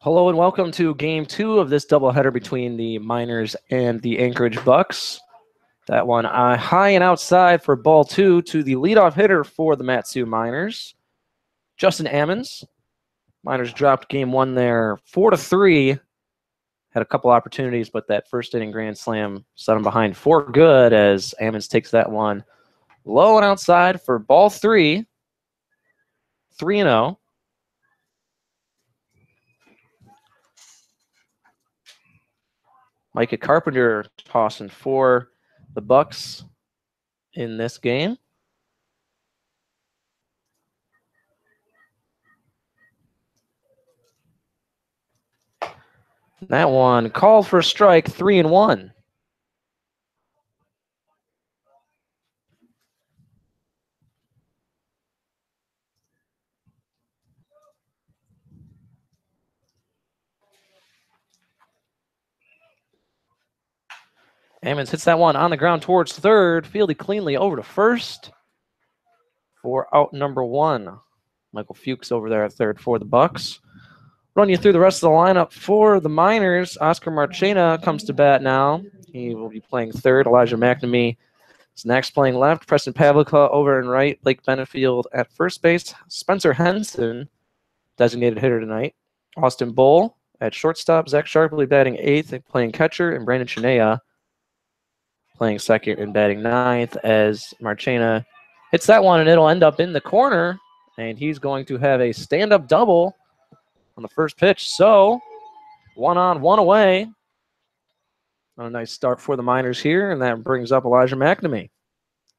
Hello and welcome to Game 2 of this doubleheader between the Miners and the Anchorage Bucs. That one high and outside for ball 2 to the leadoff hitter for the Matsu Miners, Justin Ammons. Miners dropped Game 1 there 4-3. Had a couple opportunities, but that first inning grand slam set them behind for good as Ammons takes that one low and outside for ball 3, 3-0. Micah Carpenter tossing for the Bucs in this game. That one called for a strike, 3-1. Ammons hits that one on the ground towards third, fielded cleanly over to first for out number 1. Michael Fuchs over there at third for the Bucs. Run you through the rest of the lineup for the Miners. Oscar Marchena comes to bat now. He will be playing third. Elijah McNamee is next playing left. Preston Pavlica over and right. Blake Benefield at first base. Spencer Henson, designated hitter tonight. Austin Bull at shortstop. Zach Sharpley batting 8th, playing catcher. And Brandon Chinea playing second and batting 9th as Marchena hits that one, and it'll end up in the corner. And he's going to have a stand-up double on the first pitch. So 1 on, 1 away. A nice start for the Miners here, and that brings up Elijah McNamee.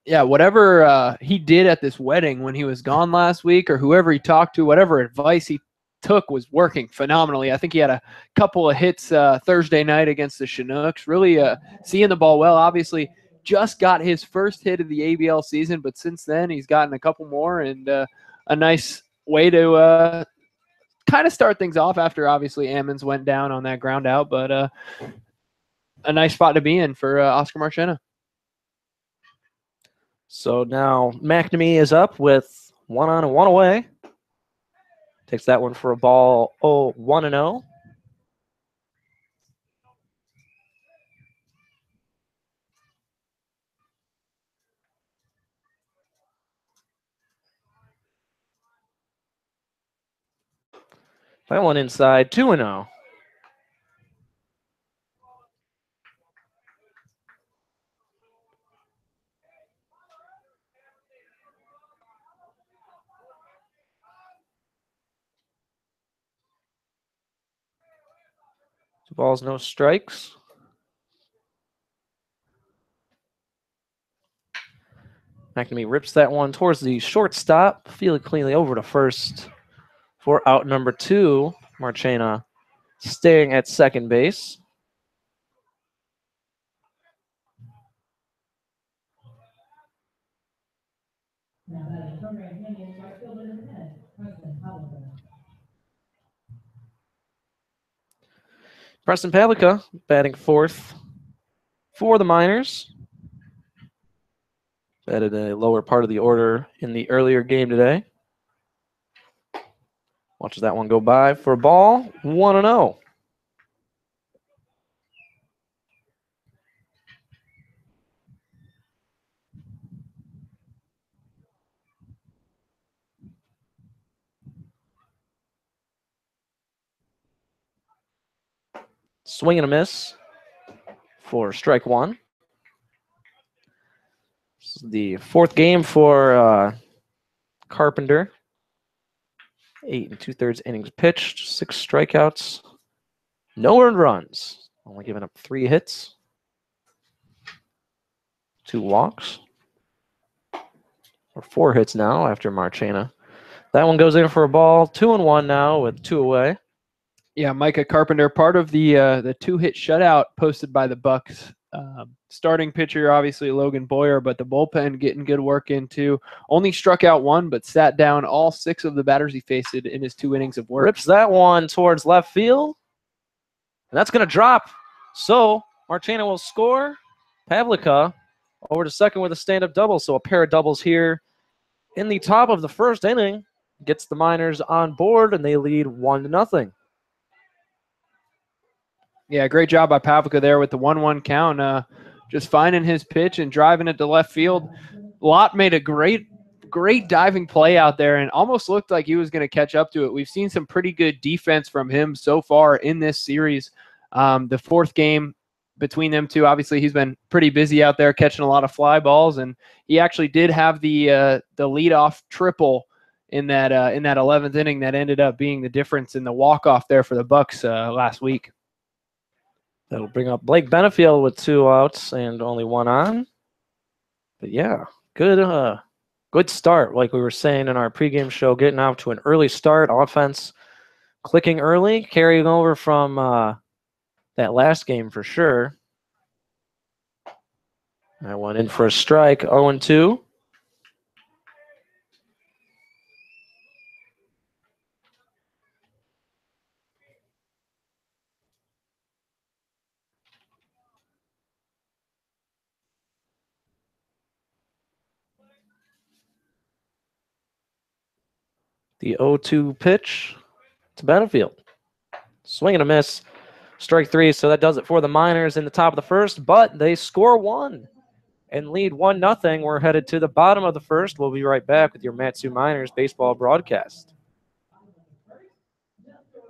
Yeah, whatever he did at this wedding when he was gone last week, or whoever he talked to, whatever advice he took was working phenomenally. I think he had a couple of hits Thursday night against the Chinooks, really seeing the ball well. Obviously, just got his first hit of the ABL season, but since then he's gotten a couple more, and a nice way to kind of start things off after obviously Ammons went down on that ground out, but a nice spot to be in for Oscar Marchena. So now McNamee is up with 1 on and 1 away. Takes that one for a ball 1-0. That one inside, 2-0. Two balls, no strikes. McNamee rips that one towards the shortstop, fielded cleanly over to first for out number 2. Marchena staying at second base. Preston Pavlica batting 4th for the Miners. Batted a lower part of the order in the earlier game today. Watches that one go by for a ball, 1-0. Swing and a miss for strike 1. This is the 4th game for Carpenter. 8 2/3 innings pitched, 6 strikeouts, no earned runs. Only giving up 3 hits, 2 walks, or 4 hits now after Marchena. That one goes in for a ball, 2-1 now with 2 away. Yeah, Micah Carpenter, part of the 2-hit shutout posted by the Bucs. Starting pitcher, obviously Logan Boyer, but the bullpen getting good work in too. Only struck out 1, but sat down all 6 of the batters he faced in his 2 innings of work. Rips that one towards left field, and that's going to drop. So Marchena will score. Pavlica over to second with a stand-up double. So a pair of doubles here in the top of the first inning gets the Miners on board, and they lead 1-0. Yeah, great job by Pavica there with the 1-1 count. Just finding his pitch and driving it to left field. Lott made a great diving play out there and almost looked like he was going to catch up to it. We've seen some pretty good defense from him so far in this series. The fourth game between them two, obviously he's been pretty busy out there catching a lot of fly balls, and he actually did have the leadoff triple in that 11th inning that ended up being the difference in the walk-off there for the Bucs last week. That'll bring up Blake Benefield with 2 outs and only 1 on. But yeah, good start. Like we were saying in our pregame show, getting out to an early start, offense clicking early, carrying over from that last game for sure. That one in for a strike, 0-2. The 0-2 pitch to Benefield. Swing and a miss. Strike 3, so that does it for the Miners in the top of the first, but they score 1 and lead 1-0. We're headed to the bottom of the first. We'll be right back with your Matsu Miners baseball broadcast.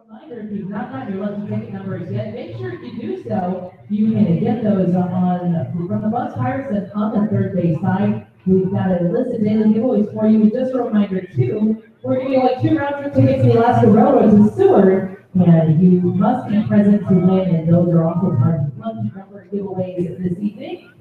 Reminder, if you've not gotten your lucky ticket numbers yet, make sure you do so. You can get those from the Bucs Pirates and on the third base side. We've got a list of daily giveaways for you. Just a reminder, too, we're giving away 2 round-trip tickets to the Alaska Railroad to Seward, and you must be present to win, and those are also part of the lucky number giveaways this evening.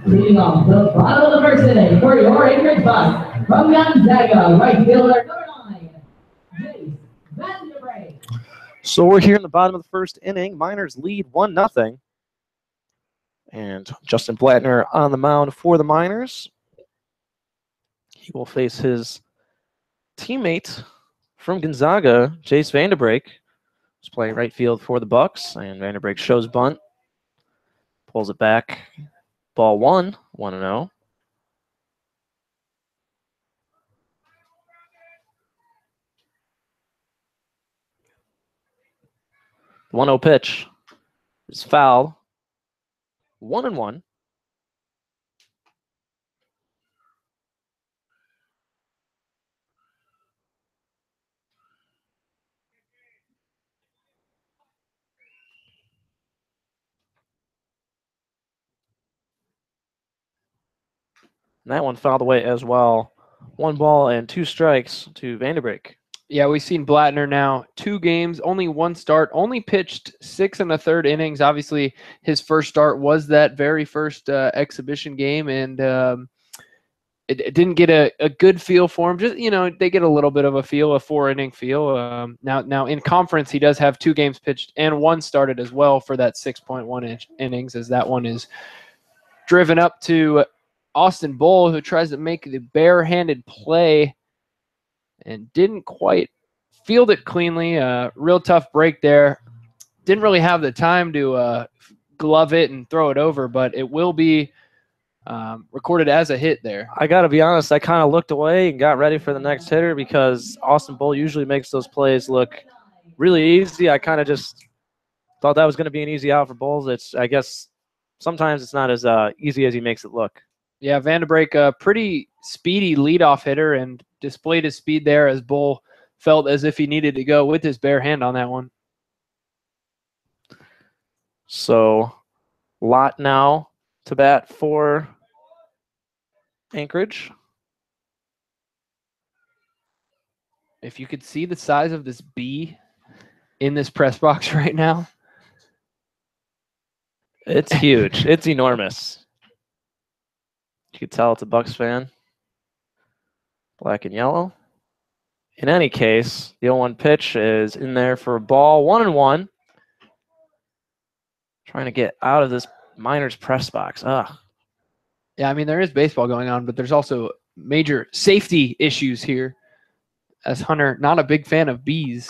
Leading off the bottom of the first inning for your Anchorage Bucs from Gonzaga, right fielder number 9, Jace Vanderbrake. So we're here in the bottom of the first inning. Miners lead 1-0. And Justin Blattner on the mound for the Miners. He will face his teammate from Gonzaga, Jace Vanderbrake, who's playing right field for the Bucs. And Vanderbrake shows bunt, pulls it back. Ball 1, 1-0. The 1-0 pitch is foul. 1-1. And that one fouled away as well. 1 ball and 2 strikes to Vanderbrake. Yeah, we've seen Blattner now 2 games, only 1 start, only pitched 6 1/3 innings. Obviously, his first start was that very first exhibition game, and it didn't get a good feel for him. Just they get a little bit of a feel, a 4-inning feel. Now in conference, he does have 2 games pitched and 1 started as well for that 6.1 innings, as that one is driven up to Austin Bull, who tries to make the barehanded play and didn't quite field it cleanly. Real tough break there. Didn't really have the time to glove it and throw it over, but it will be recorded as a hit there. I got to be honest, I kind of looked away and got ready for the next hitter because Austin Bull usually makes those plays look really easy. I kind of just thought that was going to be an easy out for Bulls. I guess sometimes it's not as easy as he makes it look. Yeah, Vandenbrake, a pretty speedy leadoff hitter, and displayed his speed there as Bull felt as if he needed to go with his bare hand on that one. So, Lott now to bat for Anchorage. If you could see the size of this bee in this press box right now. It's huge. It's enormous. You can tell it's a Bucs fan. Black and yellow. In any case, the 0-1 pitch is in there for a ball. 1-1. Trying to get out of this Miners press box. Ugh. Yeah, I mean, there is baseball going on, but there's also major safety issues here. As Hunter, not a big fan of bees.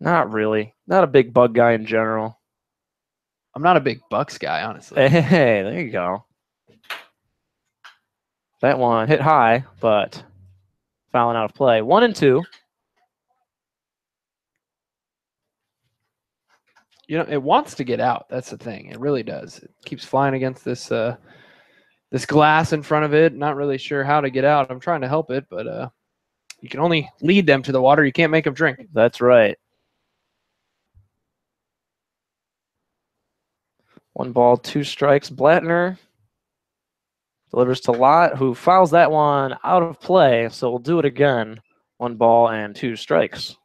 Not really. Not a big bug guy in general. I'm not a big Bucs guy, honestly. Hey, there you go. That one hit high, but fouling out of play. 1-2. It wants to get out. That's the thing. It really does. It keeps flying against this this glass in front of it. Not really sure how to get out. I'm trying to help it, but you can only lead them to the water. You can't make them drink. That's right. 1 ball, 2 strikes. Blattner delivers to Lott, who fouls that one out of play. So we'll do it again. 1 ball and 2 strikes.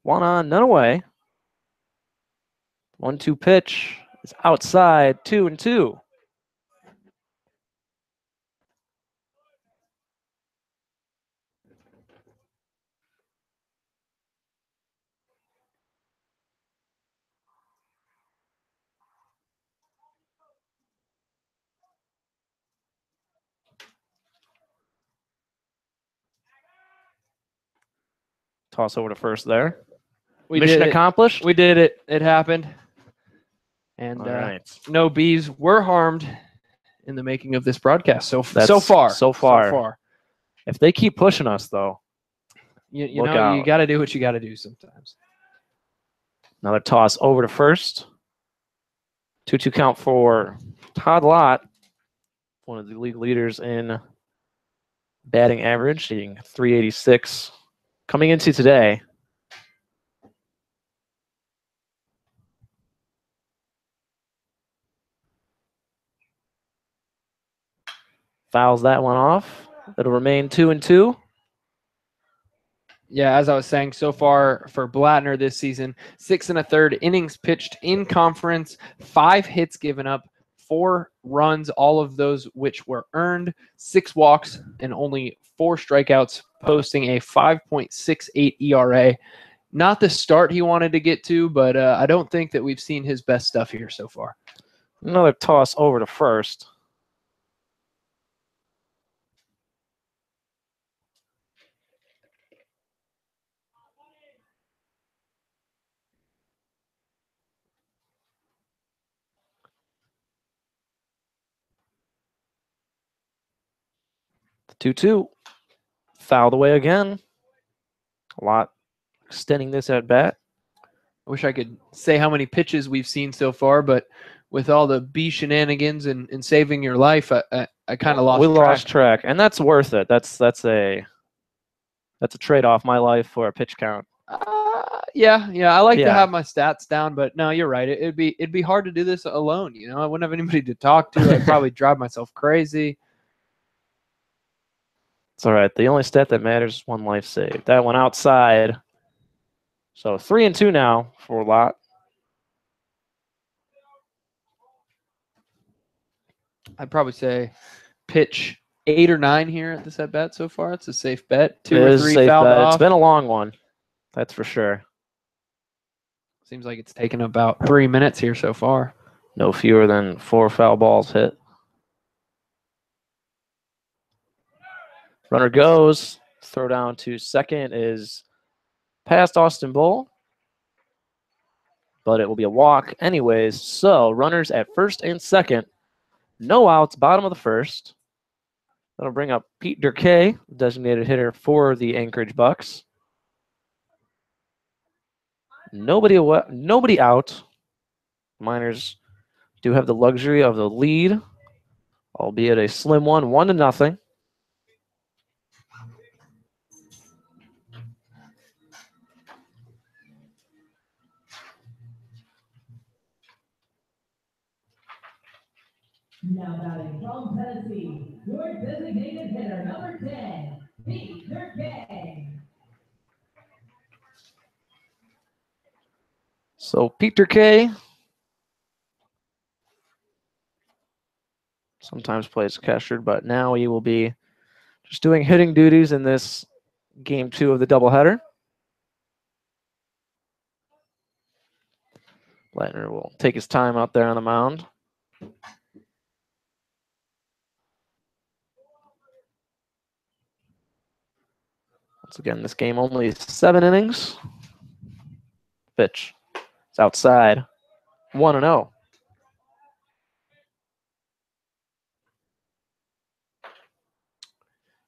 One on, none away. 1-2 pitch is outside. 2-2. Toss over to first there. Mission accomplished. We did it. It happened. And All right. no bees were harmed in the making of this broadcast. So far. If they keep pushing us, though, you know, you got to do what you got to do sometimes. Another toss over to first. 2-2 count for Todd Lott, one of the league leaders in batting average, hitting .386 coming into today. Fouls that one off. It'll remain 2-2. Yeah, as I was saying, so far for Blattner this season, 6 1/3 innings pitched in conference, 5 hits given up, 4 runs, all of those which were earned, 6 walks, and only 4 strikeouts, posting a 5.68 ERA. Not the start he wanted to get to, but I don't think that we've seen his best stuff here so far. Another toss over to first. The 2-2. Fouled away again. Lott extending this at bat. I wish I could say how many pitches we've seen so far, but with all the bee shenanigans and saving your life, I kind of lost We track. lost track, and that's worth it. That's a trade-off. My life for a pitch count. Yeah. I like to Yeah. have my stats down, but no, you're right. It'd be hard to do this alone. I wouldn't have anybody to talk to. I'd probably drive myself crazy. It's all right. The only stat that matters is one life saved. That one outside. So 3-2 now for Lott. I'd probably say pitch 8 or 9 here at this at bat so far. It's a safe bet. 2 It or is a 3 safe fouled bet. off. It's been a long one. That's for sure. Seems like it's taken about 3 minutes here so far. No fewer than 4 foul balls hit. Runner goes. Throw down to second is past Austin Bull. But it will be a walk anyways. So runners at first and second. No outs, bottom of the first. That'll bring up Pete Durkay, designated hitter for the Anchorage Bucs. Nobody out. Miners do have the luxury of the lead, albeit a slim one, 1-0. Now batting from Tennessee, your designated hitter, number 10, Pete Durkay. So Pete Durkay sometimes plays catcher, but now he will be just doing hitting duties in this game 2 of the doubleheader. Blattner will take his time out there on the mound. Once again, this game only 7 innings. Pitch. It's outside. 1-0.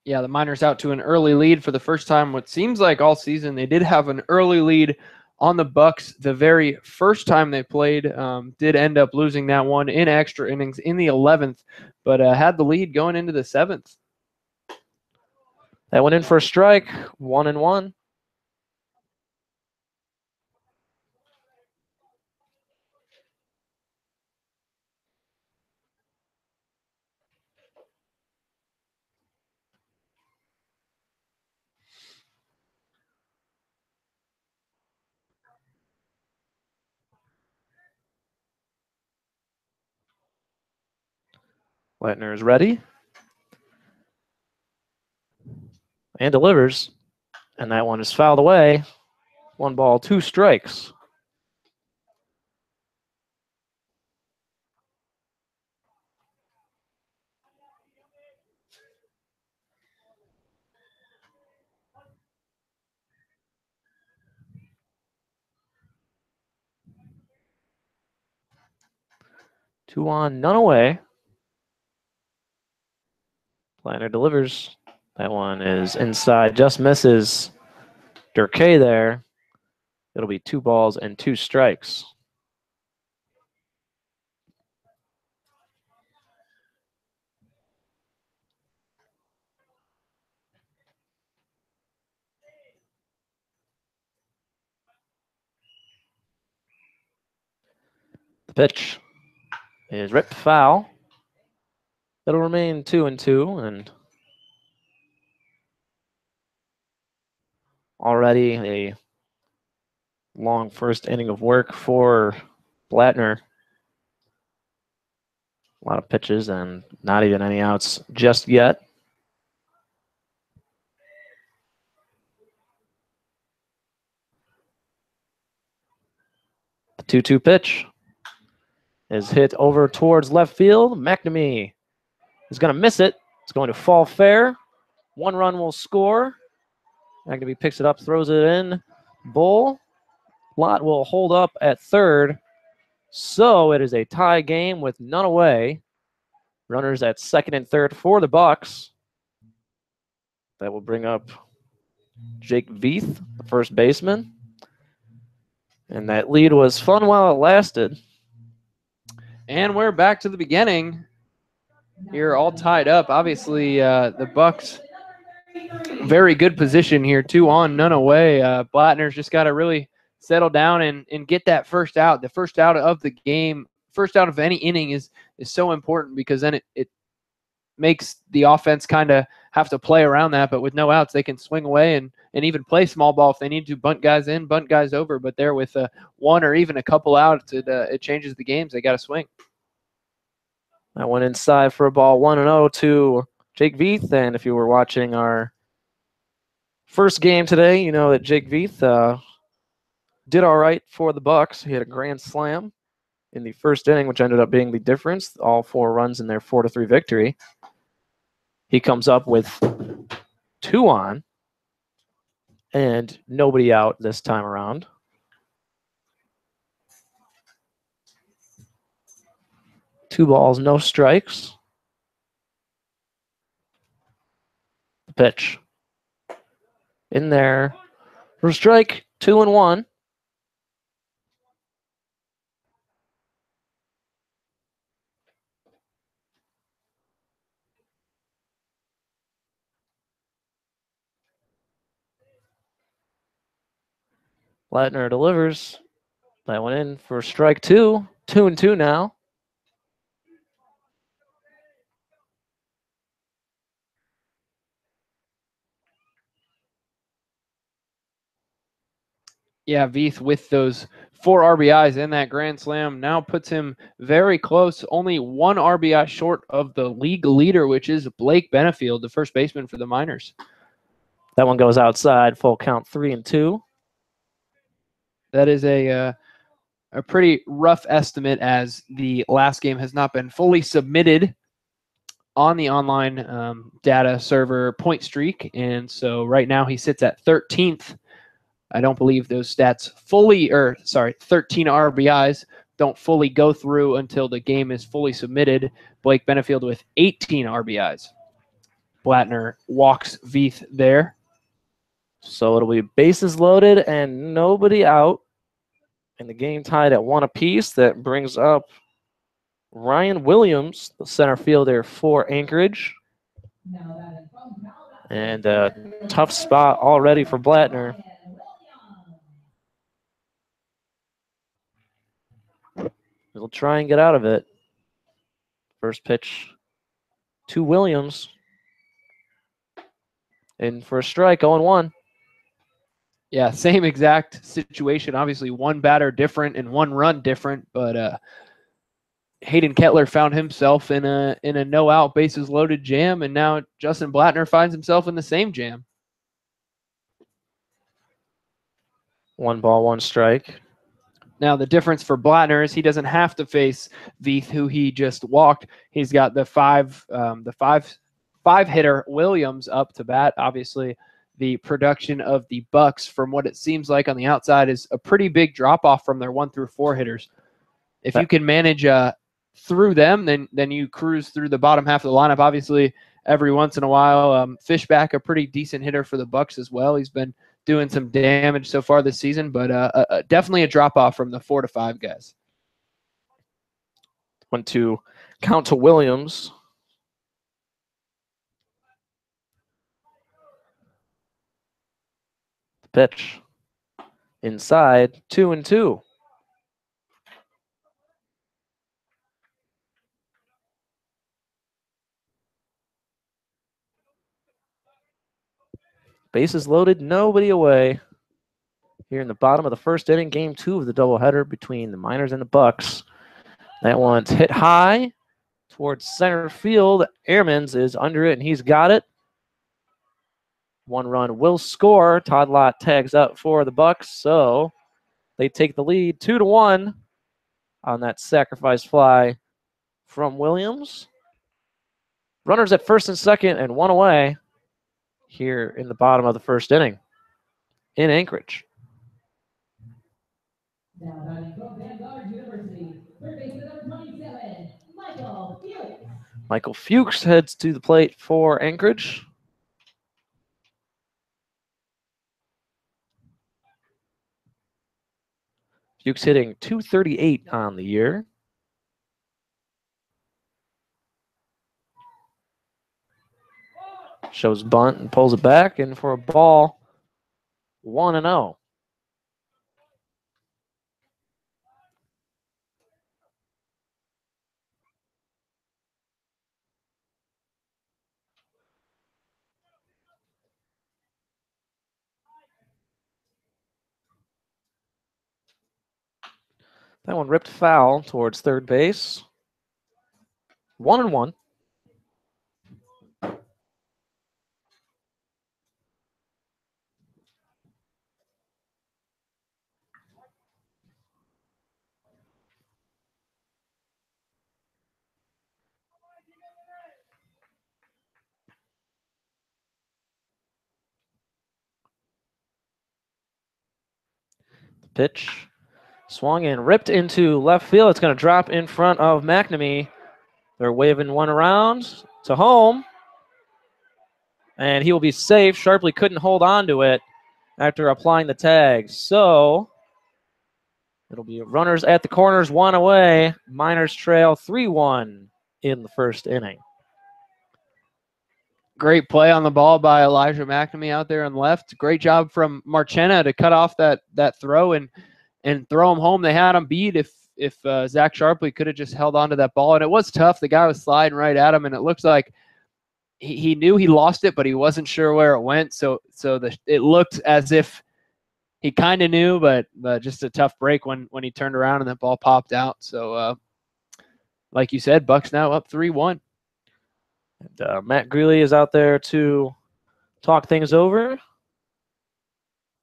Yeah, the Miners out to an early lead for the first time. What seems like all season, they did have an early lead on the Bucs the very first time they played. Did end up losing that one in extra innings in the 11th, but had the lead going into the 7th. That went in for a strike. 1-1. Blattner is ready. And delivers. And that one is fouled away. 1 ball, 2 strikes. Two on, none away. Blattner delivers. That one is inside, just misses Durkay there. It'll be 2 balls and 2 strikes. The pitch is ripped foul. It'll remain 2-2, and already a long first inning of work for Blattner. A lot of pitches and not even any outs just yet. The 2-2 pitch is hit over towards left field. McNamee is going to miss it. It's going to fall fair. 1 run will score. McNamee picks it up, throws it in. Bull. Lott will hold up at third. So it is a tie game with none away. Runners at second and third for the Bucs. That will bring up Jake Veith, the first baseman. And that lead was fun while it lasted. And we're back to the beginning. Here, all tied up. Obviously, the Bucs, very good position here. 2 on, none away. Blattner's just got to really settle down and get that first out. The first out of the game, first out of any inning is so important, because then it makes the offense kind of have to play around that. But with no outs, they can swing away and even play small ball if they need to, bunt guys in, bunt guys over. But there with one or even a couple outs, it changes the games. They got to swing. That went inside for a ball, 1-0 to Jake Veith. And if you were watching our first game today, you know that Jake Veith did all right for the Bucs. He had a grand slam in the first inning, which ended up being the difference. All 4 runs in their 4-3 victory. He comes up with 2 on and nobody out this time around. Two balls, no strikes. The pitch. In there for strike, 2-1. Blattner delivers. That went in for strike 2. 2-2 now. Yeah, Veith with those 4 RBIs in that grand slam now puts him very close, only 1 RBI short of the league leader, which is Blake Benefield, the first baseman for the Miners. That one goes outside, full count, 3-2. That is a pretty rough estimate, as the last game has not been fully submitted on the online data server Point Streak, and so right now he sits at 13th. I don't believe those stats 13 RBIs don't fully go through until the game is fully submitted. Blake Benefield with 18 RBIs. Blattner walks Veith there. So it'll be bases loaded and nobody out. And the game tied at 1 apiece. That brings up Ryan Williams, the center fielder for Anchorage. And a tough spot already for Blattner. He'll try and get out of it. First pitch to Williams. In for a strike, 0-1. Yeah, same exact situation. Obviously, 1 batter different and 1 run different, but Hayden Kettler found himself in a no-out, bases loaded jam, and now Justin Blattner finds himself in the same jam. 1 ball, 1 strike. Now, the difference for Blattner is he doesn't have to face Veith, who he just walked. He's got the five hitter Williams up to bat. Obviously, the production of the Bucs, from what it seems like on the outside, is a pretty big drop off from their 1 through 4 hitters. If you can manage through them, then you cruise through the bottom half of the lineup. Obviously, every once in a while, Fishback, a pretty decent hitter for the Bucs as well. He's been doing some damage so far this season, but definitely a drop-off from the 4 to 5 guys. 1-2 count to Williams. The pitch. Inside, 2-2. Bases loaded, nobody away. Here in the bottom of the first inning, game 2 of the doubleheader between the Miners and the Bucs. That one's hit high towards center field. Ehrmans is under it, and he's got it. 1 run will score. Todd Lott tags up for the Bucs, so they take the lead 2-1 on that sacrifice fly from Williams. Runners at first and second, and 1 away here in the bottom of the first inning in Anchorage. Now batting from Vanguard University, third baseman number 27, Michael Fuchs. Michael Fuchs heads to the plate for Anchorage. Fuchs hitting .238 on the year. Shows bunt and pulls it back, and for a ball, 1-0. That one ripped foul towards third base. 1-1. Pitch swung and ripped into left field. It's going to drop in front of McNamee. They're waving one around to home. And he will be safe. Sharpley couldn't hold on to it after applying the tag. So it'll be runners at the corners, one away. Miners trail 3-1 in the first inning. Great play on the ball by Elijah McNamee out there on the left. Great job from Marchena to cut off that throw and throw him home. They had him beat if Zach Sharpley could have just held on to that ball. And it was tough. The guy was sliding right at him, and it looks like he knew he lost it, but he wasn't sure where it went. So it looked as if he kind of knew, but just a tough break when he turned around and that ball popped out. So like you said, Bucs now up 3-1. And Matt Greeley is out there to talk things over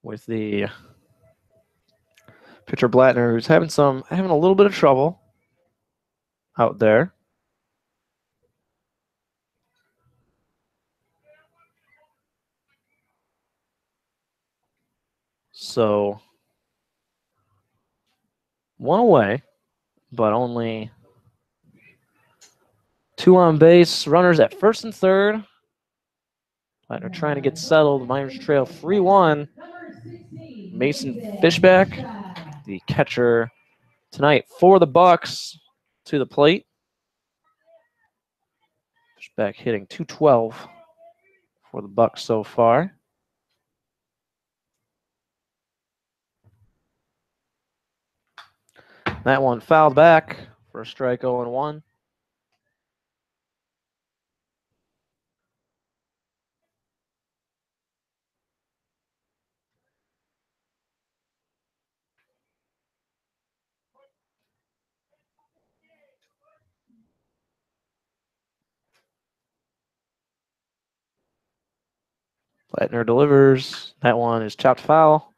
with the pitcher Blattner, who's having a little bit of trouble out there. So 1 away, but only 2 on base. Runners at first and third. Blattner trying to get settled. Miners trail 3-1. Mason Fishback, the catcher tonight for the Bucs, to the plate. Fishback hitting .212 for the Bucs so far. That one fouled back for a strike 0-1. Blattner delivers. That one is chopped foul.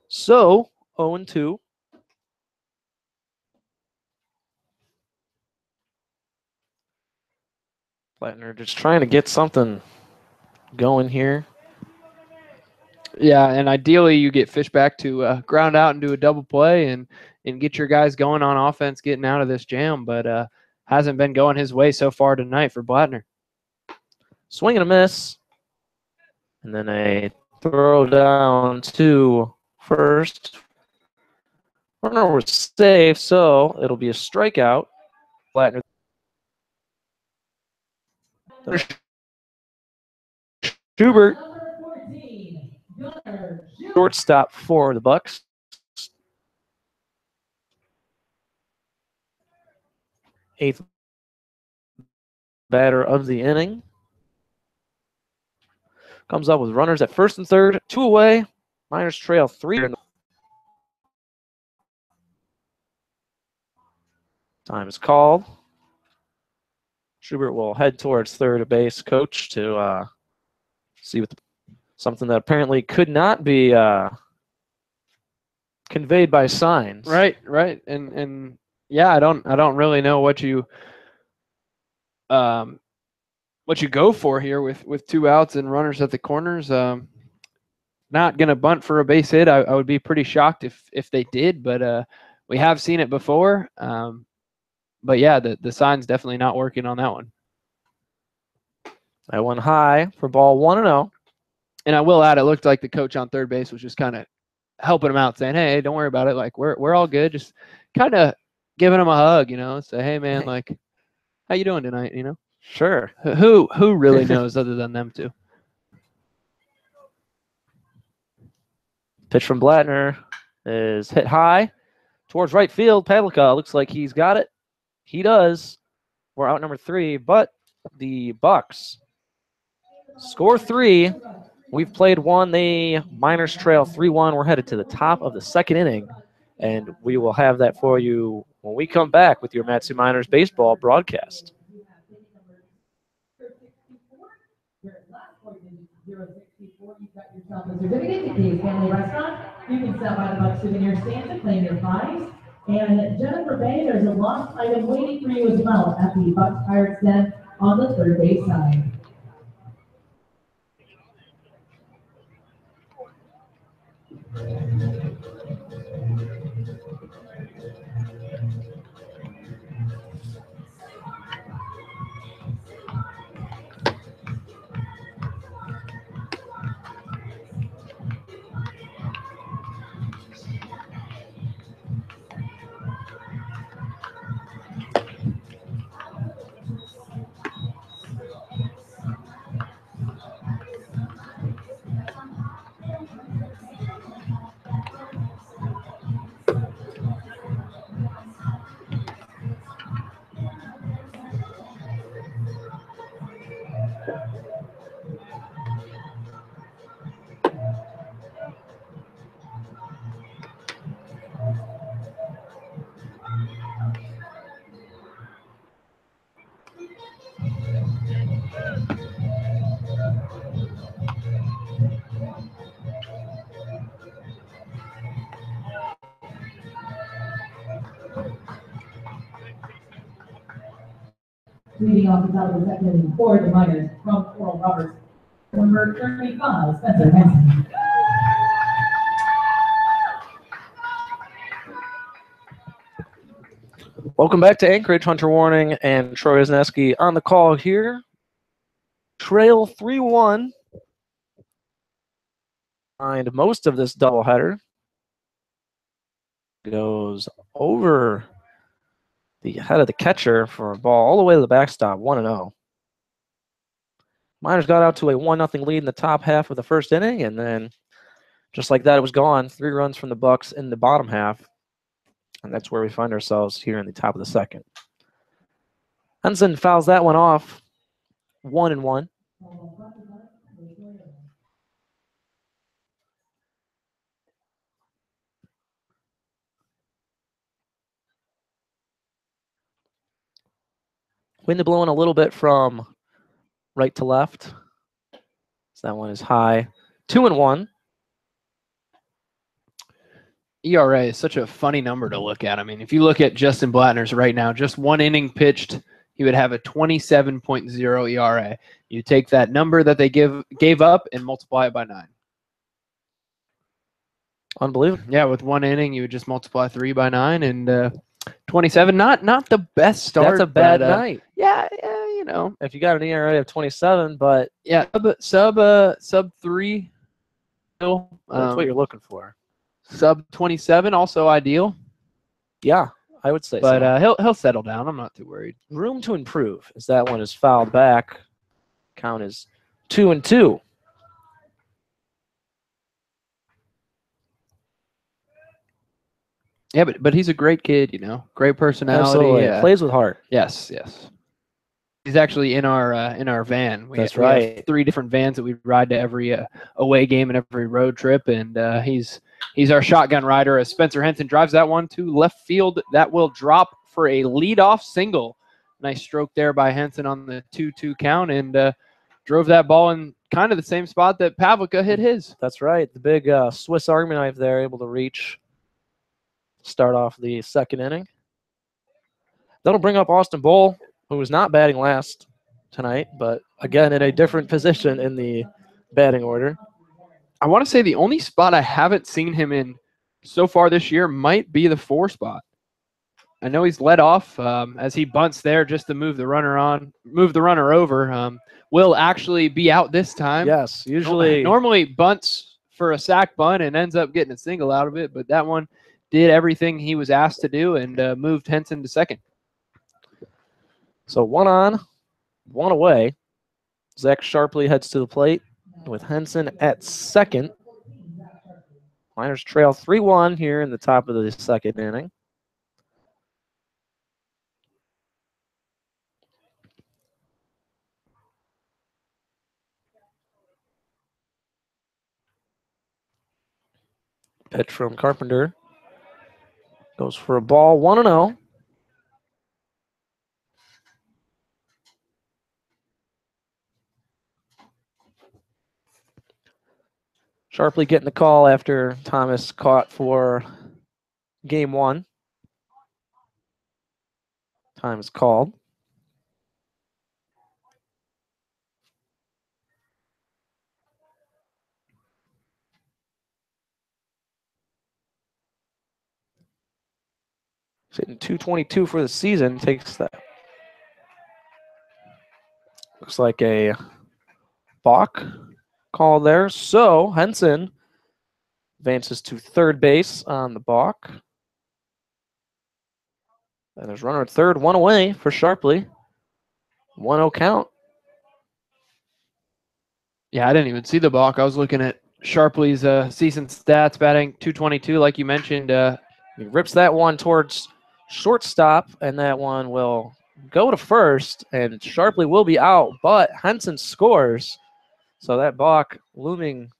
So 0-2. Blattner just trying to get something going here. Yeah, and ideally you get Fishback to ground out and do a double play and get your guys going on offense, getting out of this jam, but hasn't been going his way so far tonight for Blattner. Swing and a miss. And then a throw down to first. Runner was safe, so it'll be a strikeout. Blattner. Schubert, shortstop for the Bucs. Eighth batter of the inning. Comes up with runners at first and third, 2 away. Miners trail 3. Time is called. Schubert will head towards third base coach to see what something that apparently could not be conveyed by signs. Right, and yeah, I don't really know what you go for here with 2 outs and runners at the corners. Not gonna bunt for a base hit. I would be pretty shocked if they did, but we have seen it before. But yeah, the sign's definitely not working on that one. That one high for ball 1-0. And I will add, it looked like the coach on third base was just kind of helping him out, saying, "Hey, don't worry about it. Like we're all good." Just kind of giving him a hug, Say, "Hey, man, like, how you doing tonight?" Sure. Who really knows other than them two? Pitch from Blattner is hit high towards right field. Pavlica looks like he's got it. He does. We're out number 3, but the Bucs score 3. We've played 1. The Miners trail 3-1. We're headed to the top of the 2nd inning, and we will have that for you when we come back with your Matsu Miners baseball broadcast. You've got yourself a certificate to Dave's Family Restaurant. You can stop by the Bucs souvenir stand to claim your prize. And Jennifer Bay, there's a lost item waiting for you as well at the Bucs Pirates Den on the third base side. Leading off the top of the 2nd inning for the Miners from Oral Roberts, number 35, Spencer Hansen. Welcome back to Anchorage. Hunter Warning and Troy Wisniewski on the call here. Trail 3-1. And most of this doubleheader goes over the head of the catcher for a ball all the way to the backstop, 1-0. Miners got out to a 1-0 lead in the top half of the 1st inning, and then just like that, it was gone. 3 runs from the Bucs in the bottom half, and that's where we find ourselves here in the top of the 2nd. Henson fouls that one off, 1-1. Wind blowing a little bit from right to left. So that one is high. 2-1. ERA is such a funny number to look at. I mean, if you look at Justin Blattner's right now, just 1 inning pitched, he would have a 27.0 ERA. You take that number that they gave up and multiply it by 9. Unbelievable. Yeah, with 1 inning, you would just multiply 3 by 9 and 27. Not the best start. That's a bad night. Yeah, you know. If you got an ERA of 27, but yeah, sub 3. That's what you're looking for. Sub 27, also ideal. Yeah, I would say but so. He'll settle down. I'm not too worried. Room to improve as that one is fouled back. Count is 2-2. Yeah, but he's a great kid, you know. Great personality. Absolutely. Yeah. Plays with heart. Yes. He's actually in our van. That's we right. have 3 different vans that we ride to every away game and every road trip, and he's our shotgun rider as Spencer Henson drives that one to left field. That will drop for a leadoff single. Nice stroke there by Henson on the 2-2 count, and drove that ball in kind of the same spot that Pavlica hit his. That's right. The big Swiss Army knife there, able to reach. Start off the 2nd inning. That'll bring up Austin Bowl, who was not batting last tonight, but again in a different position in the batting order. I want to say the only spot I haven't seen him in so far this year might be the 4 spot. I know he's led off as he bunts there just to move the runner over. Will actually be out this time. Yes, usually normally bunts for a sac bunt and ends up getting a single out of it, but that one did everything he was asked to do and moved Henson to 2nd. So 1 on, one away. Zach Sharpley heads to the plate with Henson at second. Miners trail 3-1 here in the top of the second inning. Pitch from Carpenter. Goes for a ball, 1-0. Sharpley getting the call after Thomas caught for game 1. Time is called. Hitting .222 for the season. Takes that. Looks like a balk call there. So Henson advances to third base on the balk. And there's runner at third, one away for Sharpley. 1-0 count. Yeah, I didn't even see the balk. I was looking at Sharpley's season stats, batting .222, like you mentioned. He rips that one towards shortstop, and that one will go to first, and Sharpley will be out, but Henson scores. So that balk looming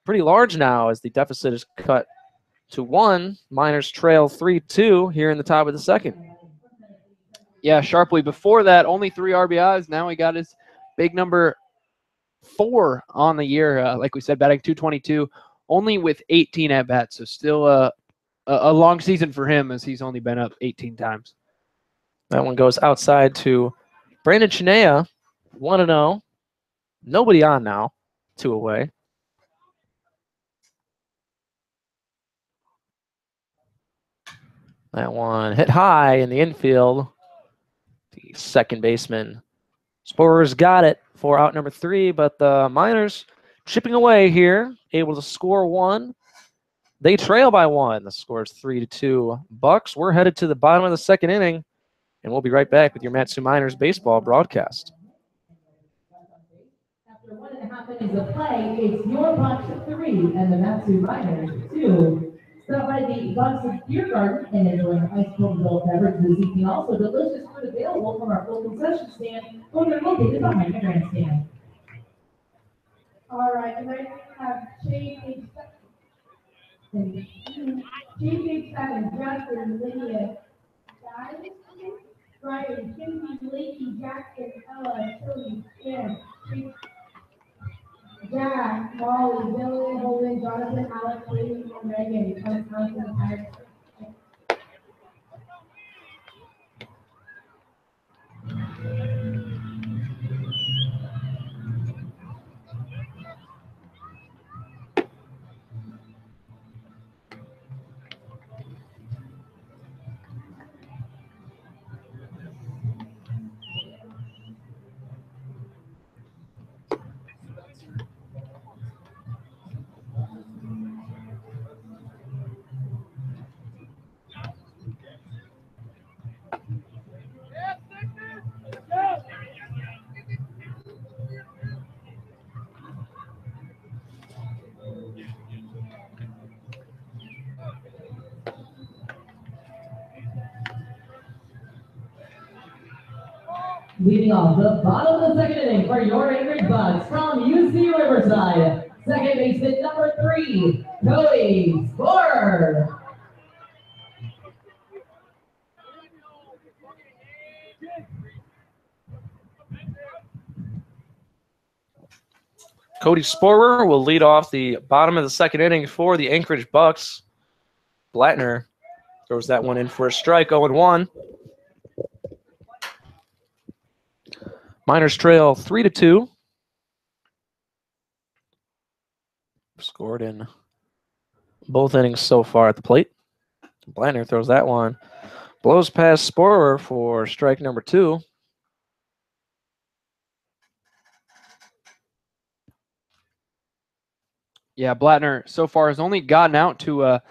pretty large now as the deficit is cut to 1. Miners trail 3-2 here in the top of the second. Yeah, Sharpley before that, only 3 RBIs. Now he got his big number 4 on the year. Like we said, batting .222, only with 18 at-bats. So still a long season for him as he's only been up 18 times. That one goes outside to Brandon Chinea, 1-0. Nobody on now, 2 away. That one hit high in the infield. The second baseman, Sporer's got it for out number 3, but the Miners chipping away here, able to score 1. They trail by 1. The score is 3-2 Bucs. We're headed to the bottom of the second inning, and we'll be right back with your Matsu Miners baseball broadcast. After 1.5 innings of play, it's your Bucs 3 and the Matsu Miners 2. Stop by the Bucs Beer Garden and enjoy an ice cold adult beverage this evening. Also, delicious food available from our full concession stand, located behind the grandstand. All right, and I have J.H. 7, Jackson, Lydia, Guys, Ryan, Kinsey, Lakey, Jackson, Ella, Tilly, Stan, Jack, Molly, Dylan, Holden, Jonathan, Alex, Lee, and Megan, Wisconsin, Irish. Leading off the bottom of the second inning for your Anchorage Bucs from UC Riverside, second baseman number 3, Cody Sporer. Cody Sporer will lead off the bottom of the second inning for the Anchorage Bucs. Blattner throws that one in for a strike, 0-1. Miners trail 3-2. Scored in both innings so far at the plate. Blattner throws that one. Blows past Sporer for strike number 2. Yeah, Blattner so far has only gotten out to a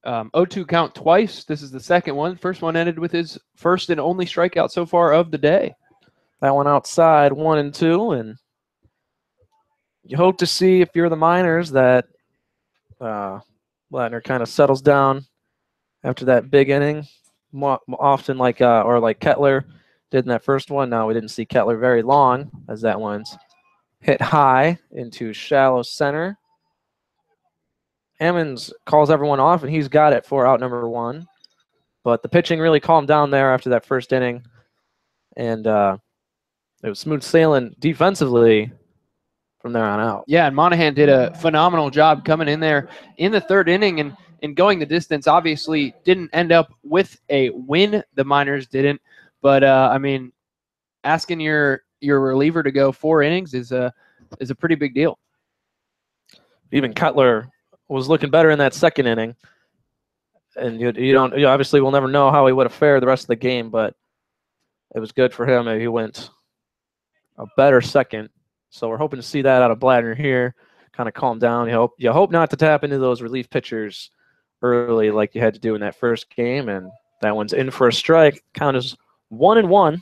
0-2 count twice. This is the second one. First one ended with his first and only strikeout so far of the day. That one outside, 1-2, and you hope to see, if you're the Miners, that Blattner kind of settles down after that big inning. Often like Kettler did in that first one. Now we didn't see Kettler very long, as that one's hit high into shallow center. Ammons calls everyone off, and he's got it for out number 1. But the pitching really calmed down there after that first inning, and it was smooth sailing defensively from there on out. Yeah, and Monahan did a phenomenal job coming in there in the third inning and going the distance. Obviously, didn't end up with a win. The Miners didn't, but I mean, asking your reliever to go 4 innings is a pretty big deal. Even Cutler was looking better in that second inning, and you obviously we'll never know how he would have fared the rest of the game, but it was good for him. He went a better second, so we're hoping to see that out of Blattner here. Kind of calm down. You hope not to tap into those relief pitchers early like you had to do in that first game, and that one's in for a strike. Count is 1-1.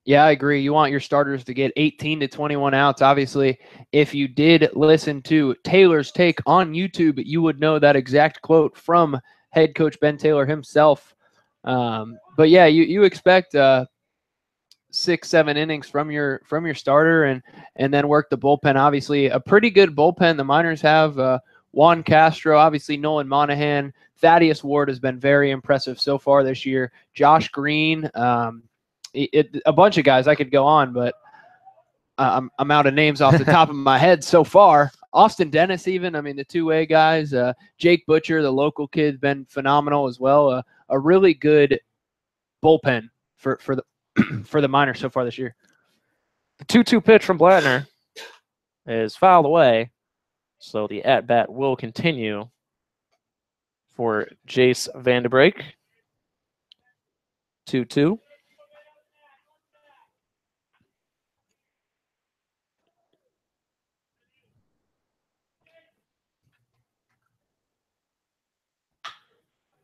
Yeah, I agree. You want your starters to get 18 to 21 outs. Obviously, if you did listen to Taylor's take on YouTube, you would know that exact quote from head coach Ben Taylor himself. But yeah, you expect 6-7 innings from your starter and then work the bullpen. Obviously, a pretty good bullpen the Miners have. Juan Castro, obviously Nolan Monahan, Thaddeus Ward has been very impressive so far this year. Josh Green. A bunch of guys I could go on, but I'm out of names off the top of my head so far. Austin Dennis, even, I mean, the two-way guys. Jake Butcher, the local kid, been phenomenal as well. A really good bullpen for the for the Miners so far this year. The 2-2 pitch from Blattner is fouled away, so the at-bat will continue for Jace Vandenbrake. 2-2.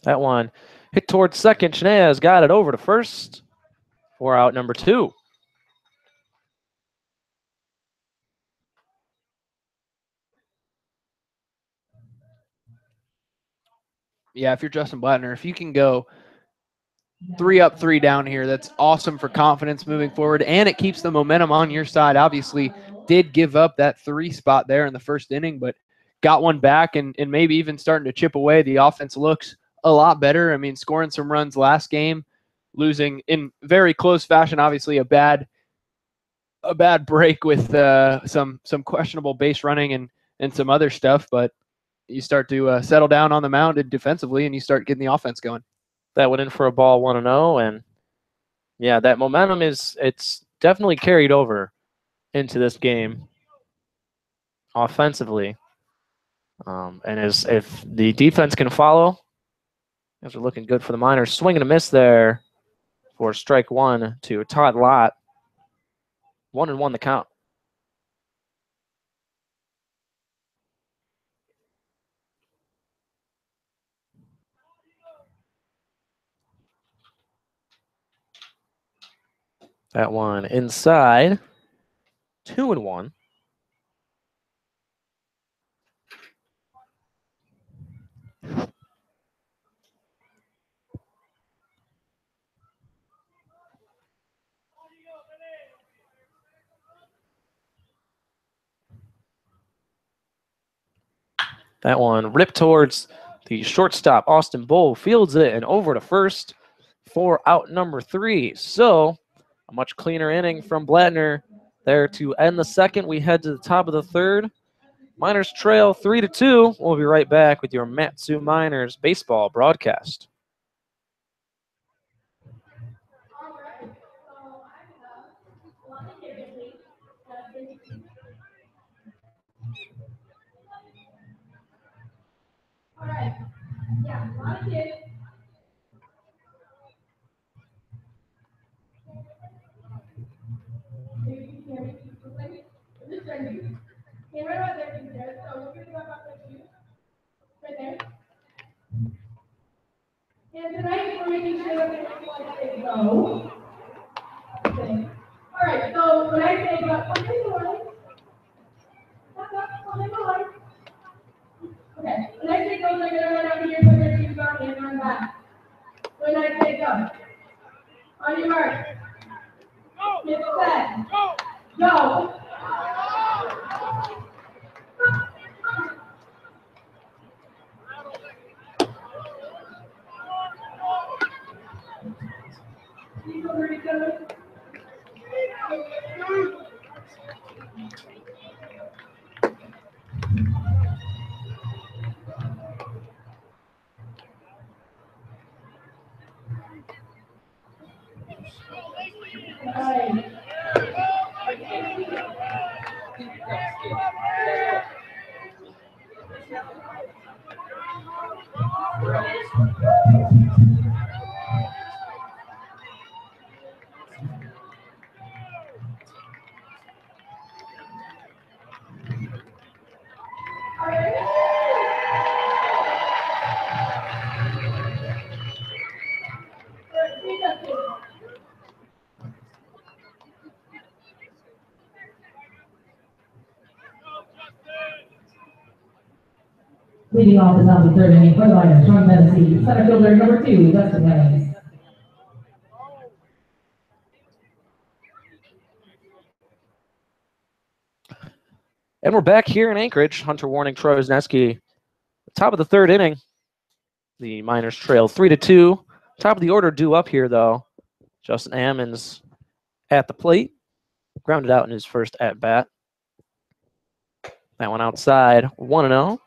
That one hit towards second. Chenez got it over to first for out number 2. Yeah, if you're Justin Blattner, if you can go 3 up, 3 down here, that's awesome for confidence moving forward, and it keeps the momentum on your side. Obviously, did give up that 3 spot there in the first inning, but got one back and maybe even starting to chip away. The offense looks a lot better. I mean, scoring some runs last game, losing in very close fashion. Obviously, a bad break with some questionable base running and some other stuff, but you start to settle down on the mound and defensively, and you start getting the offense going. That went in for a ball, 1-0, and yeah, that momentum it's definitely carried over into this game offensively. And if the defense can follow, things are looking good for the Miners. Swing and a miss there for strike 1 to Todd Lott. 1-1 the count. That one inside. 2-1. That one ripped towards the shortstop. Austin Bull fields it and over to first for out number 3. So a much cleaner inning from Blattner there to end the second. We head to the top of the third. Miners trail 3-2. We'll be right back with your Matsu Miners baseball broadcast. All right. Yeah, a lot of kids. This trending. Okay, right about there, teacher. So we're gonna go about the shoes. Right there. And tonight we're making sure that they go. On your mark. Get set. Go. Leading off the top of the third inning for the Miners, Sean Tennessee, center fielder number 2, Dustin Hennings. And we're back here in Anchorage. Hunter Warning, Troy Wisniewski. Top of the third inning. The Miners trail 3-2. Top of the order due up here, though. Justin Ammons at the plate. Grounded out in his first at-bat. That one outside, 1-0.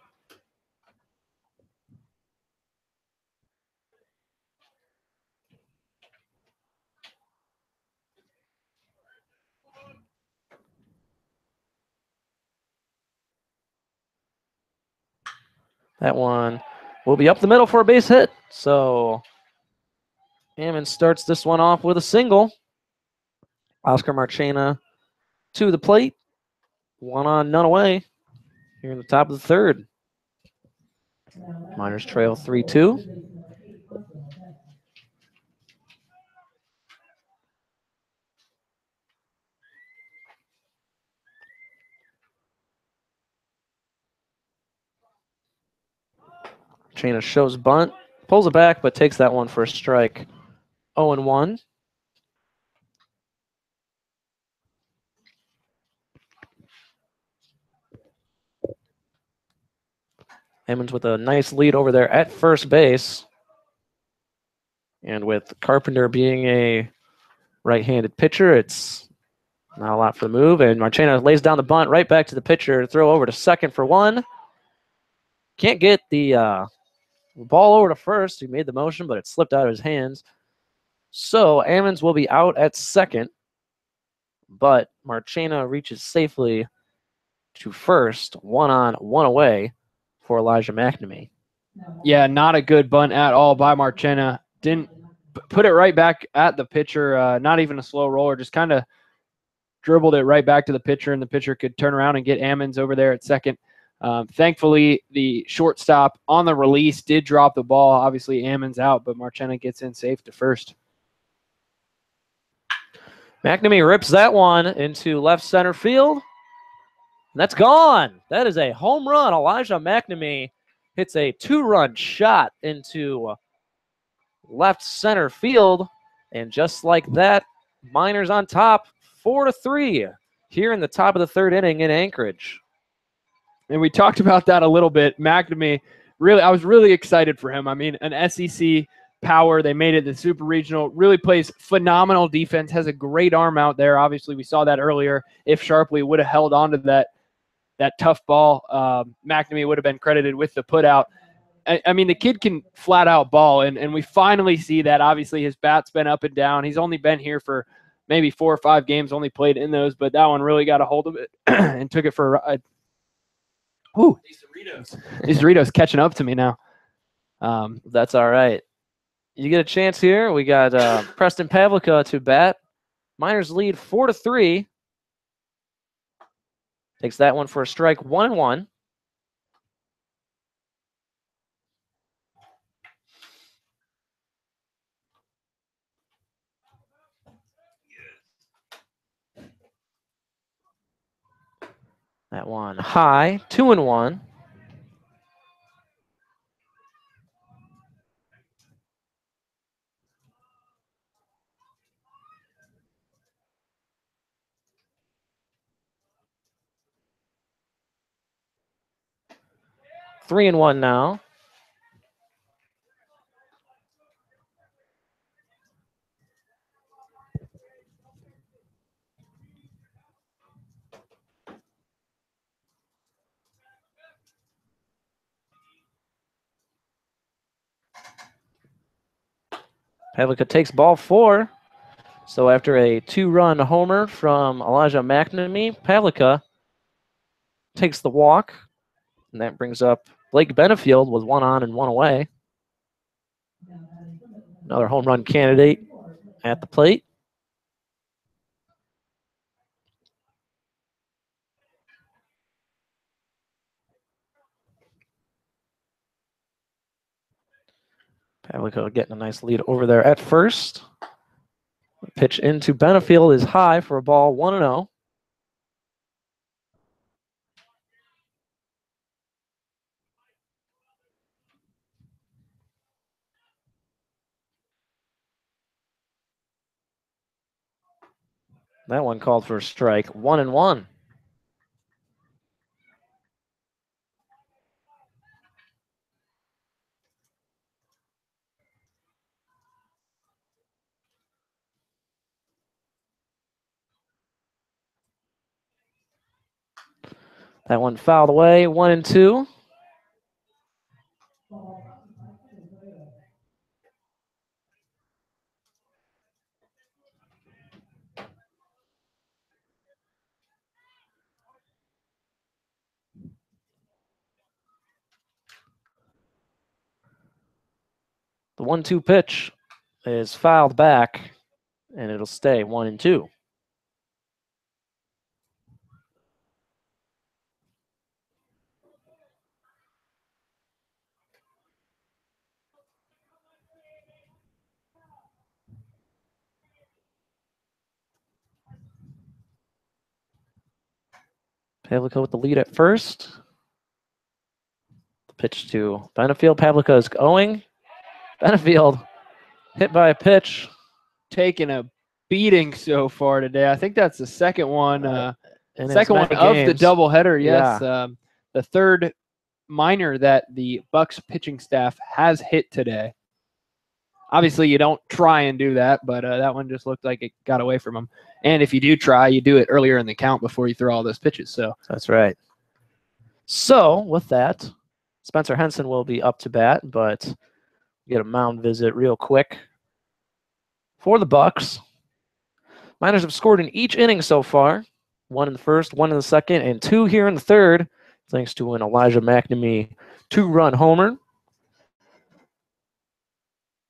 That one will be up the middle for a base hit. So Ammons starts this one off with a single. Oscar Marchena to the plate. 1 on, none away. Here in the top of the third. Miners trail 3-2. Marchena shows bunt, pulls it back, but takes that one for a strike. 0-1. Ammons with a nice lead over there at first base. And with Carpenter being a right-handed pitcher, it's not a lot for the move. And Marchena lays down the bunt right back to the pitcher to throw over to second for 1. Can't get the ball over to first. He made the motion, but it slipped out of his hands. So Ammons will be out at second. But Marchena reaches safely to first. 1 on, 1 away for Elijah McNamee. Yeah, not a good bunt at all by Marchena. Didn't put it right back at the pitcher. Not even a slow roller, just kind of dribbled it right back to the pitcher, and the pitcher could turn around and get Ammons over there at second. Thankfully, the shortstop on the release did drop the ball. Obviously, Ammons out, but Marchena gets in safe to first. McNamee rips that one into left center field. And that's gone. That is a home run. Elijah McNamee hits a 2-run shot into left center field. And just like that, Miners on top, 4-3 here in the top of the third inning in Anchorage. And we talked about that a little bit. McNamee, really, I was really excited for him. I mean, an SEC power. They made it the Super Regional. Really plays phenomenal defense. Has a great arm out there. Obviously, we saw that earlier. If Sharpley would have held on to that tough ball, McNamee would have been credited with the putout. I mean, the kid can flat out ball, and we finally see that. Obviously, his bat's been up and down. He's only been here for maybe 4 or 5 games, only played in those, but that one really got a hold of it and took it for a ride. Ooh, these Doritos catching up to me now. That's all right. You get a chance here. We got Preston Pavlica to bat. Miners lead 4-3. Takes that one for a strike, 1-1. That one high, 2-1. 3-1 now. Pavlica takes ball 4. So after a 2-run homer from Elijah McNamee, Pavlica takes the walk. And that brings up Blake Benefield with 1 on and 1 away. Another home run candidate at the plate. Pavlica getting a nice lead over there at first. The pitch into Benefield is high for a ball, 1-0. That one called for a strike, 1-1. That one fouled away, 1-2. The 1-2 pitch is fouled back, and it'll stay 1-2. Pavlica with the lead at first. The pitch to Benefield. Pavlica is going. Benefield hit by a pitch. Taking a beating so far today. I think that's the second one. In as Second one many of the games. doubleheader. Yes, the third minor that the Bucs pitching staff has hit today. Obviously, you don't try and do that, but that one just looked like it got away from him. And if you do try, you do it earlier in the count before you throw all those pitches. So That's right. So with that, Spencer Henson will be up to bat, but get a mound visit real quick for the Bucs. Miners have scored in each inning so far. 1 in the first, 1 in the second, and 2 here in the third, thanks to an Elijah McNamee 2-run homer.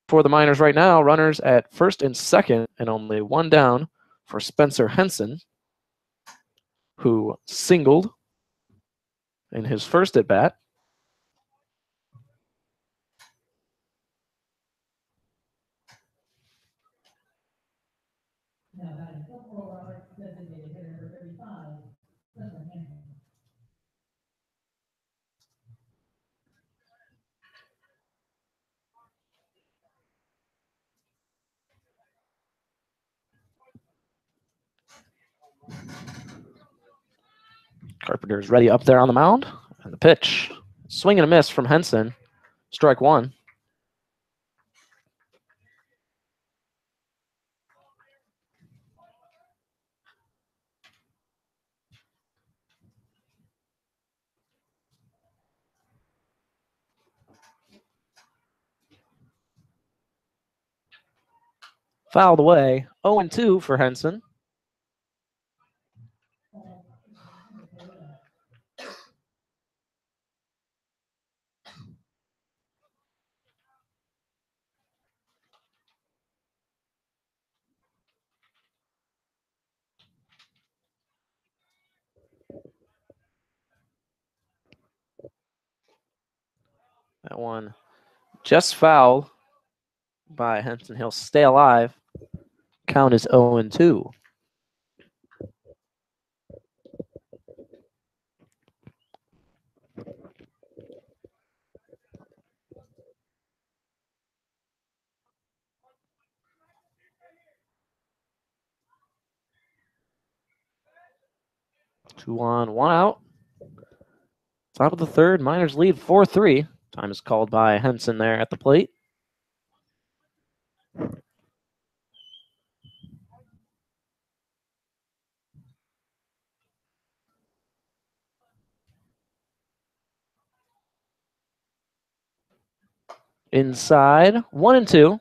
For the Miners right now, runners at first and second, and only 1 down for Spencer Henson, who singled in his first at bat. Carpenter is ready up there on the mound. And the pitch. Swing and a miss from Henson. Strike 1. Fouled away. 0-2 for Henson. That one just fouled by Henson. He'll stay alive. Count is 0-2. Two on, 1 out. Top of the third, Miners lead 4-3. Time is called by Henson there at the plate. Inside, 1-2.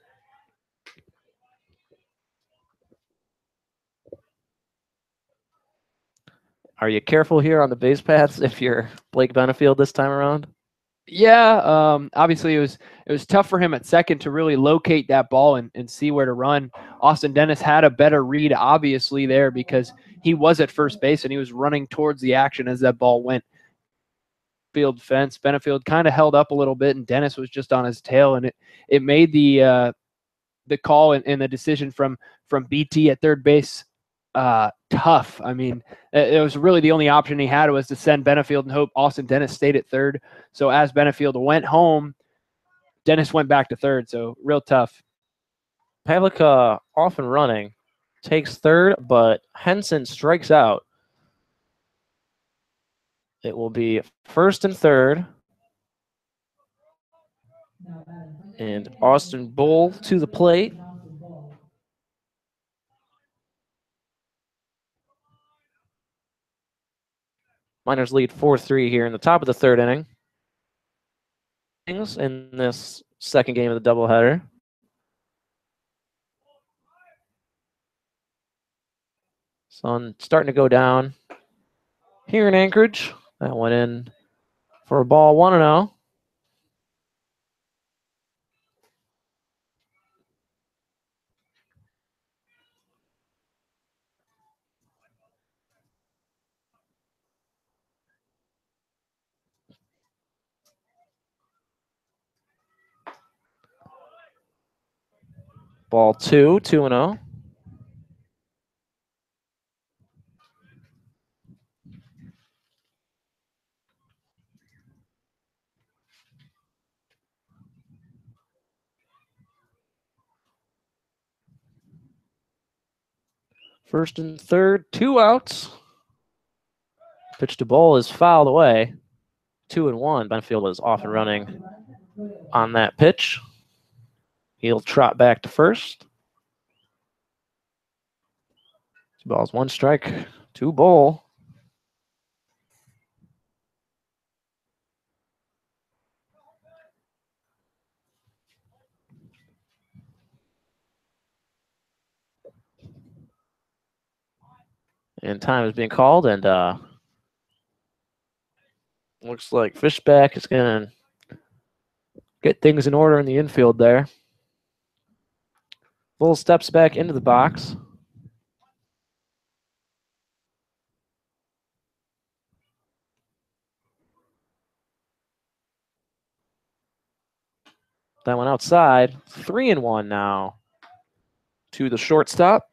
Are you careful here on the base paths if you're Blake Benefield this time around? Yeah, obviously it was tough for him at second to really locate that ball and see where to run. Austin Dennis had a better read, obviously, there because he was at first base and he was running towards the action as that ball went field fence. Benefield kind of held up a little bit, and Dennis was just on his tail, and it made the call and the decision from BT at third base tough. I mean, it was really the only option he had was to send Benefield and hope Austin Dennis stayed at third. So as Benefield went home, Dennis went back to third. So real tough. Pavlik off and running, takes third, but Henson strikes out. It will be first and third. And Austin Bull to the plate. Miners lead 4-3 here in the top of the third inning. In this second game of the doubleheader. Sun starting to go down here in Anchorage. That went in for a ball, 1-0. Ball 2-0. First and third, 2 outs. Pitch to Bull is fouled away. 2-1. Benefield was off and running on that pitch. He'll trot back to first. 2 balls, 1 strike, 2 Bull. And time is being called, and looks like Fishback is going to get things in order in the infield there. Bull steps back into the box. That one outside. 3-1 now to the shortstop.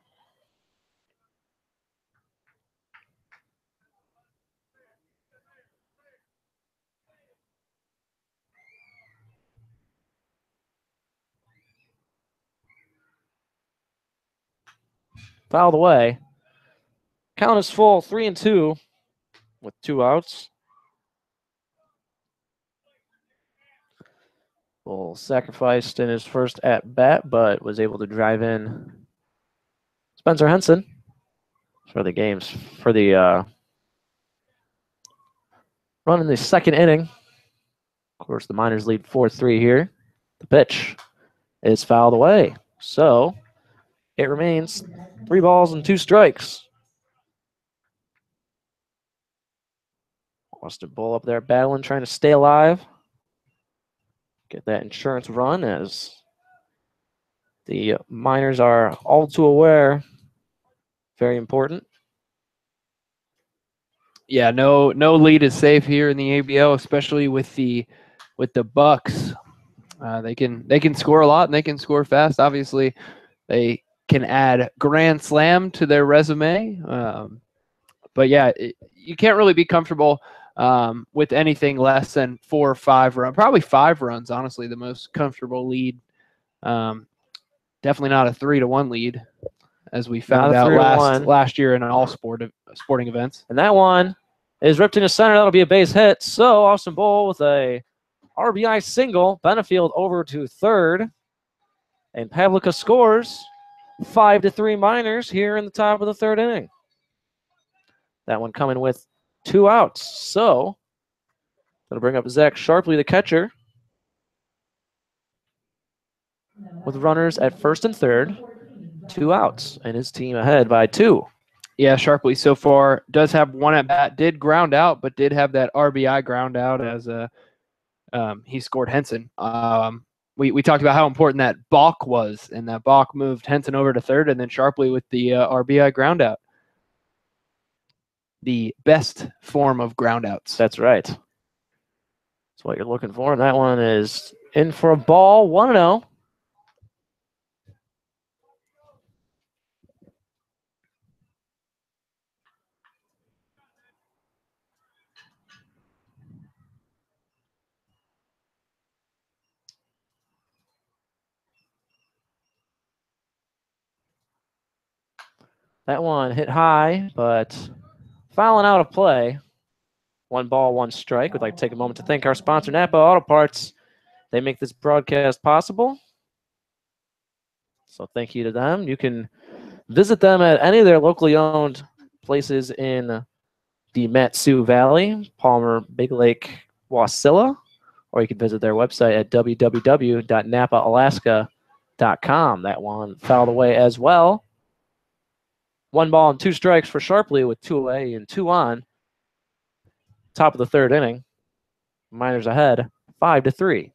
Fouled away. Count is full, 3-2 with 2 outs. Bull sacrificed in his first at bat, but was able to drive in Spencer Henson for the games for the run in the second inning. Of course, the Miners lead 4-3 here. The pitch is fouled away, so it remains 3 balls and 2 strikes. Austin Bull up there battling, trying to stay alive. Get that insurance run as the Miners are all too aware. Very important. Yeah, no lead is safe here in the ABL, especially with the Bucs. They can score a lot and they can score fast. Obviously, they can add grand slam to their resume. But yeah, you can't really be comfortable with anything less than 4 or 5 runs. Probably 5 runs, honestly, the most comfortable lead. Definitely not a 3-1 lead, as we found out last year in all sporting events. And that one is ripped into center. That'll be a base hit. So Austin Bull with a RBI single. Benefield over to third. And Pavlica scores 5-3 Miners here in the top of the third inning. That one coming with 2 outs. So that'll bring up Zach Sharpley, the catcher, with runners at first and third, 2 outs, and his team ahead by 2. Yeah, Sharpley so far does have 1 at bat, did ground out, but did have that RBI ground out as he scored Henson. We talked about how important that balk was, and that balk moved Henson over to third, and then Sharpley with the RBI ground out. The best form of ground outs. That's right. That's what you're looking for. And that one is in for a ball, 1-0. That one hit high, but fouling out of play. 1 ball, 1 strike. We'd like to take a moment to thank our sponsor, Napa Auto Parts. They make this broadcast possible. So thank you to them. You can visit them at any of their locally owned places in the Mat-Su Valley, Palmer, Big Lake, Wasilla, or you can visit their website at www.napaalaska.com. That one fouled away as well. 1 ball and 2 strikes for Sharpley with 2 away and 2 on. Top of the third inning. Miners ahead 5-3.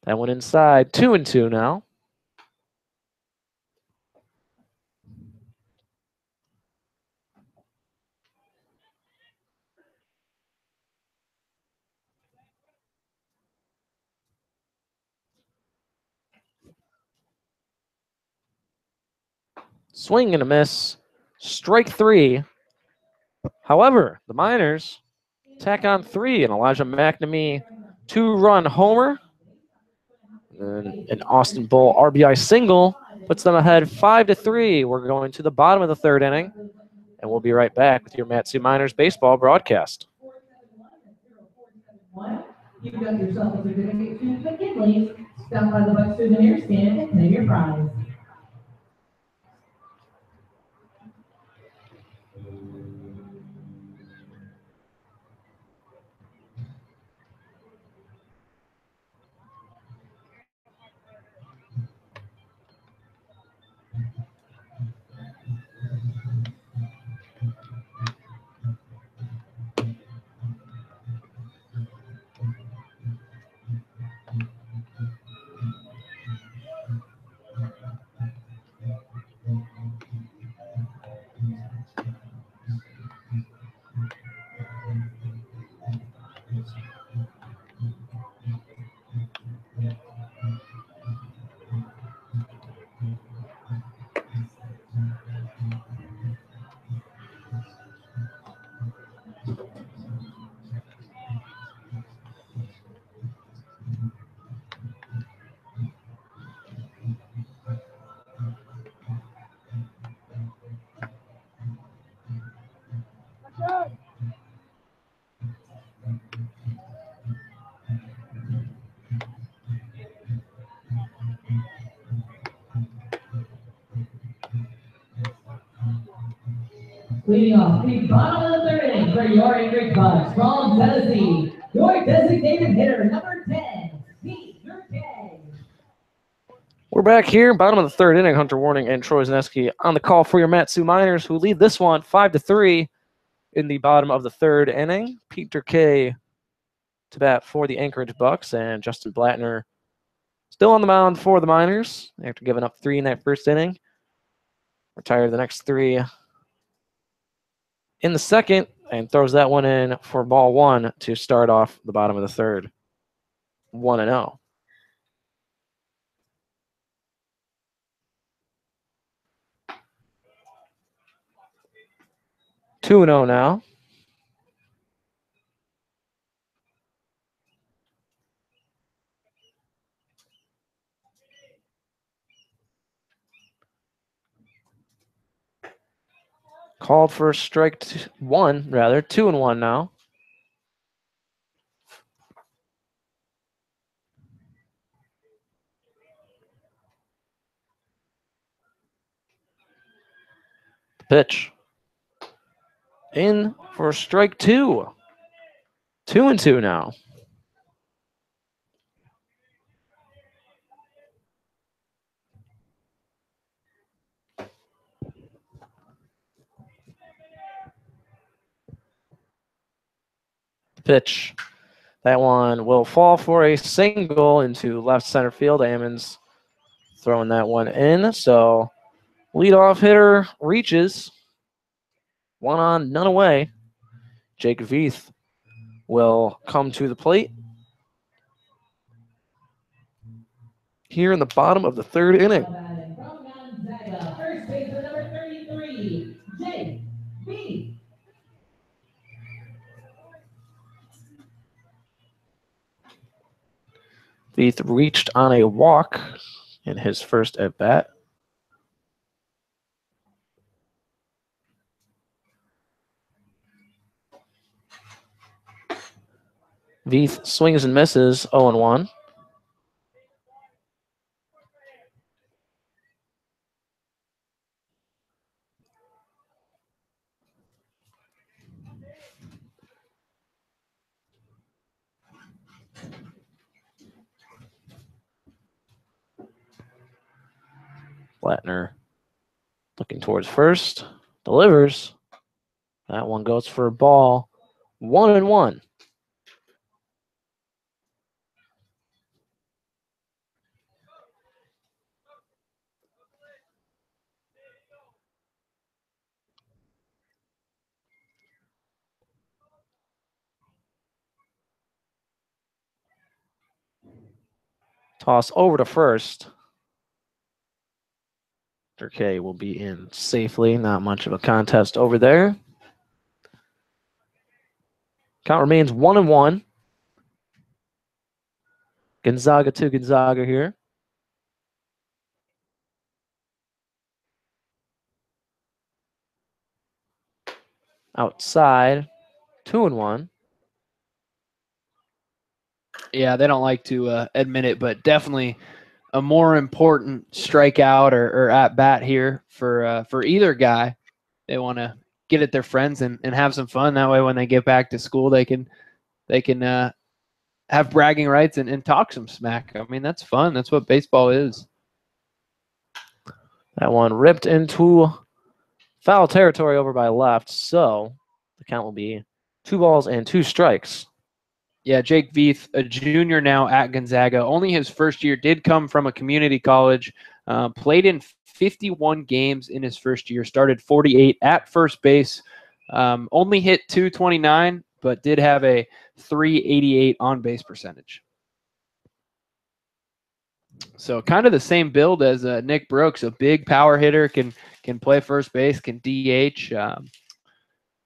That one inside, 2-2 now. Swing and a miss. Strike 3. However, the Miners tack on 3, and Elijah McNamee 2-run homer. And an Austin Bull RBI single puts them ahead 5-3. We're going to the bottom of the third inning, and we'll be right back with your Mat-Su Miners baseball broadcast. You've got yourself a certificate to McKinley's. Stop by the Bucs souvenir stand and claim your prize. Leading off the bottom of the third inning for your Anchorage Bucs from Tennessee, your designated hitter, number 10, Peter K. We're back here, bottom of the third inning. Hunter Warning and Troy Zaneski on the call for your Mat-Su Miners, who lead this one 5-3 in the bottom of the third inning. Peter K to bat for the Anchorage Bucs, and Justin Blattner still on the mound for the Miners after giving up 3 in that first inning. Retired the next 3 in the second and throws that one in for ball 1 to start off the bottom of the third. 1-0. Two 2-0 now. Called for strike one, rather. 2-1 now. Pitch. In for strike two. 2-2 now. Pitch. That one will fall for a single into left center field. Ammons throwing that one in. So leadoff hitter reaches. 1 on, none away. Jake Veith will come to the plate here in the bottom of the third inning. From Gonzaga, first baseman number 33, Jake B. Veith reached on a walk in his first at bat. Veith swings and misses, 0-1. Blattner looking towards first, delivers. That one goes for a ball, 1-1. Toss over to first. K will be in safely. Not much of a contest over there. Count remains 1-1. Gonzaga to Gonzaga here. Outside, 2-1. Yeah, they don't like to admit it, but definitely a more important strikeout or at bat here for either guy. They want to get at their friends and have some fun. That way, when they get back to school, they can have bragging rights and talk some smack. I mean, that's fun. That's what baseball is. That one ripped into foul territory over by left, so the count will be 2 balls and 2 strikes. Yeah, Jake Veith, a junior now at Gonzaga. Only his first year, did come from a community college. Played in 51 games in his first year. Started 48 at first base. Only hit .229, but did have a .388 on-base percentage. So kind of the same build as Nick Brooks, a big power hitter, can play first base, can DH.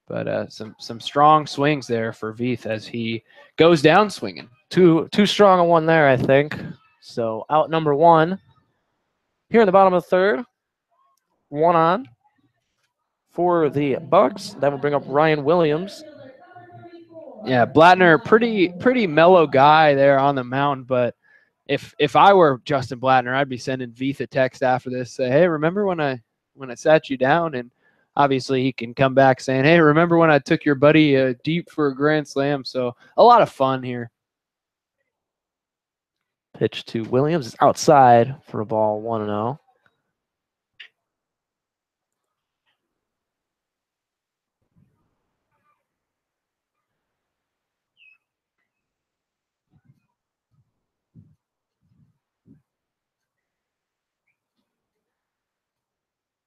But some strong swings there for Veith as he goes down swinging. Too strong a one there, I think. So out number 1. Here in the bottom of the third. 1 on for the Bucs. That will bring up Ryan Williams. Yeah, Blattner, pretty mellow guy there on the mound. But if I were Justin Blattner, I'd be sending Veith a text after this. Say, hey, remember when I sat you down? And obviously, he can come back saying, hey, remember when I took your buddy deep for a grand slam? So a lot of fun here. Pitch to Williams is outside for a ball, 1-0.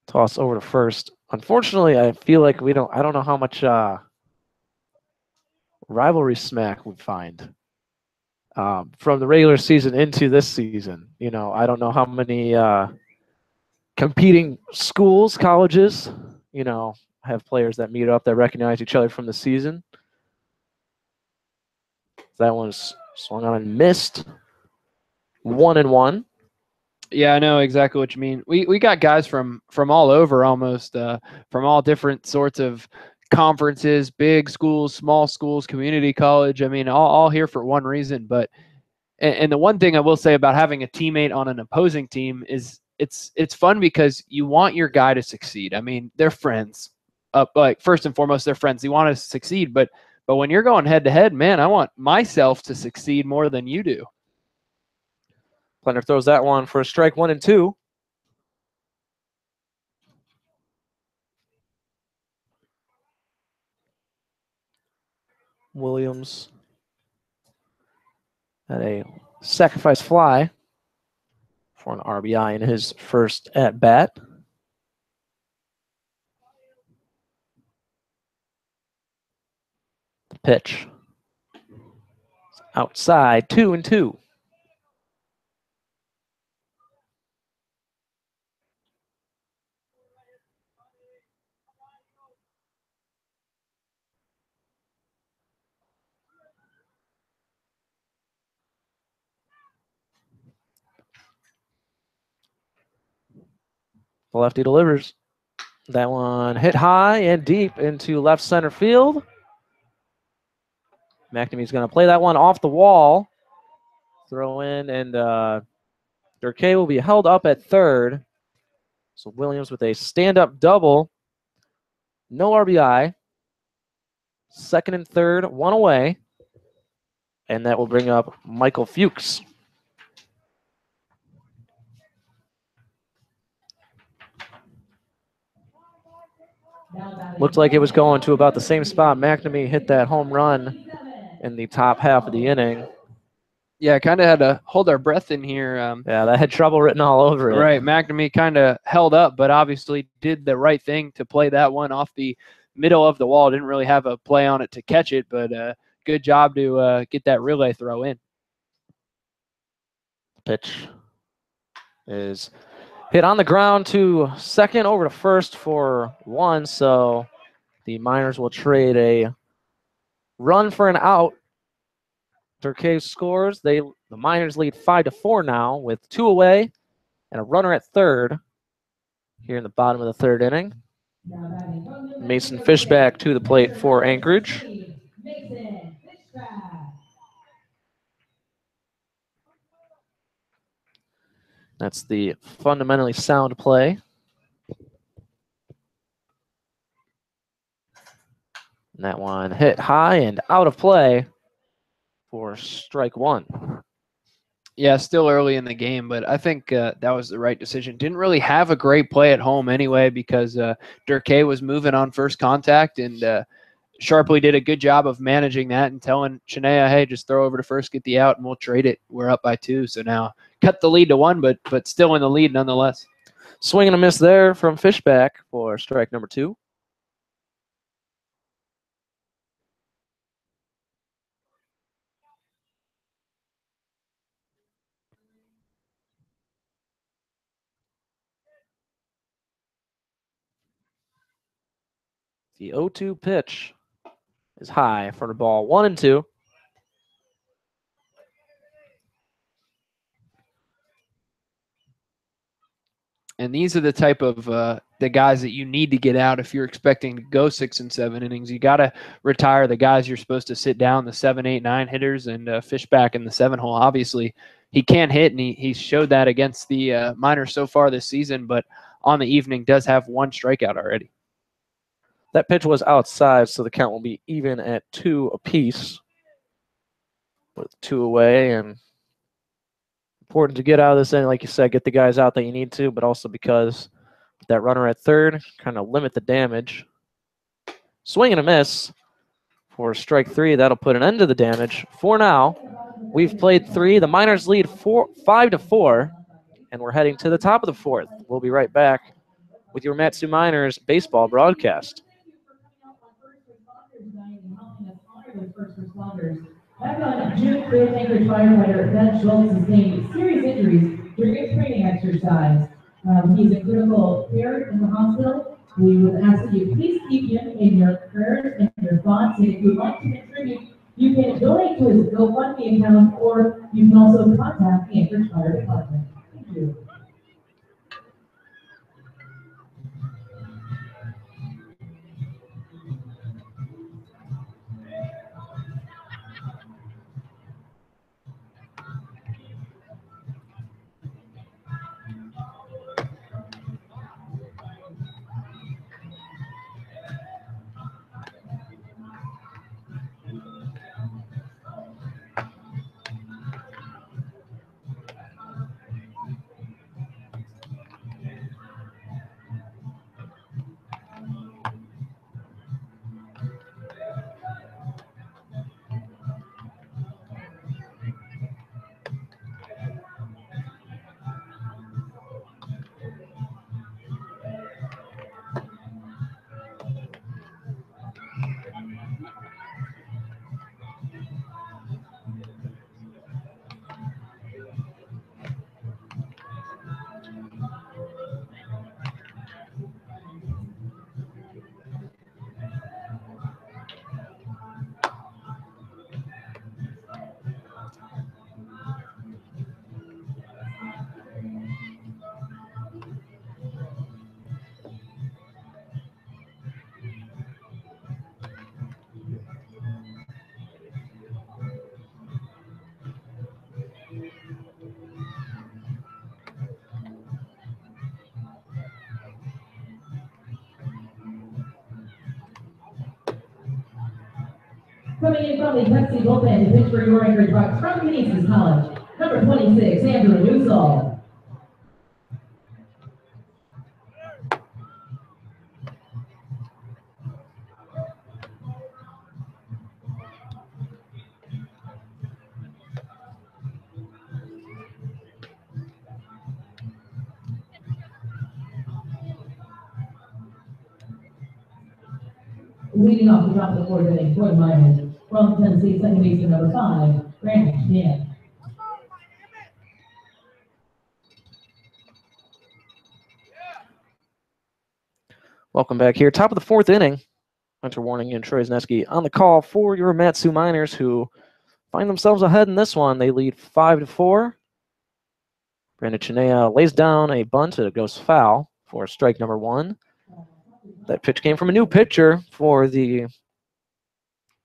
Toss over to first. Unfortunately, I feel like I don't know how much rivalry smack we find from the regular season into this season. I don't know how many competing schools, colleges, have players that meet up that recognize each other from the season. That one's swung on and missed. 1-1. Yeah, I know exactly what you mean. We got guys from all over almost, from all different sorts of conferences, big schools, small schools, community college. I mean, all here for one reason. But and the one thing I will say about having a teammate on an opposing team is it's fun because you want your guy to succeed. I mean, they're friends. Like first and foremost, they're friends. You want to succeed, but when you're going head to head, man, I want myself to succeed more than you do. Planter throws that one for a strike 1 and 2. Williams had a sacrifice fly for an RBI in his first at bat. The pitch. Outside, 2 and 2. The lefty delivers. That one hit high and deep into left center field. McNamee's going to play that one off the wall. Throw in, and Durkay will be held up at third. So Williams with a stand-up double. No RBI. Second and third, one away. And that will bring up Michael Fuchs. Looked like it was going to about the same spot. McNamee hit that home run in the top half of the inning. Yeah, kind of had to hold our breath in here. Yeah, that had trouble written all over it. Right, McNamee kind of held up, but obviously did the right thing to play that one off the middle of the wall. Didn't really have a play on it to catch it, but good job to get that relay throw in. Pitch is hit on the ground to second, over to first for 1. So the Miners will trade a run for an out. Durkay scores. The Miners lead 5-4 now with 2 away and a runner at third here in the bottom of the third inning. Mason Fishback to the plate for Anchorage. That's the fundamentally sound play. And that one hit high and out of play for strike 1. Yeah, still early in the game, but I think that was the right decision. Didn't really have a great play at home anyway because Durkay was moving on first contact, and Sharpley did a good job of managing that and telling Shania, hey, just throw over to first, get the out, and we'll trade it. We're up by 2, so now cut the lead to 1, but still in the lead nonetheless. Swing and a miss there from Fishback for strike number 2. The 0-2 pitch is high for the ball. 1 and 2. And these are the type of the guys that you need to get out if you're expecting to go 6 and 7 innings. You got to retire the guys you're supposed to sit down, the 7, 8, 9 hitters, and Fishback in the 7 hole. Obviously, he can hit, and he showed that against the Miners so far this season, but on the evening does have 1 strikeout already. That pitch was outside, so the count will be even at 2 apiece with 2 away. And important to get out of this inning, like you said, get the guys out that you need to, but also because that runner at third, kind of limit the damage. Swing and a miss for strike 3. That'll put an end to the damage. For now, we've played 3. The Miners lead 5-4, and we're heading to the top of the 4th. We'll be right back with your Matsu Miners baseball broadcast. Back on June 5th, Anchorage firefighter Ben Schultz sustained serious injuries during a training exercise. He's in critical care in the hospital. We would ask that you please keep him in your prayers and your thoughts. And if you'd like to contribute, you can donate to his GoFundMe account, or you can also contact the Anchorage Fire Department. Thank you. Coming in from the Pepsi bullpen to pitch for your Anchorage Bucs from Canisius College, number 26, Andrew Newsall. Leading off the top of the fourth inning for the Miners from Tennessee, second baseman number 5, Brandon Dan. Welcome back here. Top of the fourth inning. Hunter Warning and Troy Zneski on the call for your Matsu Miners, who find themselves ahead in this one. They lead 5-4. Brandon Chinea lays down a bunt. It goes foul for strike number 1. That pitch came from a new pitcher for the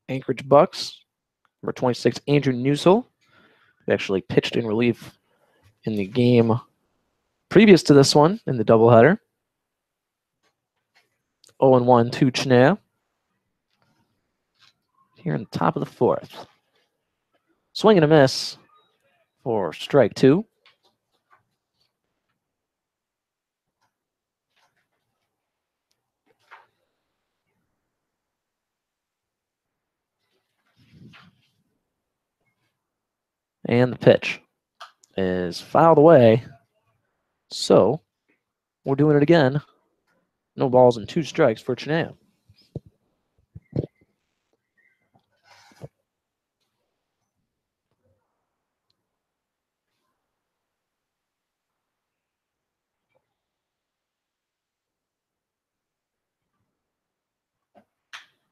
Anchorage Bucs, number 26, Andrew Newsall, who actually pitched in relief in the game previous to this one in the doubleheader. 0-1 to Chinea. Here in the top of the fourth. Swing and a miss for strike 2. And the pitch is fouled away. So we're doing it again. No balls and 2 strikes for Chinea.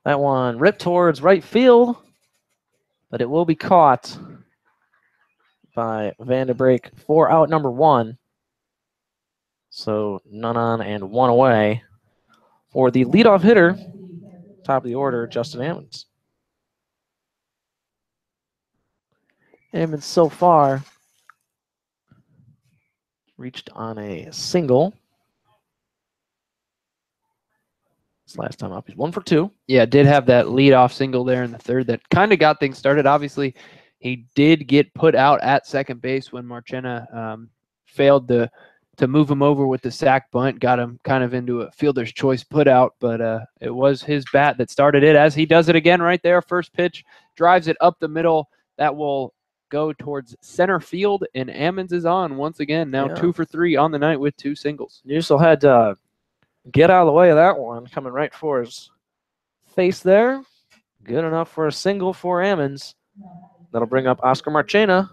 That one ripped towards right field, but it will be caught by Vanderbrake for out number 1. So none on and 1 away for the leadoff hitter, top of the order, Justin Ammons. Ammons so far reached on a single. This last time up, he's 1 for 2. Yeah, did have that leadoff single there in the third that kind of got things started. Obviously, he did get put out at second base when Marchena failed to move him over with the sac bunt, got him kind of into a fielder's choice put out, but it was his bat that started it, as he does it again right there. First pitch, drives it up the middle. That will go towards center field, and Ammons is on once again. Now 2 for 3 on the night with 2 singles. Newsall had to get out of the way of that one, coming right for his face there. Good enough for a single for Ammons. That'll bring up Oscar Marchena,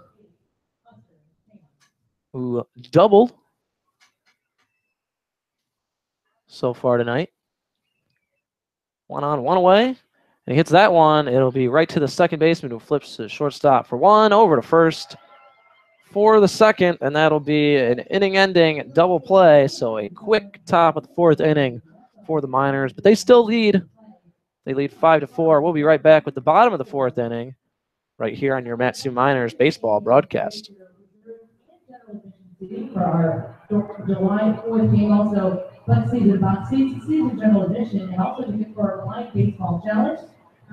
who doubled so far tonight. 1 on, 1 away. And he hits that one. It'll be right to the second baseman, who flips to shortstop for 1, over to first for the second, and that'll be an inning-ending double play. So a quick top of the fourth inning for the Miners, but they still lead. They lead 5-4. We'll be right back with the bottom of the fourth inning right here on your Matsu Miners baseball broadcast. For our July 4th game, also Bucs season general edition, and also to get for our blind baseball challenge.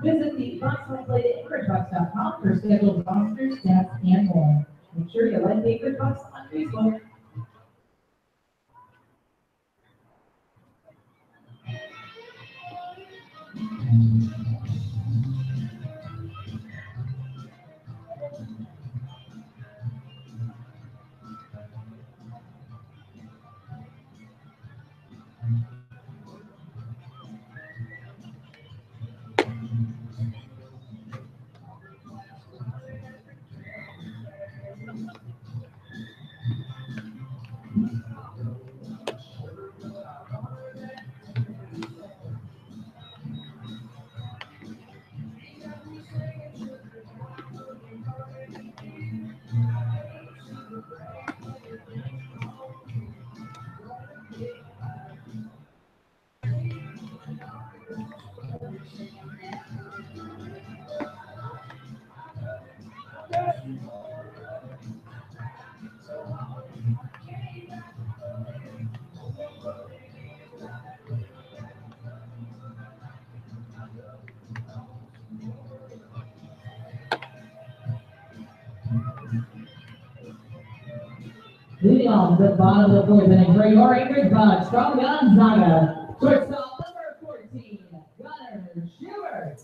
Visit the Bucs website at AnchorageBucs.com for scheduled rosters, stats, and more. Make sure you like the Anchorage Bucs on Facebook. Leading off the bottom of the fourth inning for your Anchorage Bucs from Gonzaga. Shortstop number 14, Gunnar Schubert.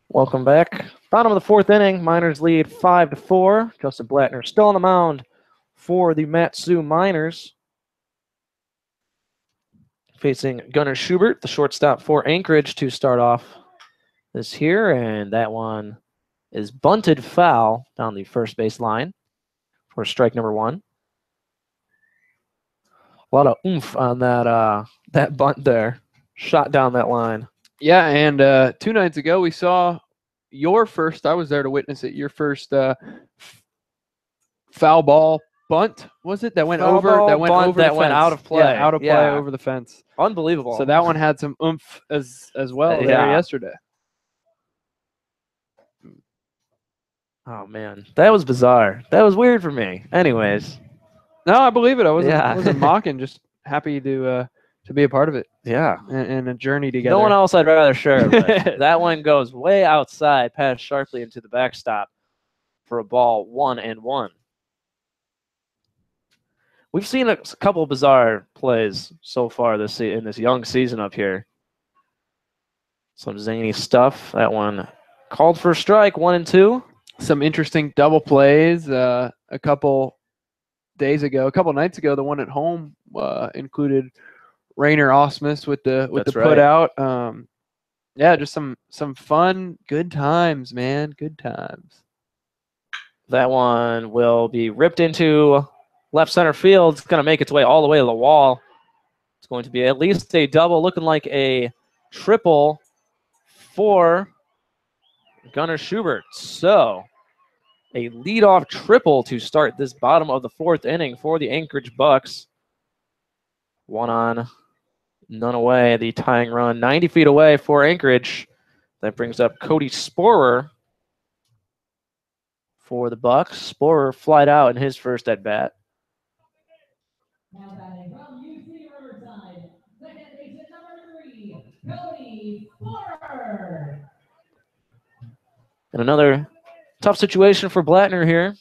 Welcome back. Bottom of the fourth inning, Miners lead 5-4. Justin Blattner still on the mound for the Matsu Miners. Facing Gunnar Schubert, the shortstop for Anchorage, to start off this here. And that one is bunted foul down the first base line for strike number one. A lot of oomph on that bunt there. Shot down that line. Yeah, and 2 nights ago we saw your first, I was there to witness it, your first foul ball bunt, was it? That went Foul over ball that went bunt over that the went fence. out of play. Yeah, out of play Yeah. over the fence. Unbelievable. So that one had some oomph as well there Yeah. yesterday. Oh, man. That was bizarre. That was weird for me. Anyways. No, I believe it. I wasn't, Yeah. wasn't mocking, just happy to be a part of it Yeah. and a journey together. No one else I'd rather share with. That one goes way outside, passed sharply into the backstop for a ball 1-1. We've seen a couple of bizarre plays so far in this young season up here. Some zany stuff. That one called for a strike, 1-2. Some interesting double plays. A couple nights ago, the one at home included Rainer Osmus with the put out. Yeah, just some fun, good times, man. Good times. That one will be ripped into left center field. It's going to make its way all the way to the wall. It's going to be at least a double, looking like a triple for Gunnar Schubert. So a leadoff triple to start this bottom of the fourth inning for the Anchorage Bucs. 1 on, none away. The tying run 90 feet away for Anchorage. That brings up Cody Sporer for the Bucs. Sporer flied out in his first at bat. Now batting from UC Riverside, second baseman number 3, Cody Sporer. And another tough situation for Blattner here.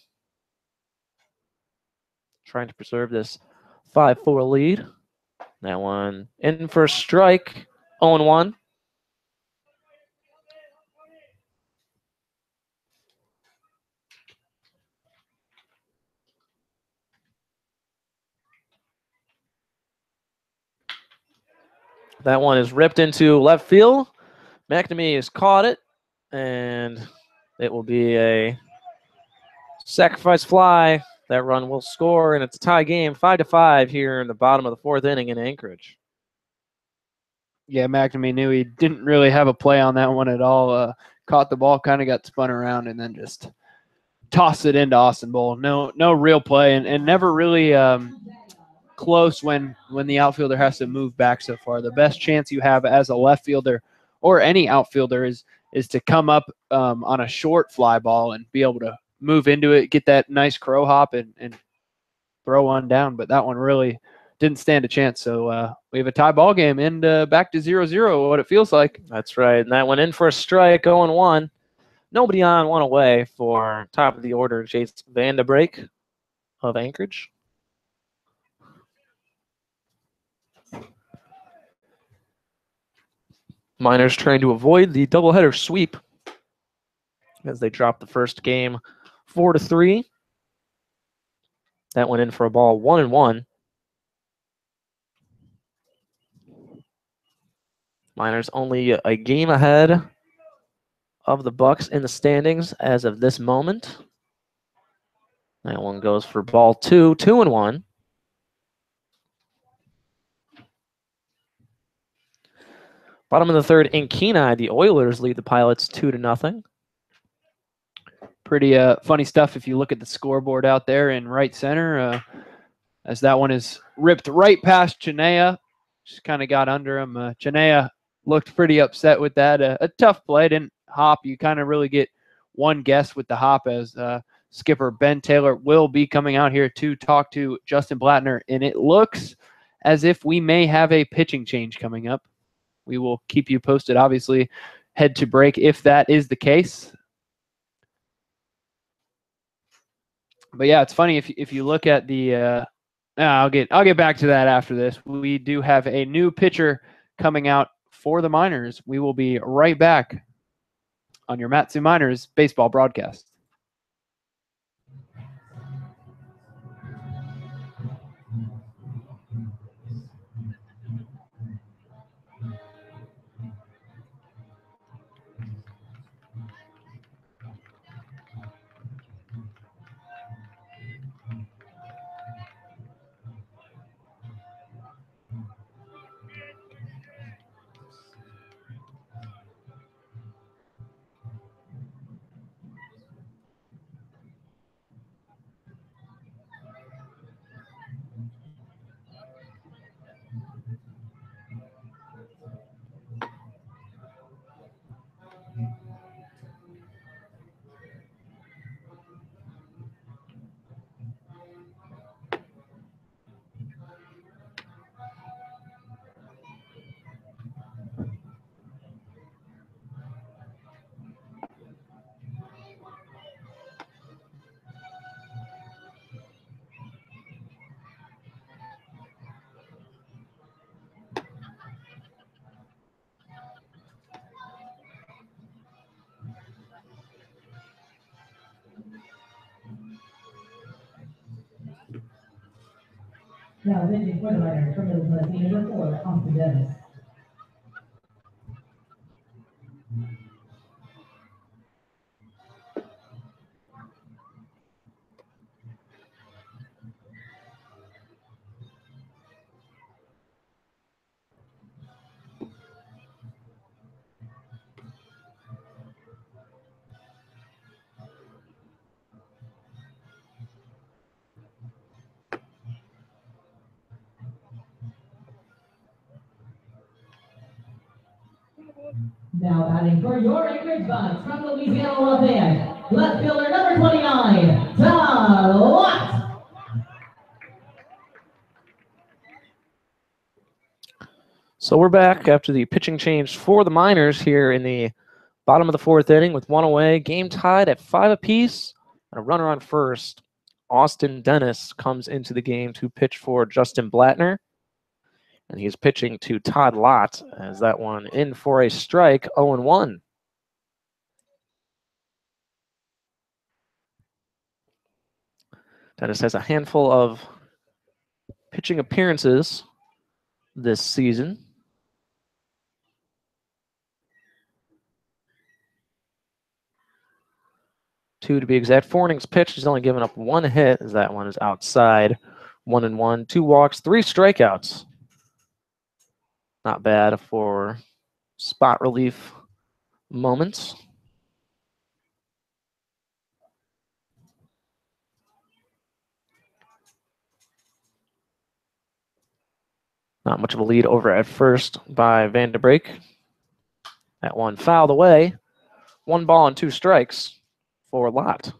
Trying to preserve this 5-4 lead. That one in for a strike, 0-1. That one is ripped into left field. McNamee has caught it, and it will be a sacrifice fly. That run will score, and it's a tie game, 5-5 here in the bottom of the fourth inning in Anchorage. Yeah, McNamee knew he didn't really have a play on that one at all. Caught the ball, kind of got spun around, and then just tossed it into Austin Bowl. No real play, and never really close when the outfielder has to move back so far. The best chance you have as a left fielder or any outfielder is to come up on a short fly ball and be able to move into it, get that nice crow hop, and throw one down. But that one really didn't stand a chance. So we have a tie ball game and back to 0-0, what it feels like. That's right. And that went in for a strike, 0-1. Nobody on, one away for top of the order, Jace Vandebrake of Anchorage. Miners trying to avoid the doubleheader sweep as they dropped the first game 4-3. That went in for a ball 1-1. Miners only a game ahead of the Bucs in the standings as of this moment. That one goes for ball 2, 2-1. Bottom of the third in Kenai, the Oilers lead the Pilots 2-0. Pretty funny stuff if you look at the scoreboard out there in right center, as that one is ripped right past Chinea. Just kind of got under him. Chinea looked pretty upset with that. A tough play, didn't hop. You kind of really get one guess with the hop, as skipper Ben Taylor will be coming out here to talk to Justin Blattner, and it looks as if we may have a pitching change coming up. We will keep you posted, obviously, head to break if that is the case. But yeah, it's funny if you look at the. I'll get back to that after this. We do have a new pitcher coming out for the Miners. We will be right back on your Matsu Miners baseball broadcast. Now, pitching for the Miners from Middle Tennessee, number 4, Austin Dennis. Now batting for your Anchorage Bucs from the Louisiana Lafayette, left fielder number 29, Todd Watt. So we're back after the pitching change for the Miners here in the bottom of the 4th inning with 1 away. Game tied at 5 apiece and a runner on first. Austin Dennis comes into the game to pitch for Justin Blattner. And he's pitching to Todd Lott as that one in for a strike, 0-1. Dennis has a handful of pitching appearances this season. 2 to be exact. 4 innings pitched. He's only given up 1 hit as that one is outside. 1-1, 2 walks, 3 strikeouts. Not bad for spot relief moments. Not much of a lead over at first by Van de Breek. That one fouled away. 1 ball and 2 strikes for Lott.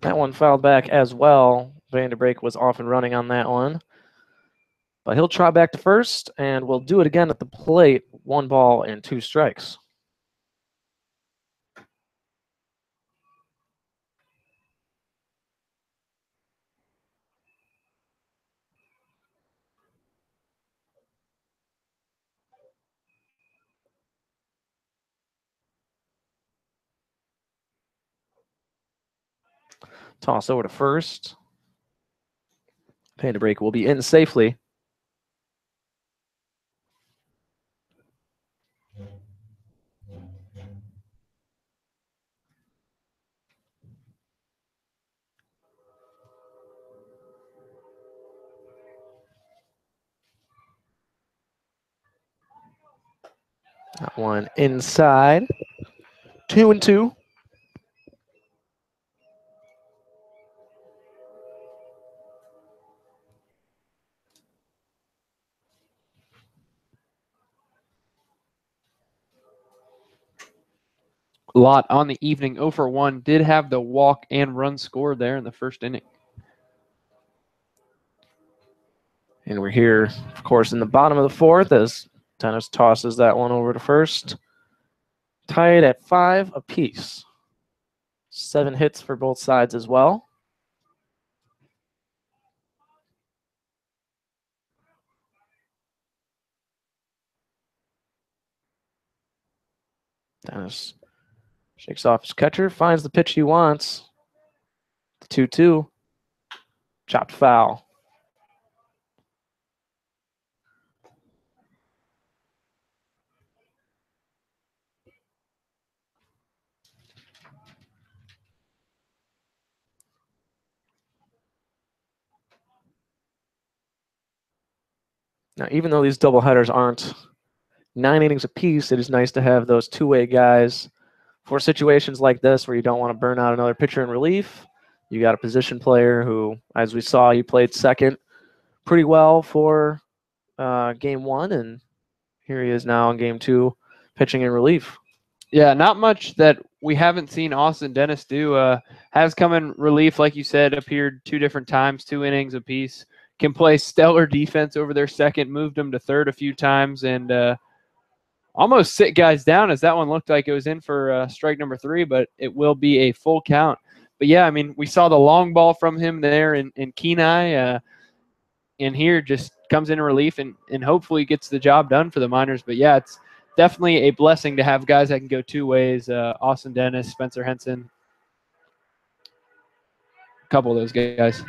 That one fouled back as well. Van de Breek was off and running on that one. But he'll try back to first, and we'll do it again at the plate. 1 ball and 2 strikes. Toss over to first. Van de Breek will be in safely. That one inside. 2-2. Lott on the evening, 0 for 1, did have the walk and run scored there in the first inning. And we're here, of course, in the bottom of the fourth as Dennis tosses that one over to first. Tied at 5 apiece. 7 hits for both sides as well. Dennis shakes off his catcher, finds the pitch he wants. The 2-2. Chopped foul. Now, even though these doubleheaders aren't 9 innings apiece, it is nice to have those two-way guys for situations like this where you don't want to burn out another pitcher in relief. You got a position player who, as we saw, he played second pretty well for game 1, and here he is now in game 2, pitching in relief. Yeah, not much that we haven't seen Austin Dennis do. Has come in relief, like you said, appeared 2 different times, 2 innings apiece. Can play stellar defense over their second, moved him to third a few times, and almost sit guys down as that one looked like it was in for strike number 3, but it will be a full count. But yeah, I mean, we saw the long ball from him there in Kenai, and here just comes in relief and hopefully gets the job done for the Miners. But yeah, it's definitely a blessing to have guys that can go 2 ways. Austin Dennis, Spencer Henson, a couple of those guys.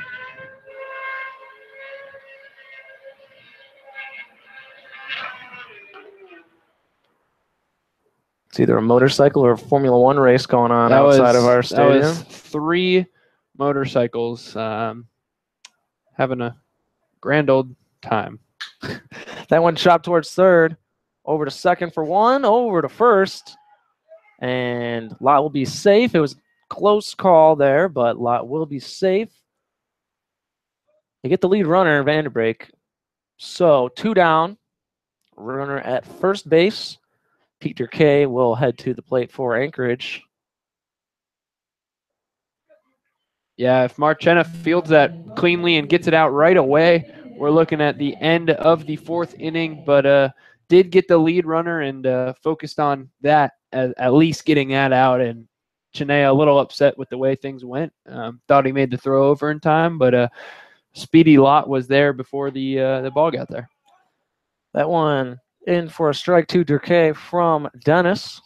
It's either a motorcycle or a Formula One race going on outside of our stadium. That was 3 motorcycles having a grand old time. That one chopped towards third. Over to second for 1. Over to first. And Lott will be safe. It was a close call there, but Lott will be safe. You get the lead runner, Vanderbeek. So 2 down. Runner at first base. Peter K will head to the plate for Anchorage. Yeah, if Marchena fields that cleanly and gets it out right away, we're looking at the end of the 4th inning, but did get the lead runner and focused on that, at least getting that out. And Chinea a little upset with the way things went. Thought he made the throw over in time, but Speedy Lott was there before the ball got there. That one in for a strike to Durkay from Dennis.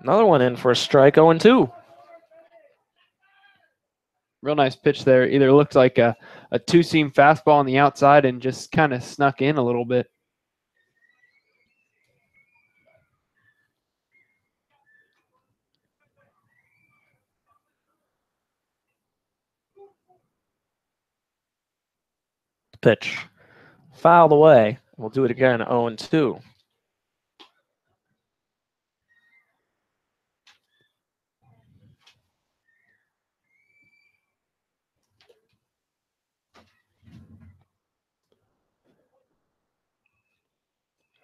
Another one in for a strike, 0-2. Real nice pitch there. Either looked like a 2-seam fastball on the outside and just kind of snuck in a little bit. Pitch fouled away. We'll do it again, 0-2.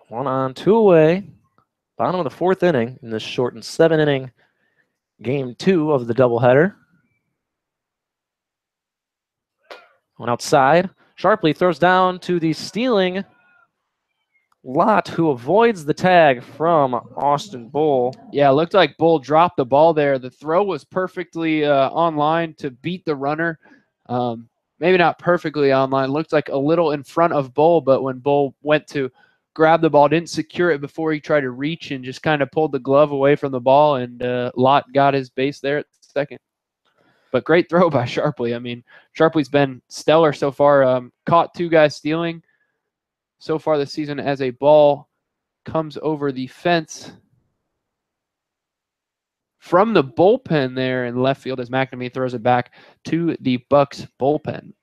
One on, 2 away. Bottom of the 4th inning in this shortened 7-inning game 2 of the doubleheader. One outside. Sharply throws down to the stealing Lott, who avoids the tag from Austin Bull. Yeah, it looked like Bull dropped the ball there. The throw was perfectly on line to beat the runner. Maybe not perfectly on line. Looked like a little in front of Bull, but when Bull went to grab the ball, didn't secure it before he tried to reach and just kind of pulled the glove away from the ball, and Lott got his base there at second. But great throw by Sharpley. I mean, Sharpley's been stellar so far. Caught 2 guys stealing so far this season as a ball comes over the fence from the bullpen there in left field as McNamee throws it back to the Bucs bullpen.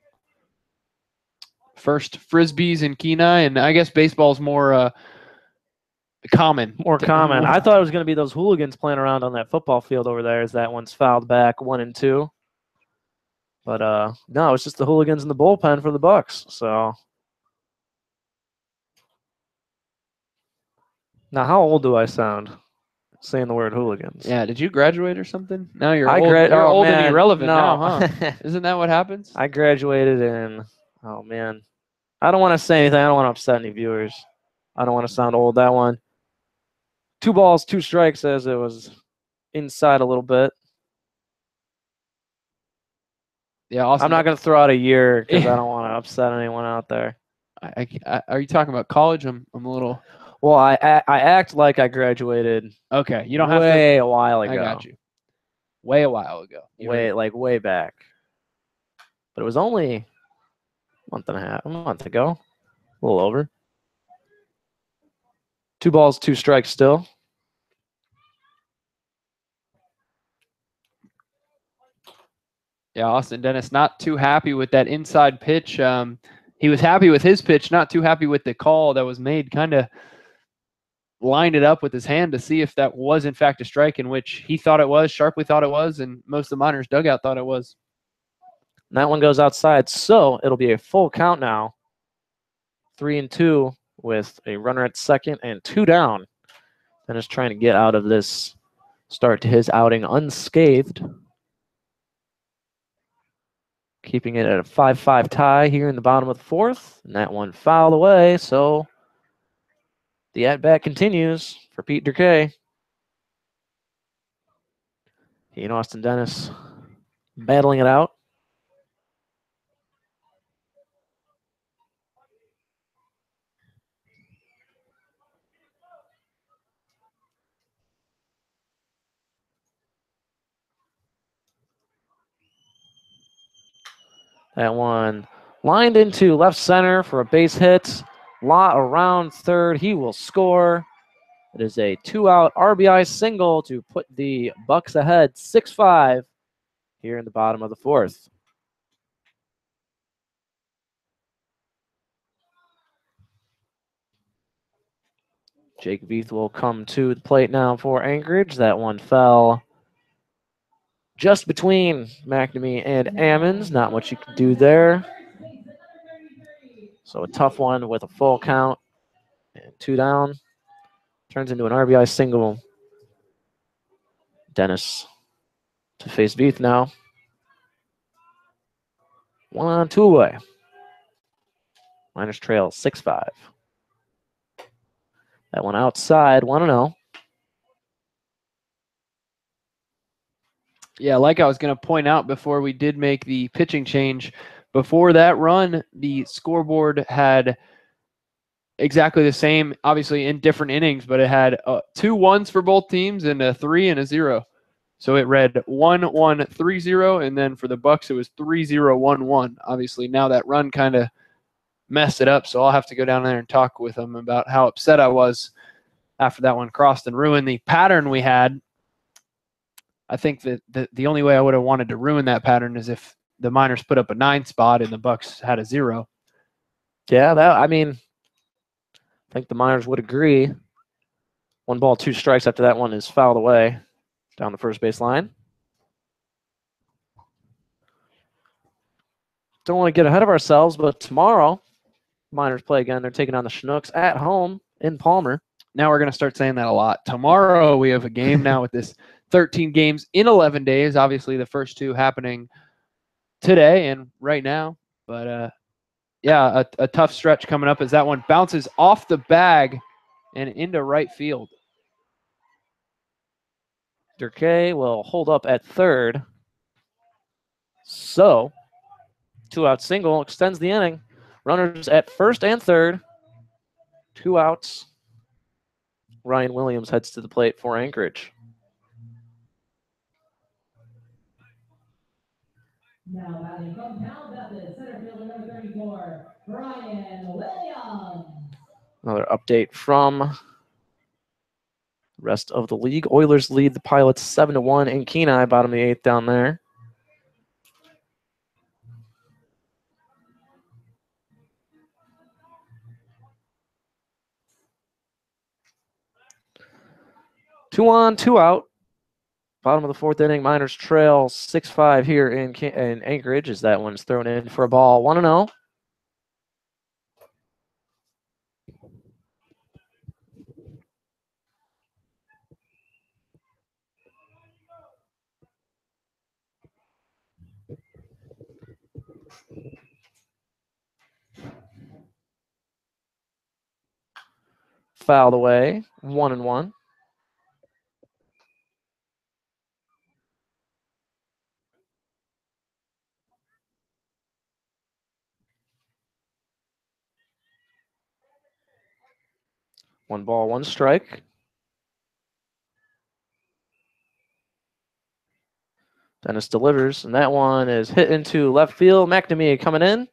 First Frisbees in Kenai, and I guess baseball's more common. More common. I thought it was going to be those hooligans playing around on that football field over there as that one's fouled back 1 and 2. But no, it's just the hooligans in the bullpen for the Bucs. So now, how old do I sound saying the word hooligans? Yeah, did you graduate or something? Now you're I old. grad- You're oh, old and man, irrelevant no. now, huh? Isn't that what happens? I graduated in, oh man, I don't want to say anything. I don't want to upset any viewers. I don't want to sound old. That one. 2 balls, 2 strikes as it was inside a little bit. Yeah, Austin. I'm not going to throw out a year because I don't want to upset anyone out there. Are you talking about college? I'm a little. Well, I act like I graduated Okay, you don't have to. way a while ago. I got you. Way a while ago. Way back. But it was only a month ago. A little over. 2 balls, 2 strikes still. Yeah, Austin Dennis not too happy with that inside pitch. He was happy with his pitch, not too happy with the call that was made. Kind of lined it up with his hand to see if that was in fact a strike, in which he thought it was, Sharpley thought it was, and most of the Miners dugout thought it was. And that one goes outside, so it'll be a full count now. 3 and 2 with a runner at second and 2 down. Dennis trying to get out of this start to his outing unscathed. Keeping it at a 5-5 tie here in the bottom of the 4th. And that one fouled away, so the at-bat continues for Pete Durkay. He and Austin Dennis battling it out. That one lined into left center for a base hit. Lot around third. He will score. It is a 2-out RBI single to put the Bucs ahead 6-5 here in the bottom of the 4th. Jake Veith will come to the plate now for Anchorage. That one fell just between McNamee and Ammons. Not much you can do there. So a tough one with a full count and 2 down. Turns into an RBI single. Dennis to face Veith now. 1 on, 2 away. Miners trail 6-5. That one outside, 1-0. Yeah, like I was going to point out before we did make the pitching change, before that run, the scoreboard had exactly the same, obviously in different innings, but it had 2 1s for both teams and a 3 and a 0. So it read 1-1-3-0, and then for the Bucs it was 3-0-1-1. Obviously now that run kind of messed it up, so I'll have to go down there and talk with them about how upset I was after that one crossed and ruined the pattern we had. I think that the only way I would have wanted to ruin that pattern is if the Miners put up a 9 spot and the Bucs had a 0. Yeah, I think the Miners would agree. 1 ball, 2 strikes after that one is fouled away down the first base line. Don't want to get ahead of ourselves, but tomorrow, Miners play again. They're taking on the Chinooks at home in Palmer. Now we're going to start saying that a lot. Tomorrow we have a game now with this 13 games in 11 days. Obviously, the first 2 happening today and right now. But, yeah, a tough stretch coming up as that one bounces off the bag and into right field. Durkay will hold up at third. So, 2-out single extends the inning. Runners at first and third. 2 outs. Ryan Williams heads to the plate for Anchorage. Now batting from Town Baptist, center fielder number 34, Brian Williams. Another update from the rest of the league. Oilers lead the Pilots 7-1 in Kenai, bottom of the 8th down there. 2 on, 2 out. Bottom of the fourth inning, Miners trail 6-5 here in Anchorage as that one's thrown in for a ball 1-0. Fouled away, 1-1. One ball, one strike. Dennis delivers, and that one is hit into left field. McNamee coming in.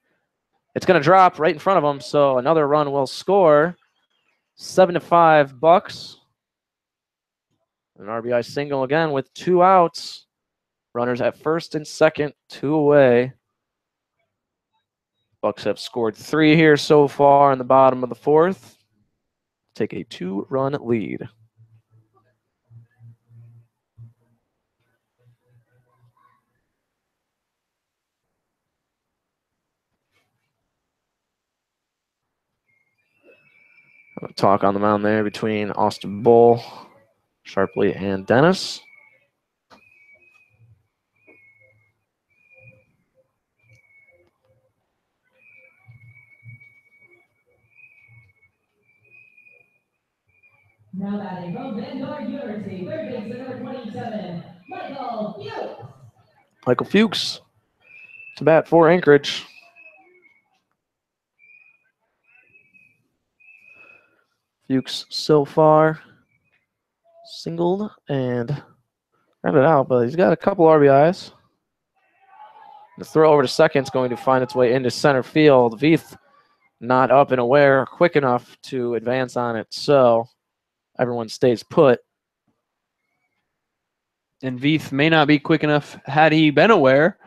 It's going to drop right in front of him, so another run will score. 7-5 Bucs. An RBI single again with 2 outs. Runners at first and second, 2 away. Bucs have scored 3 here so far in the bottom of the fourth. Take a 2-run lead. Talk on the mound there between Austin Bull, Sharpley, and Dennis. Now batting from Vanguard University, third baseman number 27, Michael Fuchs. Michael Fuchs to bat for Anchorage. Fuchs so far singled and rounded out, but he's got a couple RBIs. The throw over to second is going to find its way into center field. Veith not up and aware quick enough to advance on it, so everyone stays put. And Veith may not be quick enough had he been aware.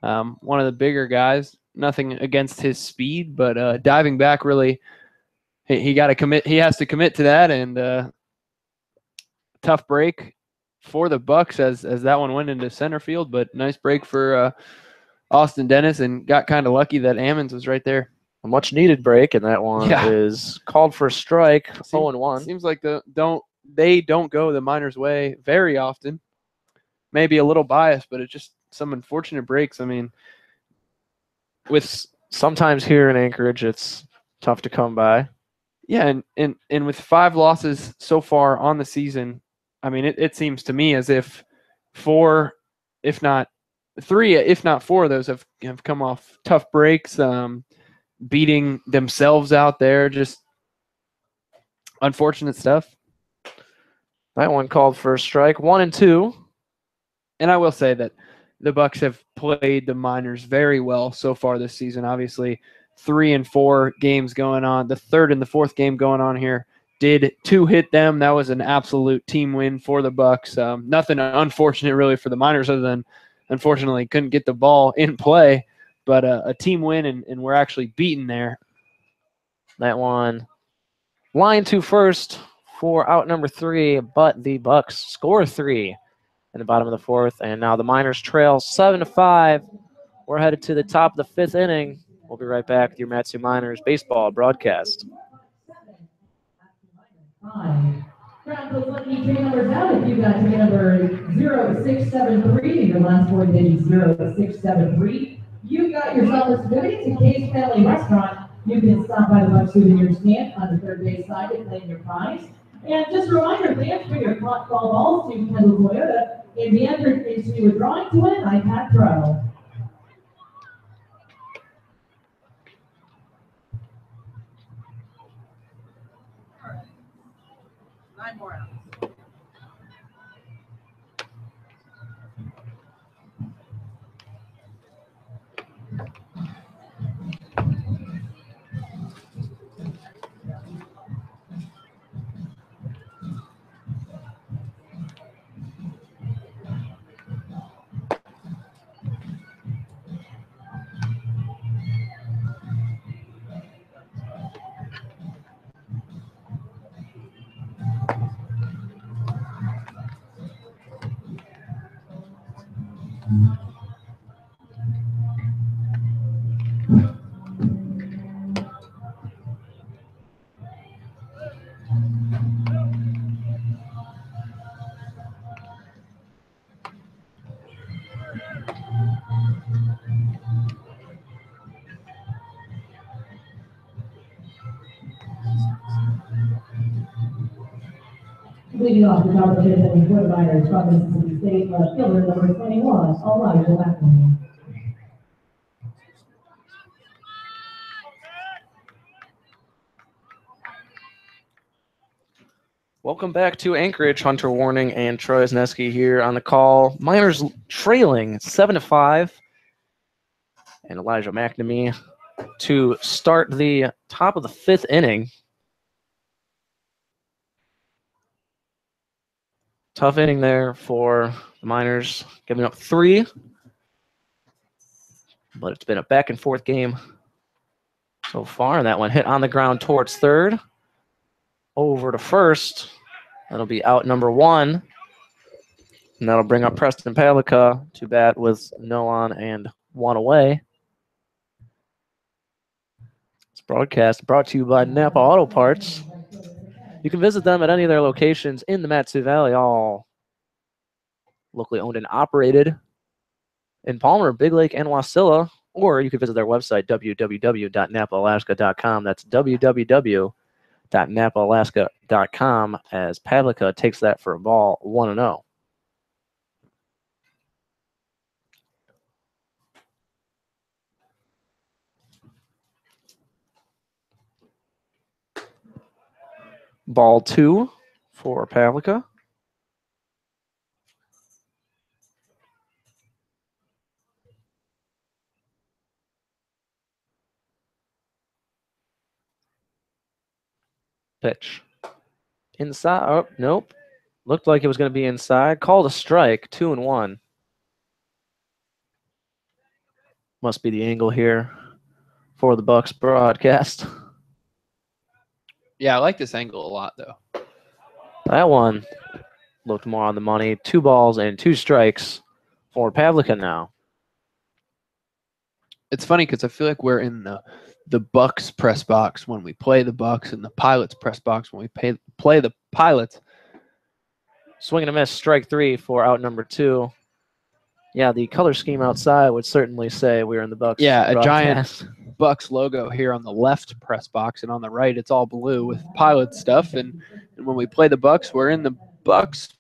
One of the bigger guys, nothing against his speed, but diving back really, he got to commit. He has to commit to that, and tough break for the Bucs as that one went into center field. But nice break for Austin Dennis, and got kind of lucky that Ammons was right there. A much needed break, and that one is called for a strike. 0-1. Seems like they don't go the Miners' way very often. Maybe a little biased, but it's just some unfortunate breaks. I mean, with sometimes here in Anchorage, it's tough to come by. Yeah, and with 5 losses so far on the season, I mean, it seems to me as if 4, if not 3, if not 4 of those have come off tough breaks, beating themselves out there, just unfortunate stuff. That one called for a strike, 1-2. And I will say that the Bucs have played the Miners very well so far this season. Obviously, 3 and 4 games going on. The third and the fourth game going on here did 2 hit them. That was an absolute team win for the Bucs. Nothing unfortunate really for the Miners other than, unfortunately, couldn't get the ball in play. But a team win, and we're actually beaten there. That one line to first for out number 3, but the Bucs score 3 in the bottom of the fourth, and now the Miners trail 7-5. We're headed to the top of the 5th inning. We'll be right back with your Matsu Miners baseball broadcast. Ground those lucky ticket numbers out. If you've got ticket number 0673, your last 4 digits 0673, you've got yourself a certificate to Kay's Family Restaurant. You can stop by the Bucs souvenir stand on the third base side to claim your prize. And just a reminder, fans, bring your clock ball balls to Kendall Toyota and be entered into a drawing to win an iPad Pro. Nine more outs. Leading off the top of the fifth inning for the Miners from Mississippi State, left fielder number 21, Elijah McNamee. Welcome back to Anchorage. Hunter Warning and Troy Zneski here on the call. Miners trailing 7-5. And Elijah McNamee to start the top of the fifth inning. Tough inning there for the Miners, giving up 3. But it's been a back and forth game so far. And that one hit on the ground towards third. Over to first. That'll be out number 1. And that'll bring up Preston Pavlica to bat with no on and 1 away. This broadcast brought to you by Napa Auto Parts. You can visit them at any of their locations in the Mat-Su Valley, all locally owned and operated in Palmer, Big Lake, and Wasilla. Or you can visit their website, www.napaalaska.com. That's www.napaalaska.com, as Pavlica takes that for a ball 1-0. Ball 2 for Pavlica. Pitch. Inside. Oh, nope. Looked like it was going to be inside. Called a strike. 2-1. Must be the angle here for the Bucs broadcast. Yeah, I like this angle a lot, though. That one looked more on the money. 2 balls and 2 strikes for Pavlica now. It's funny because I feel like we're in the Bucs press box when we play the Bucs, and the Pilots press box when we play the Pilots. Swing and a miss, strike 3 for out number 2. Yeah, the color scheme outside would certainly say we're in the Bucs. Yeah, a broadcast. giant Bucs logo here on the left press box, and on the right it's all blue with Pilot stuff. And when we play the Bucs, we're in the Bucs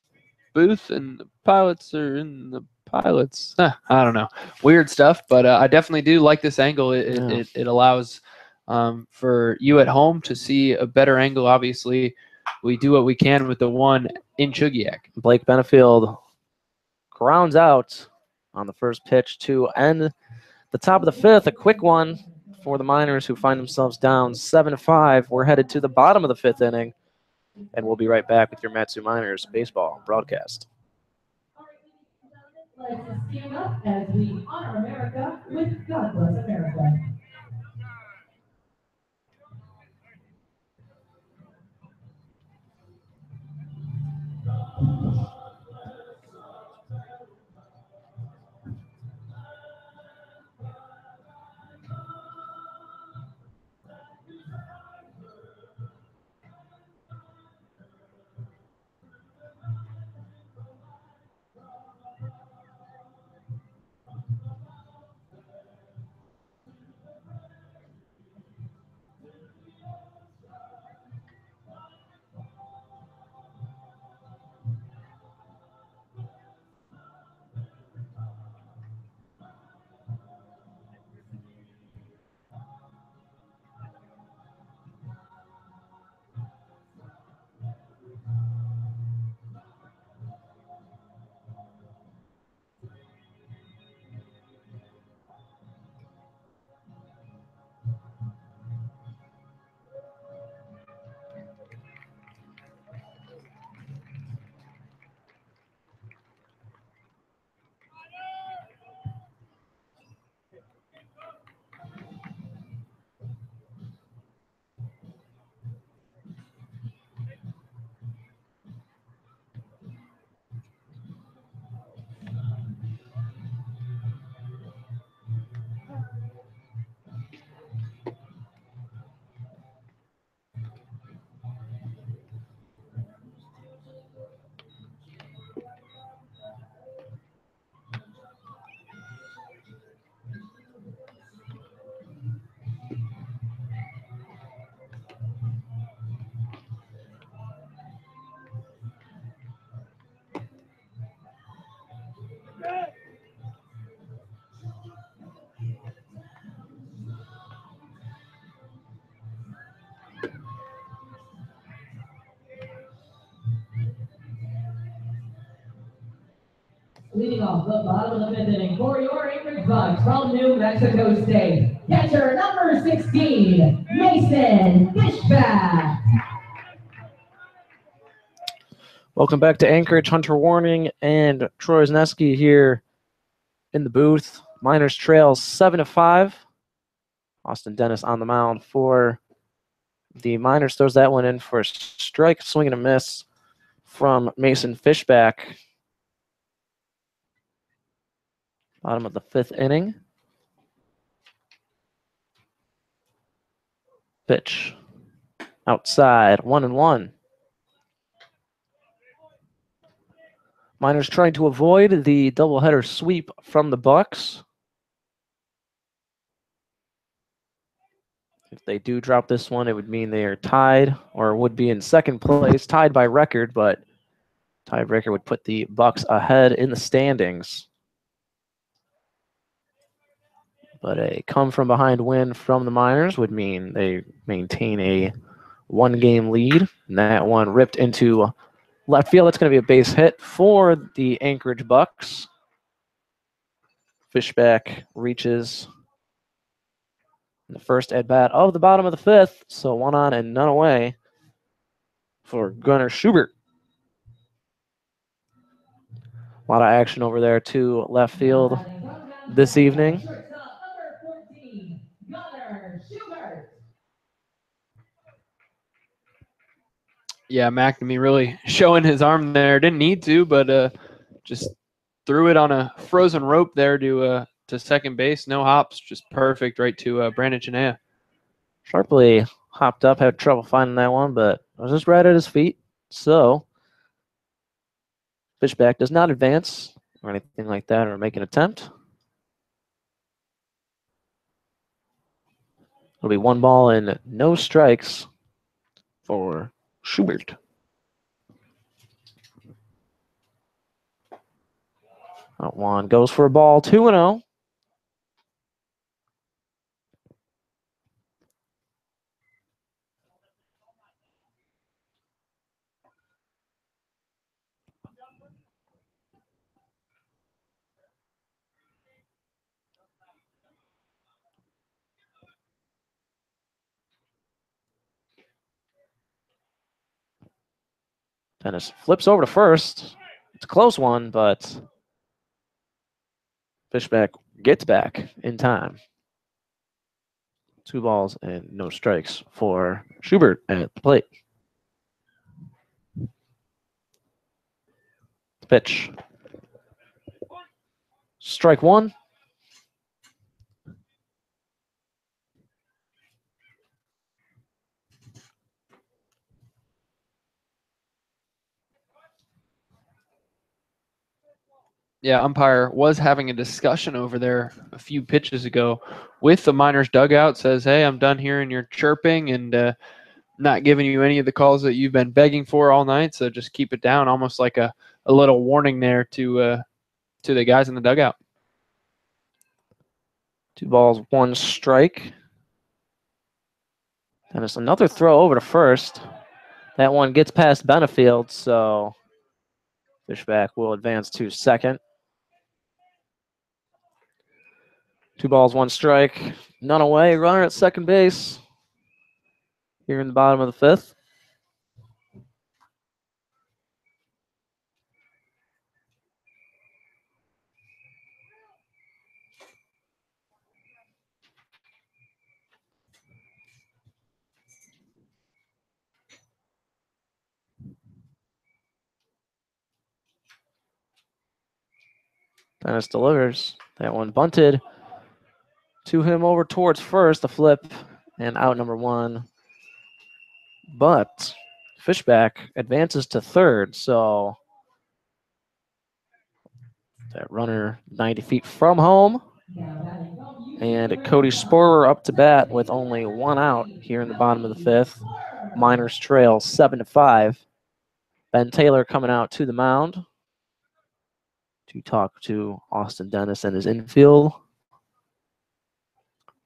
booth, and the Pilots are in the Pilots. I don't know, weird stuff, but I definitely do like this angle. It allows for you at home to see a better angle. Obviously, we do what we can with the one in Chugiak. Blake Benefield grounds out on the first pitch to end the top of the fifth. A quick one for the Miners, who find themselves down 7-5. We're headed to the bottom of the fifth inning, and we'll be right back with your Mat-Su Miners baseball broadcast. Let's stand up as we honor America with God Bless America. Leading off the bottom of the fifth inning for your Anchorage Bucs from New Mexico State. Catcher number 16, Mason Fishback. Welcome back to Anchorage. Hunter Warning and Troy Zneski here in the booth. Miners trails 7-5. Austin Dennis on the mound for the Miners. Throws that one in for a strike, swing and a miss from Mason Fishback. Bottom of the fifth inning. Pitch outside, 1-1. Miners trying to avoid the doubleheader sweep from the Bucs. If they do drop this one, it would mean they are tied or would be in second place, tied by record, but tiebreaker would put the Bucs ahead in the standings. But a come-from-behind win from the Miners would mean they maintain a one-game lead. And that one ripped into left field. That's going to be a base hit for the Anchorage Bucs. Fishback reaches the first at-bat of the bottom of the fifth. So 1 on and none away for Gunnar Schubert. A lot of action over there to left field this evening. Yeah, McNamee really showing his arm there. Didn't need to, but just threw it on a frozen rope there to second base. No hops, just perfect right to Brandon Chinea. Sharpley hopped up, had trouble finding that one, but it was just right at his feet. So Fishback does not advance or anything like that or make an attempt. It'll be 1 ball and no strikes for Schubert. Out 1 goes for a ball, 2-0. Dennis flips over to first. It's a close one, but Fishback gets back in time. 2 balls and no strikes for Schubert at the plate. Pitch. Strike 1. Yeah, umpire was having a discussion over there a few pitches ago with the Miners dugout. Says, hey, I'm done hearing your chirping and not giving you any of the calls that you've been begging for all night. So just keep it down, almost like a little warning there to the guys in the dugout. 2 balls, 1 strike. Dennis, another throw over to first. That one gets past Benefield, so Fishback will advance to second. 2 balls, 1 strike. None away. Runner at second base here in the bottom of the fifth. Dennis delivers. That one bunted to him over towards first, the flip, and out number 1. But Fishback advances to third, so that runner 90 feet from home. And Cody Sporer up to bat with only 1 out here in the bottom of the fifth. Miners trail 7-5. Ben Taylor coming out to the mound to talk to Austin Dennis and his infield.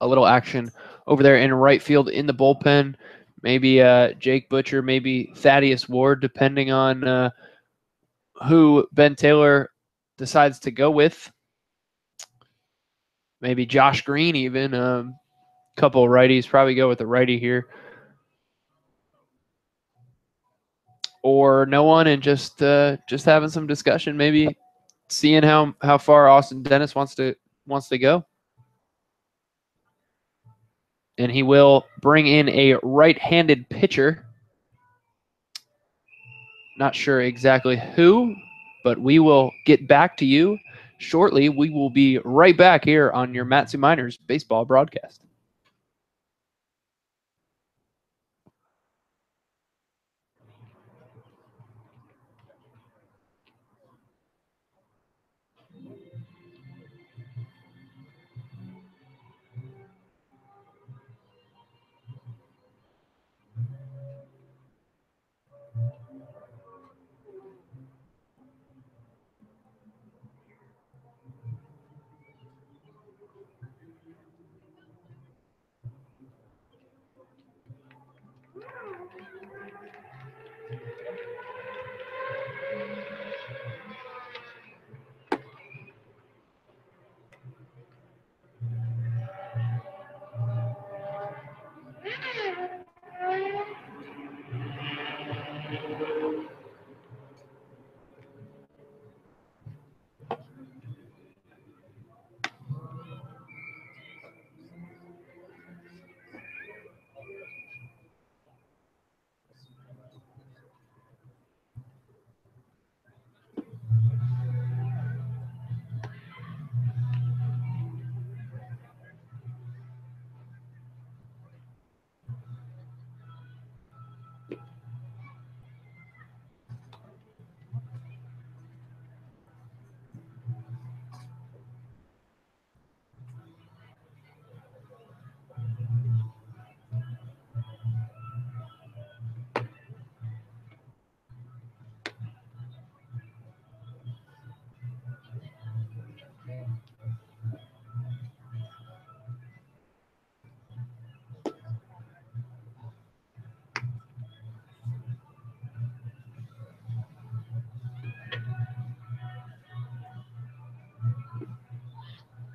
A little action over there in right field in the bullpen. Maybe Jake Butcher, maybe Thaddeus Ward, depending on who Ben Taylor decides to go with. Maybe Josh Green even. A couple of righties. Probably go with the righty here. Or no one and just having some discussion. Maybe seeing how far Austin Dennis wants to go. And he will bring in a right-handed pitcher. Not sure exactly who, but we will get back to you shortly. We will be right back here on your Matsu Miners baseball broadcast.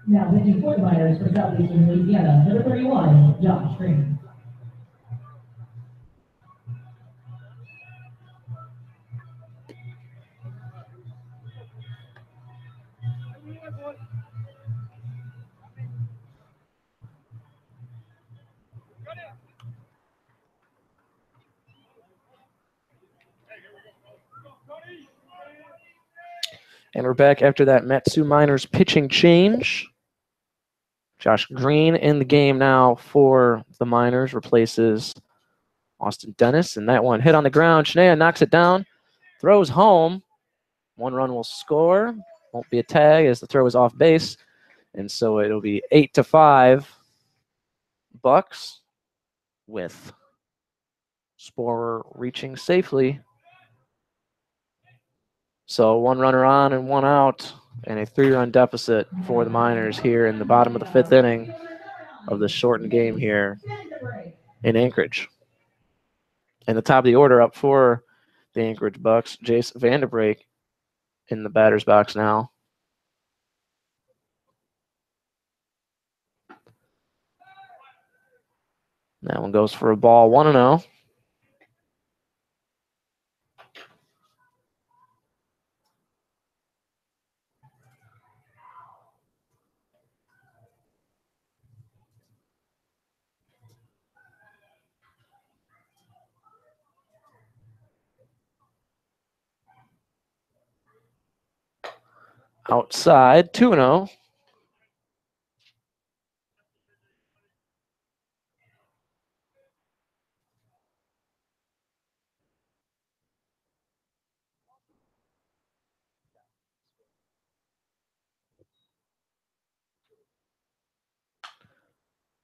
Now pitching for the Miners for Southeastern Louisiana, number 31, Josh Green. And we're back after that Matsu Miners pitching change. Josh Green in the game now for the Miners, replaces Austin Dennis. And that one hit on the ground. Shania knocks it down, throws home. 1 run will score. Won't be a tag as the throw is off base. And so it'll be 8-5 Bucs, with Sporer reaching safely. So 1 runner on and 1 out, and a 3-run deficit for the Miners here in the bottom of the 5th inning of the shortened game here in Anchorage. And the top of the order up for the Anchorage Bucs, Jace Vanderbrake in the batter's box now. That one goes for a ball, 1-0. Outside, 2-0.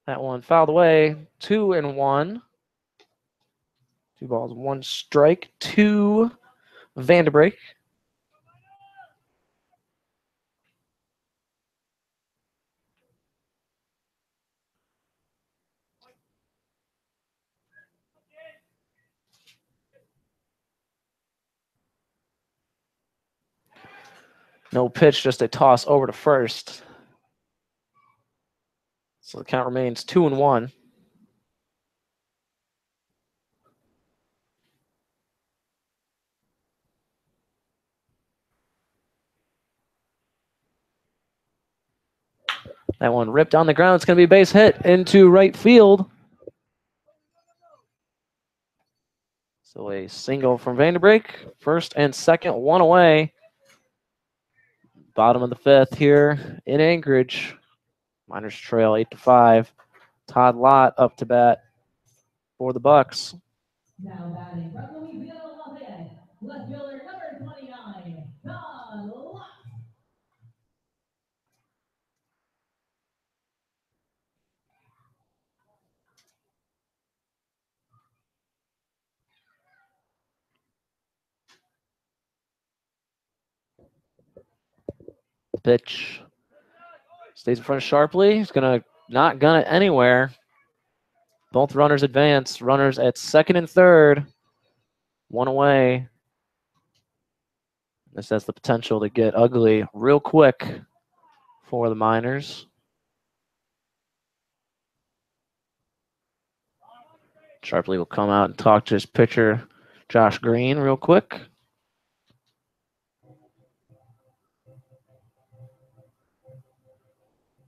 That one fouled away, 2-1. 2 balls, 1 strike to Vanderbrake. No pitch, just a toss over to first. So the count remains 2-1. That one ripped on the ground. It's going to be a base hit into right field. So a single from Vanderbeek. First and second, one away. Bottom of the fifth here in Anchorage. Miners trail 8-5. Todd Lott up to bat for the Bucs. Now batting from Louisiana Lafayette, left fielder number 29, Todd Lott. Pitch stays in front sharply. He's going to not gun it anywhere. Both runners advance. Runners at second and third. One away. This has the potential to get ugly real quick for the Miners. Sharpley will come out and talk to his pitcher, Josh Green, real quick.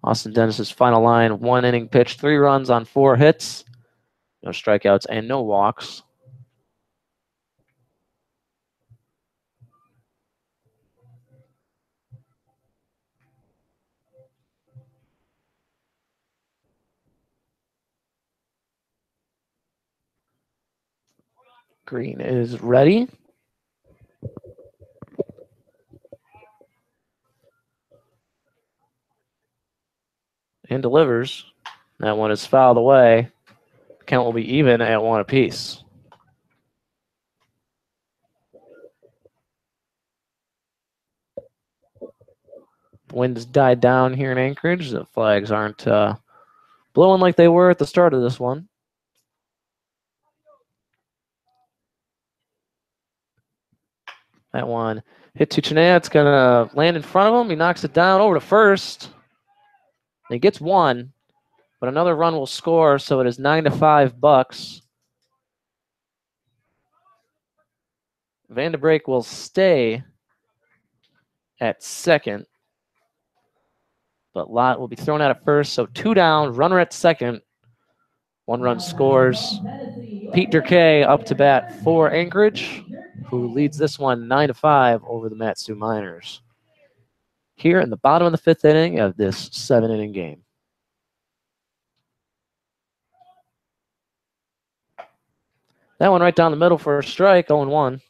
Austin Dennis's final line, 1 inning pitch, 3 runs on 4 hits. No strikeouts and no walks. Green is ready. And delivers. That one is fouled away. Count will be even at 1 apiece. The wind's died down here in Anchorage. The flags aren't blowing like they were at the start of this one. That one hit to Chenea. It's going to land in front of him. He knocks it down over to first. He gets 1, but another run will score, so it is 9-5 Bucs. Vanderbeek will stay at second, but Lott will be thrown out at first, so 2 down, runner at second. 1 run scores. Pete Durkay up to bat for Anchorage, who leads this one 9-5 over the Matsu Miners. Here in the bottom of the 5th inning of this 7-inning game. That one right down the middle for a strike, 0-1.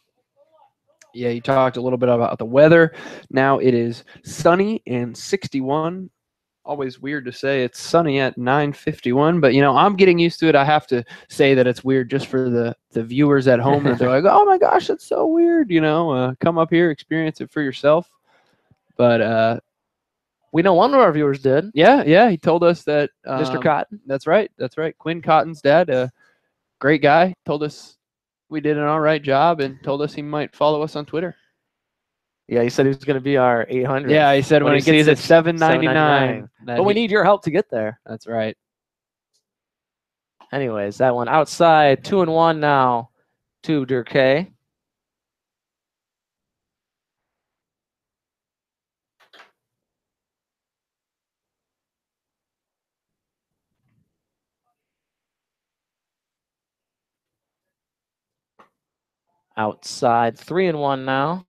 Yeah, you talked a little bit about the weather. Now it is sunny and 61. Always weird to say it's sunny at 9:51, but I'm getting used to it. I have to say that it's weird just for the viewers at home that they're like, oh my gosh, that's so weird. Come up here, experience it for yourself. But we know one of our viewers did. Yeah, he told us that Mr. Cotton. That's right. Quinn Cotton's dad, great guy, told us we did an all right job and told us he might follow us on Twitter. Yeah, he said he was going to be our 800. Yeah, he said when it gets to 799. But we need your help to get there. That's right. Anyways, that one outside, 2-1 now to Durkay. Outside, 3-1 now.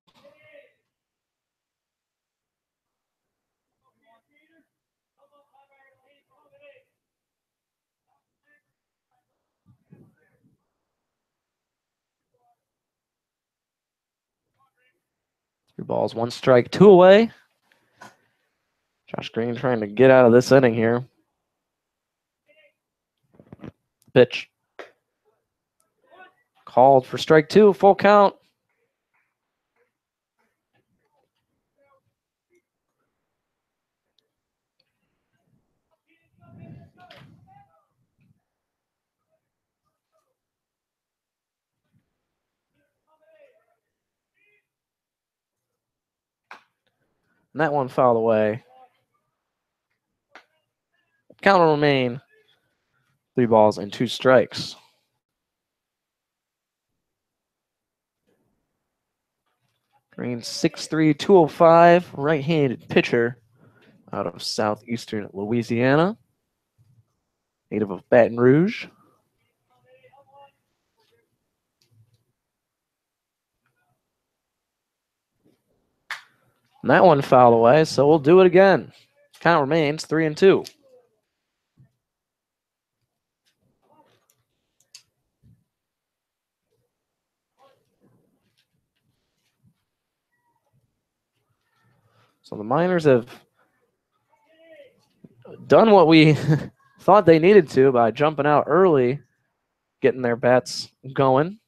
Three balls, 1 strike, 2 away. Josh Green trying to get out of this inning here. Pitch. Called for strike 2, full count. And that one fouled away. Count will remain 3 balls and 2 strikes. Green 6'3", 205, right-handed pitcher out of southeastern Louisiana, native of Baton Rouge. And that one fouled away, so we'll do it again. Count remains 3-2. So the Miners have done what we thought they needed to by jumping out early, getting their bats going.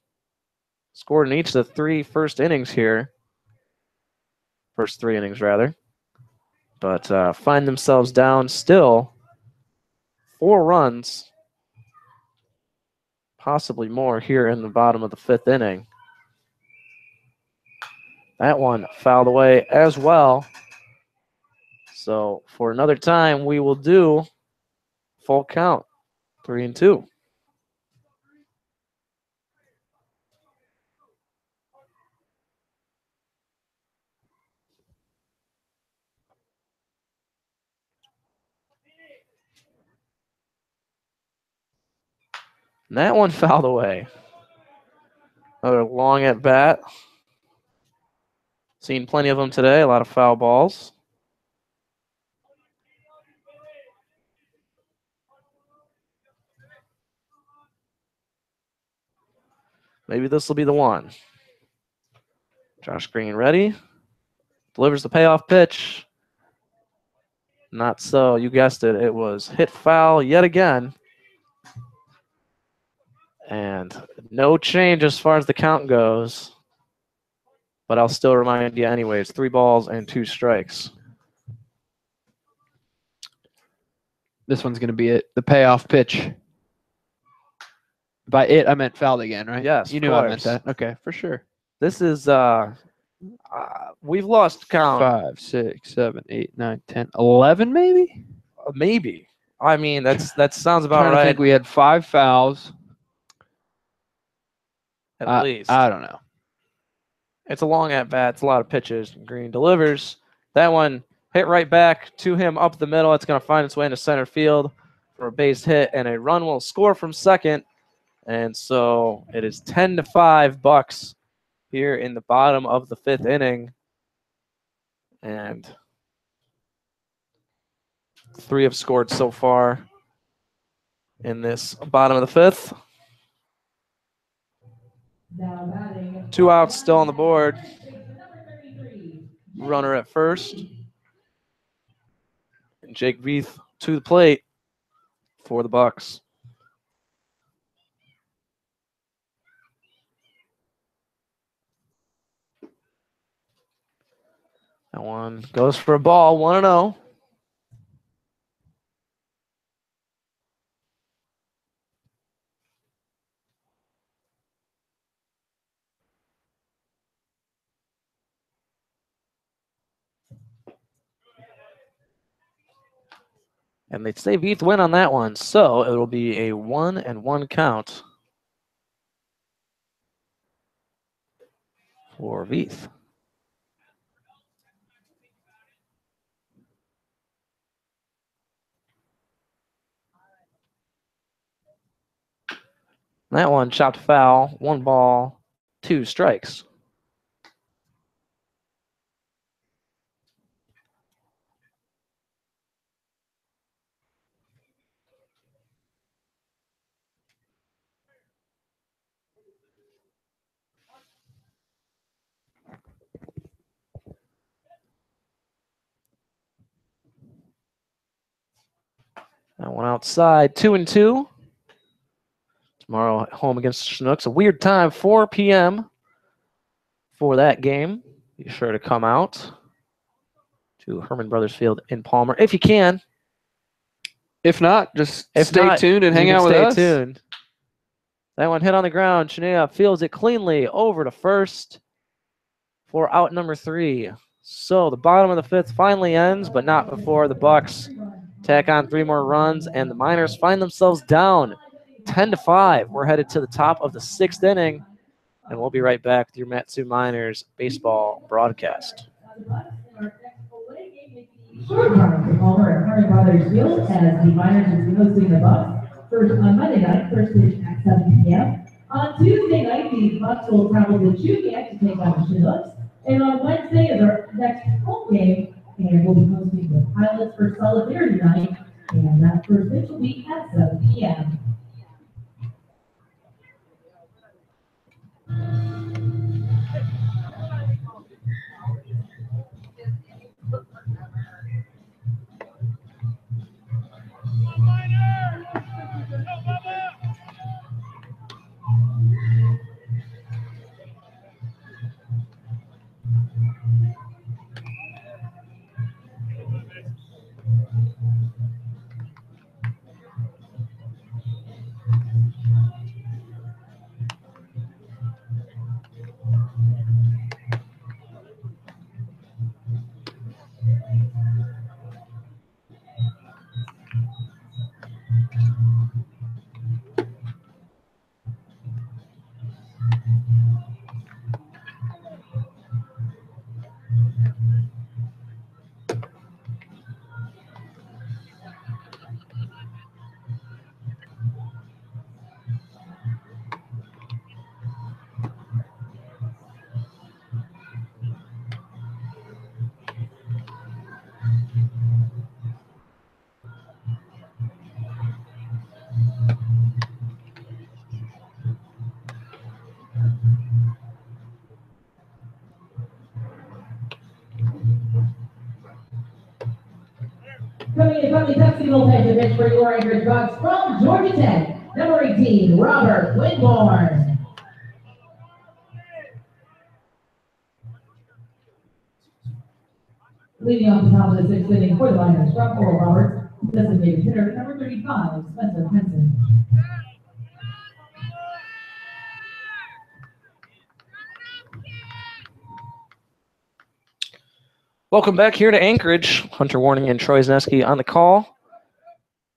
Scored in each of the 3 first innings here. First 3 innings, rather. But find themselves down still 4 runs, possibly more here in the bottom of the 5th inning. That one fouled away as well. So for another time, we will do full count, 3-2. And that one fouled away. Another long at bat. Seen plenty of them today, a lot of foul balls. Maybe this will be the one. Josh Green ready. Delivers the payoff pitch. Not so. You guessed it. It was hit foul yet again. And no change as far as the count goes. But I'll still remind you anyways, 3 balls and 2 strikes. This one's going to be it. The payoff pitch. By it, I meant fouled again, right? Yes, You of knew I meant course. that. Okay, for sure. This is, we've lost count. 5, 6, 7, 8, 9, 10, 11 maybe? Maybe. I mean, that sounds I'm about trying to right. think. We had 5 fouls. At least. I don't know. It's a long at bat. It's a lot of pitches. Green delivers. That one hit right back to him up the middle. It's going to find its way into center field for a base hit, and a run will score from second. And so it is 10-5 Bucs here in the bottom of the 5th inning. And 3 have scored so far in this bottom of the 5th. 2 outs still on the board. Runner at first. And Jake Veith to the plate for the Bucs. That one goes for a ball, 1-0. And they say Veith win on that one, so it will be a 1-1 count for Veith. That one chopped foul, 1 ball, 2 strikes. That one outside, 2-2. Tomorrow at home against the Chinooks. A weird time, 4 p.m. for that game. Be sure to come out to Herman Brothers Field in Palmer if you can. If not, just If stay not, tuned and you hang can out with stay us. tuned. That one hit on the ground. Chinea fields it cleanly over to first for out number 3. So the bottom of the fifth finally ends, but not before the Bucs tack on 3 more runs, and the Miners find themselves down 10-5. We're headed to the top of the 6th inning, and we'll be right back with your Matsu Miners baseball broadcast. Short time from Palmer at Harry Brothers Field as the Miners will be hosting the Bucs. First on Monday night, first pitch at 7 p.m. On Tuesday night, the Bucs will travel to Juliet to take on the Chinooks. And on Wednesday is our next home game, and we'll be hosting the Pilots for Solidarity Night. And that first pitch will be at 7 p.m. Coming in from the Tuxedo pitch for your Anchorage Bucs from Georgia Tech, number 18, Robert Winborn. Leading off the top of the 6th inning for the Miners from Oral Roberts, designated hitter, number 35, Spencer Henson. Welcome back here to Anchorage. Hunter Warning and Troy Zneski on the call.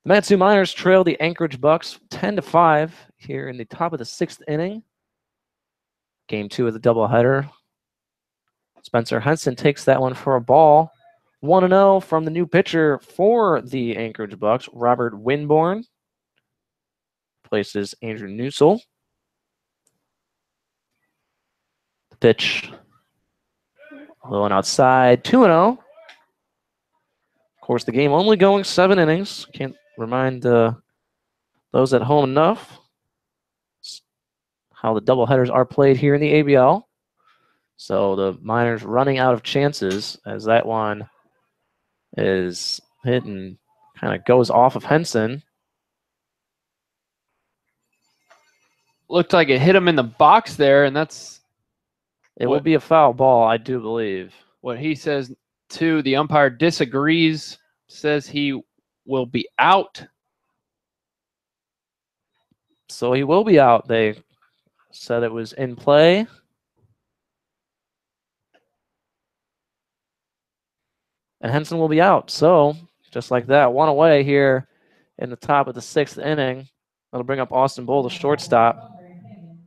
The Matsu Miners trail the Anchorage Bucs 10-5 here in the top of the 6th inning. Game 2 of the doubleheader. Spencer Henson takes that one for a ball. 1-0 from the new pitcher for the Anchorage Bucs, Robert Winborn. Places Andrew Newsel. The pitch. Going outside, 2-0. Of course, the game only going 7 innings. Can't remind those at home enough how the doubleheaders are played here in the ABL. So the Miners running out of chances as that one is hit and kind of goes off of Henson. Looked like it hit him in the box there, and that's It will be a foul ball, I do believe. what he says too. The umpire disagrees, says he will be out. So he will be out. They said it was in play. And Henson will be out. So, just like that, one away here in the top of the 6th inning. That'll bring up Austin Bull, the shortstop.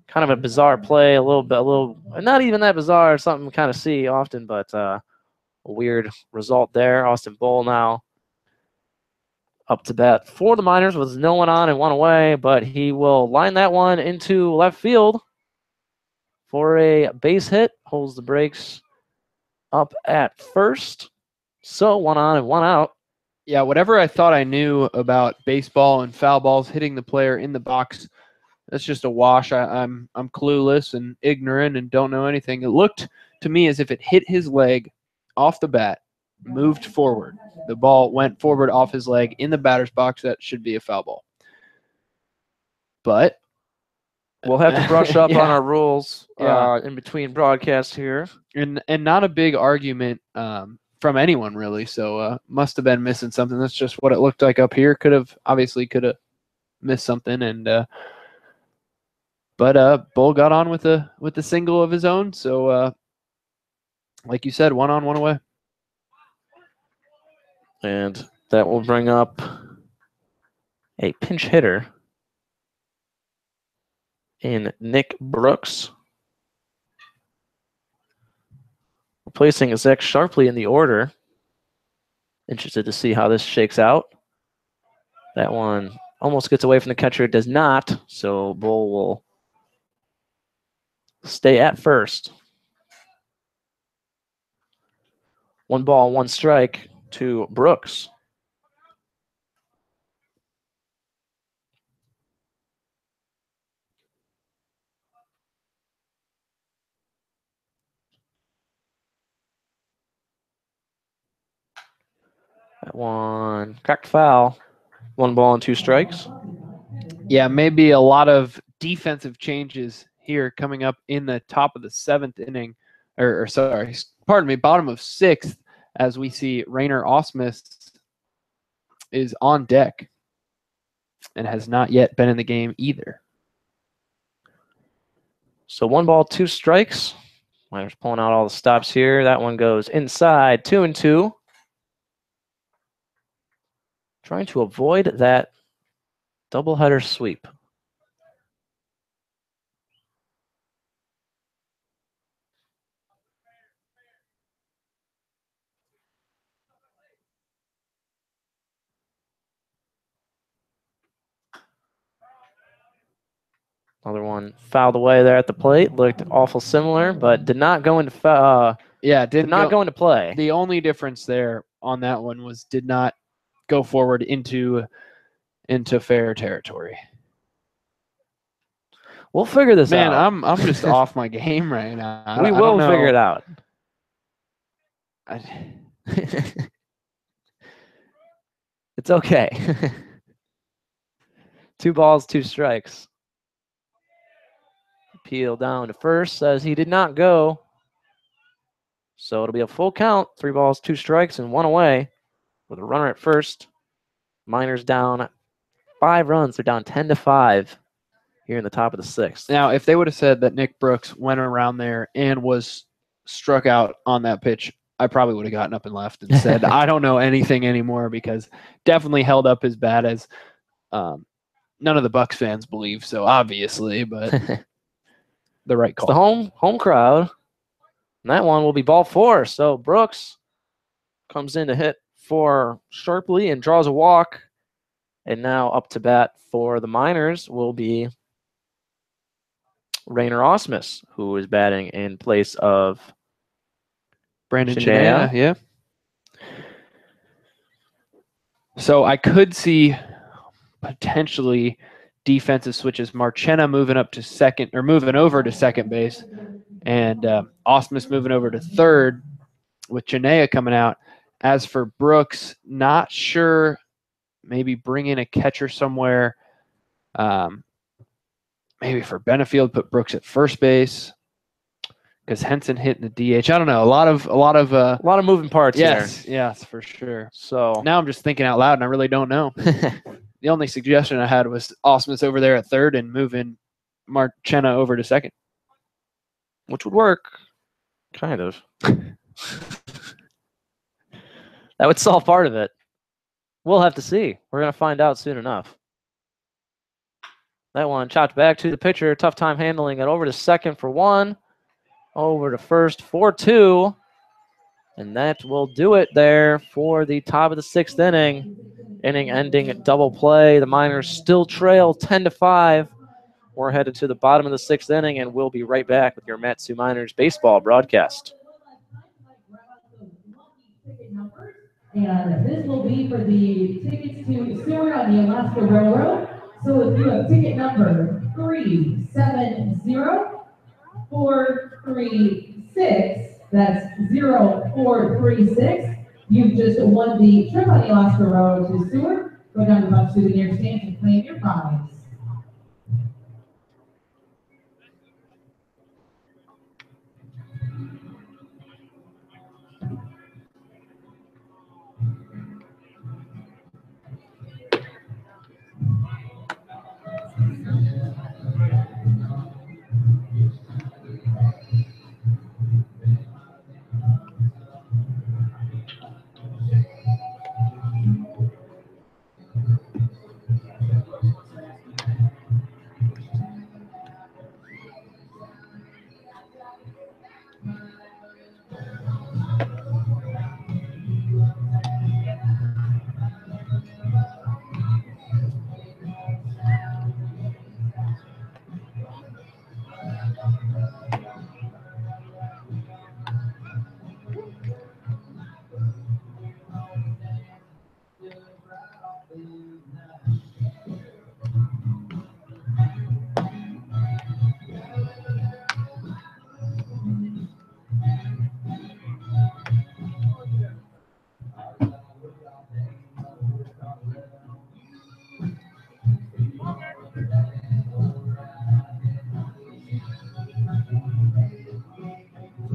Kind of a bizarre play, not even that bizarre, something we kind of see often, but a weird result there. Austin Bull now up to bat for the Miners with no one on and one away, but he will line that one into left field for a base hit. Holds the brakes up at first. So 1 on and 1 out. Yeah, whatever I thought I knew about baseball and foul balls hitting the player in the box, that's just a wash. I'm clueless and ignorant and don't know anything. It looked to me as if it hit his leg off the bat, moved forward. The ball went forward off his leg in the batter's box. That should be a foul ball. But we'll have to brush up yeah. on our rules Yeah. in between broadcasts here. And not a big argument from anyone really. So must have been missing something. That's just what it looked like up here. Could have missed something, and but Bull got on with a single of his own. So Like you said, 1 on, 1 away. And that will bring up a pinch hitter in Nick Brooks, replacing Zach Sharpley in the order. Interested to see how this shakes out. That one almost gets away from the catcher. It does not, so Bull will stay at first. 1 ball, 1 strike to Brooks. That one cracked foul. 1 ball and 2 strikes. Yeah, maybe a lot of defensive changes here coming up in the top of the 7th inning, or sorry, pardon me, bottom of 6th, as we see Rainer Osmus is on deck and has not yet been in the game either. So 1 ball, 2 strikes. Miners pulling out all the stops here. That one goes inside, 2-2. Trying to avoid that doubleheader sweep. Another one fouled away there at the plate. Looked awful similar, but did not go into did not go into play. The only difference there on that one was did not go forward into fair territory. We'll figure this Man, out. I'm just off my game right now. We will figure it out. It's okay. 2 balls, 2 strikes. Appeal down to first, says he did not go. So it'll be a full count. 3 balls, 2 strikes, and 1 away with a runner at first. Miners down 5 runs. They're down 10-5 here in the top of the 6th. Now, if they would have said that Nick Brooks went around there and was struck out on that pitch, I probably would have gotten up and left and said, I don't know anything anymore, because definitely held up as bad as none of the Bucs fans believe so, obviously, but the right call. It's the home crowd. And that one will be ball 4. So Brooks comes in to hit for Sharpley and draws a walk. And now up to bat for the Miners will be Rainer Osmus, who is batting in place of Brandon Janea. Janea, yeah. So I could see potentially defensive switches. Marchena moving up to second, or moving over to second base, and Osmus moving over to third, with Janea coming out. As for Brooks, not sure. Maybe bring in a catcher somewhere. Maybe for Benefield, put Brooks at first base, because Henson hitting the DH. I don't know. A lot of moving parts there. Yes, for sure. So now I'm just thinking out loud, and I really don't know. The only suggestion I had was Osmus over there at third and moving Marchena over to second, which would work, kind of. That would solve part of it. We'll have to see. We're going to find out soon enough. That one chopped back to the pitcher. Tough time handling it. Over to second for 1. Over to first for 2. And that will do it there for the top of the 6th inning. Inning ending double play. The Miners still trail 10-5. We're headed to the bottom of the 6th inning, and we'll be right back with your Matsu Miners baseball broadcast. And this will be for the tickets to Seward on the Alaska Railroad. So if you have ticket number 370436, that's 0436, you've just won the trip on the Alaska Railroad to Seward. Go down to the Bucs souvenir stand and claim your prize.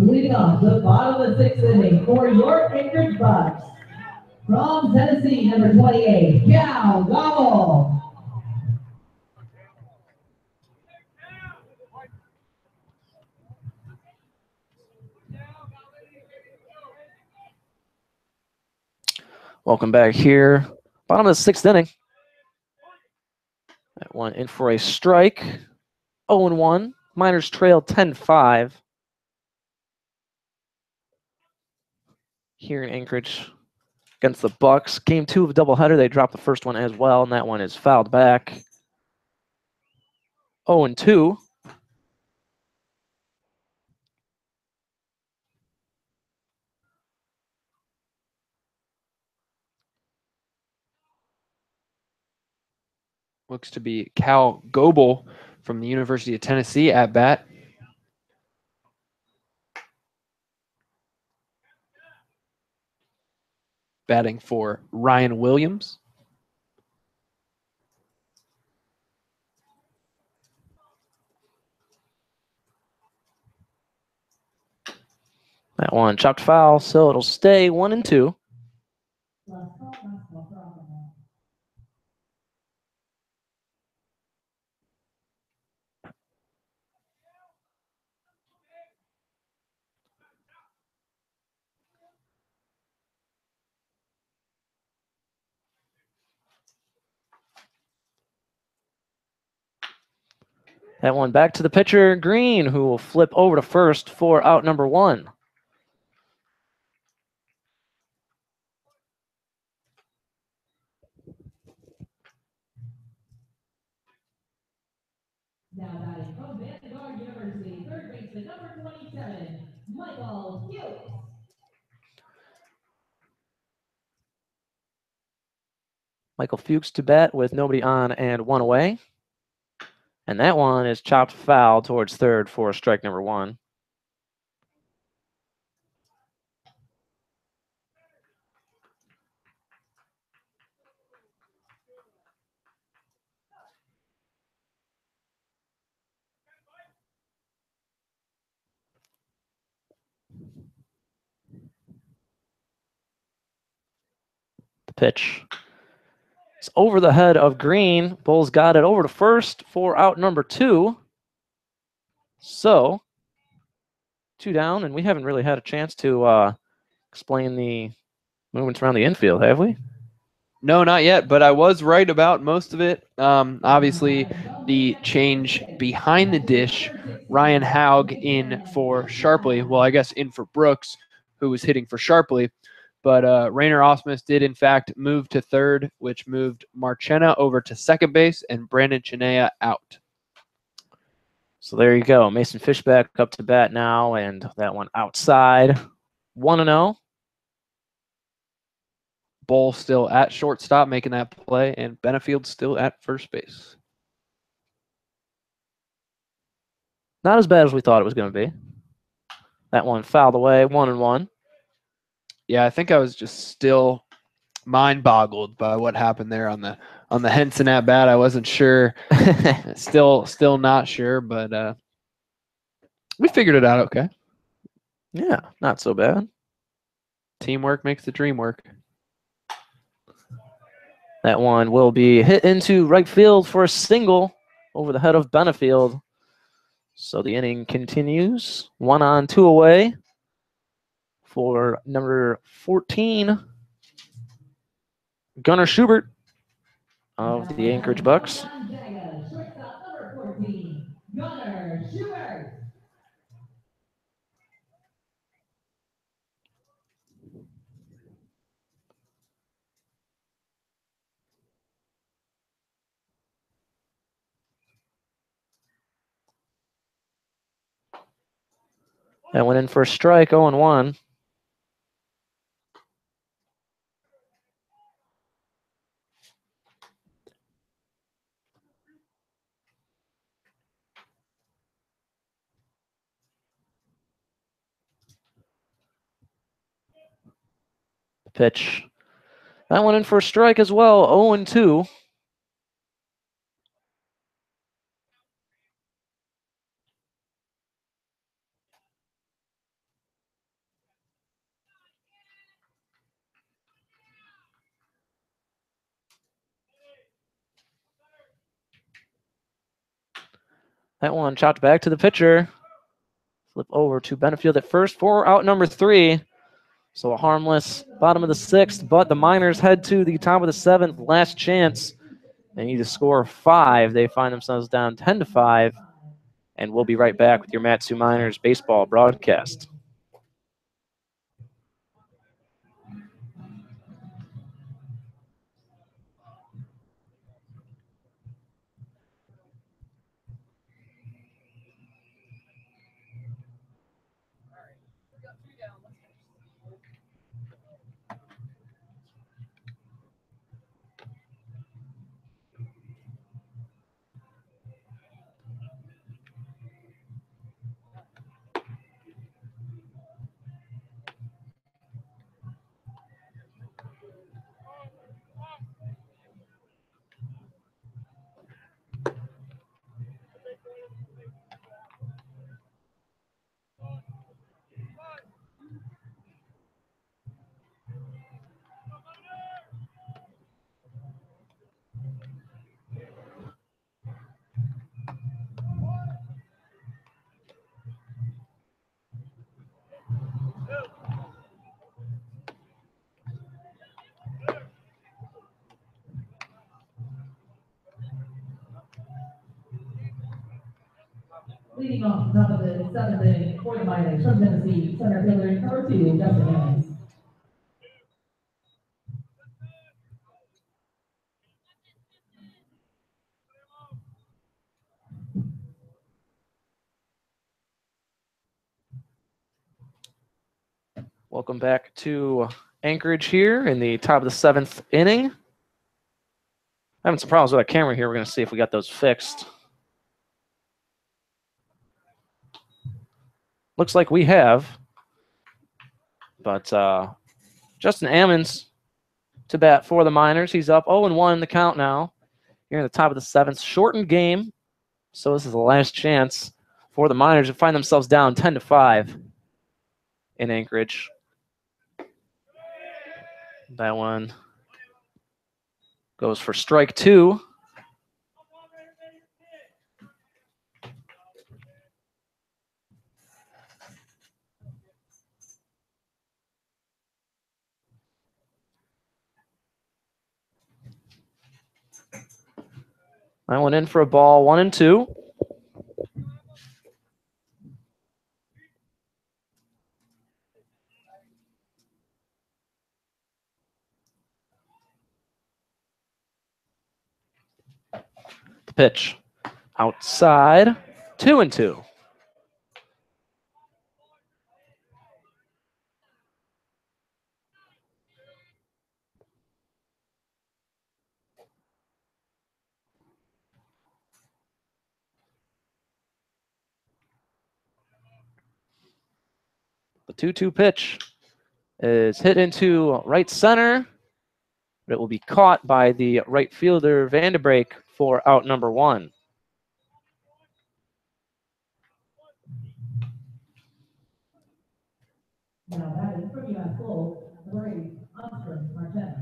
leading off the bottom of the sixth inning for your Anchorage Bucs. From Tennessee, number 28, Cal Gobble. Welcome back here. Bottom of the sixth inning. That one in for a strike. 0-1. Miners trail 10-5. Here in Anchorage against the Bucs. Game 2 of a doubleheader. They dropped the first one as well, and that one is fouled back. 0-2. Looks to be Cal Goebel from the University of Tennessee at bat. Batting for Ryan Williams. That one chopped foul, so it'll stay 1-2. That one back to the pitcher, Green, who will flip over to first for out number 1. Now batting from Vanguard University, third baseman, number 27, Michael Hughes. Michael Fuchs to bat with nobody on and 1 away. And that one is chopped foul towards third for strike number 1. The pitch. It's over the head of Green. Bulls got it over to first for out number 2. So, 2 down, and we haven't really had a chance to explain the movements around the infield, have we? No, not yet, but I was right about most of it. Obviously, the change behind the dish, Ryan Haug in for Sharpley. Well, I guess in for Brooks, who was hitting for Sharpley. But Rainer Osmus did, in fact, move to third, which moved Marchena over to second base and Brandon Chinea out. So there you go. Mason Fishback up to bat now, and that one outside. 1-0. Bull still at shortstop making that play, and Benefield still at first base. Not as bad as we thought it was going to be. That one fouled away, 1-1. Yeah, I think I was just still mind boggled by what happened there on the Henson at bat. I wasn't sure. still not sure, but we figured it out okay. Yeah, not so bad. Teamwork makes the dream work. That one will be hit into right field for a single over the head of Benefield. So the inning continues. 1 on, 2 away for number 14, Gunnar Schubert of the Anchorage Bucs. Shortstop, number 14, Gunnar Schubert. That went in for a strike, 0-1. Pitch. That went in for a strike as well, 0-2. That one chopped back to the pitcher. Flip over to Benefield at first for out number 3. So a harmless bottom of the 6th, but the Miners head to the top of the 7th. Last chance. They need to score 5. They find themselves down 10-5. And we'll be right back with your Matsu Miners baseball broadcast. Leading off the top of the 7th inning for the Miners from Tennessee, center fielder number 2, Justin Evans. Welcome back to Anchorage here in the top of the 7th inning. Having some problems with our camera here. We're going to see if we got those fixed. Looks like we have. But Justin Ammons to bat for the Miners. He's up 0-1 in the count now. Here in the top of the 7th. Shortened game. So this is the last chance for the Miners to find themselves down 10-5 in Anchorage. That one goes for strike 2. That one in for a ball, 1-2. The pitch outside, 2-2. The 2-2 pitch is hit into right center, but it will be caught by the right fielder Vanderbrake for out number 1. Now batting from you at full, number 8, Oscar Martinez.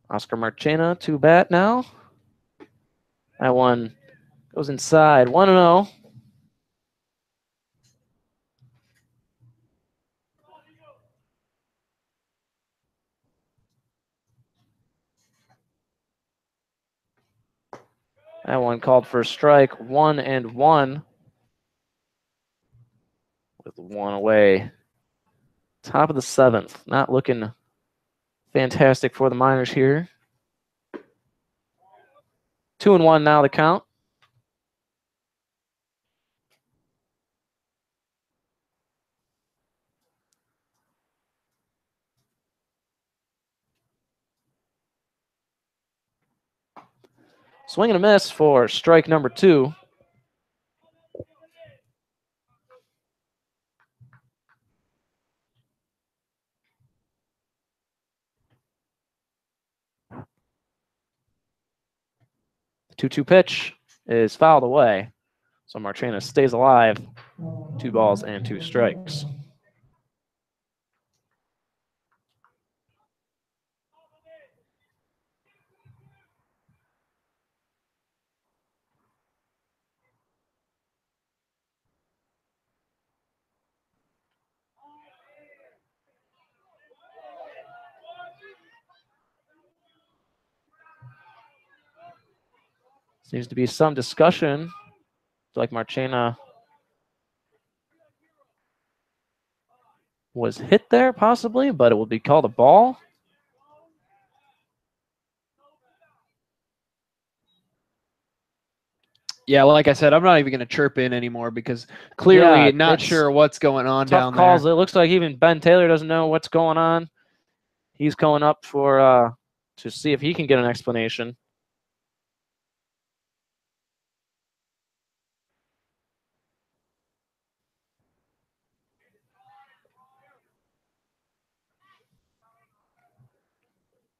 Oscar Marchena to bat now. That one goes inside, 1-0. That one called for a strike, 1-1 with 1 away. Top of the 7th, not looking fantastic for the Miners here. 2-1 now the count. Swing and a miss for strike number 2. The 2-2 pitch is fouled away. So Marchena stays alive. 2 balls and 2 strikes. Seems to be some discussion. Like Marchena was hit there possibly, but it will be called a ball. Yeah, like I said, I'm not even going to chirp in anymore because clearly not sure what's going on down tough calls. there. It looks like even Ben Taylor doesn't know what's going on. He's going up for to see if he can get an explanation.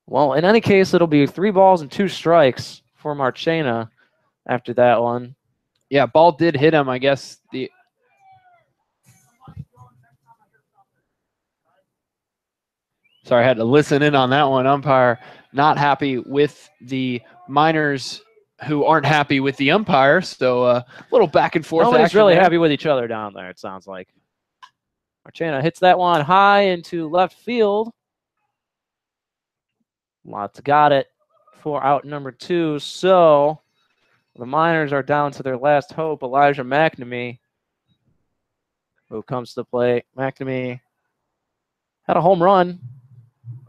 Well, in any case, it'll be 3 balls and 2 strikes for Marchena after that one. Yeah, ball did hit him, I guess. Sorry, I had to listen in on that one. Umpire not happy with the Miners who aren't happy with the umpire. So a little back and forth. Nobody's really there. happy with each other down there, it sounds like. Marchena hits that one high into left field. Lots got it for out number 2. So the Miners are down to their last hope, Elijah McNamee, who comes to the plate. McNamee had a home run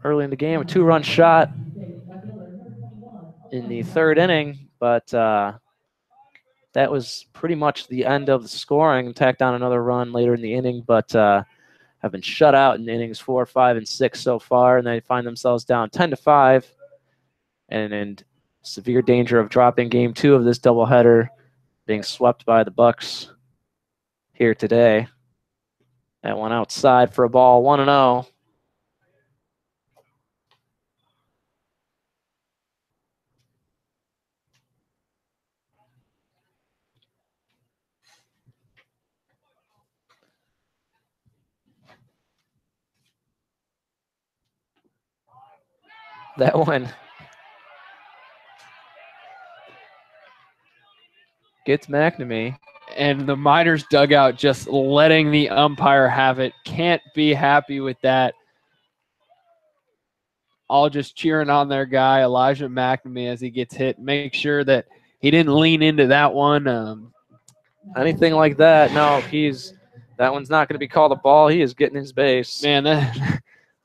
early in the game, a 2-run shot in the 3rd inning, but that was pretty much the end of the scoring. Tacked on another run later in the inning, but have been shut out in innings 4, 5, and 6 so far, and they find themselves down 10-5 and in severe danger of dropping game 2 of this doubleheader, being swept by the Bucs here today. That one outside for a ball, 1-0. That one gets McNamee. And the Miners dugout just letting the umpire have it. Can't be happy with that. All just cheering on their guy, Elijah McNamee, as he gets hit. Make sure that he didn't lean into that one. Anything like that, no, that one's not going to be called a ball. He is getting his base. Man,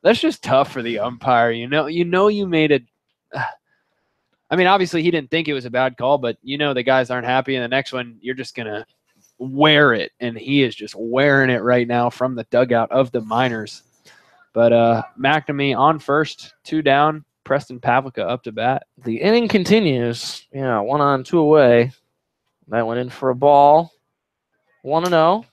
that's just tough for the umpire. You made it. I mean, obviously he didn't think it was a bad call, but the guys aren't happy. And the next one, you're just going to wear it. And he is just wearing it right now from the dugout of the Miners. But McNamee on first, 2 down. Preston Pavlica up to bat. The inning continues. Yeah, 1 on, 2 away. That went in for a ball. 1-0.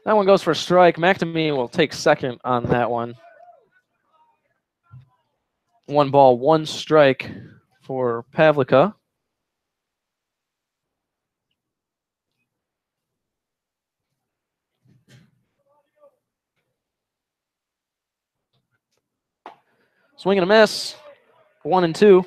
That one goes for a strike. McNamee will take second on that one. 1 ball, 1 strike for Pavlica. Swing and a miss. 1-2.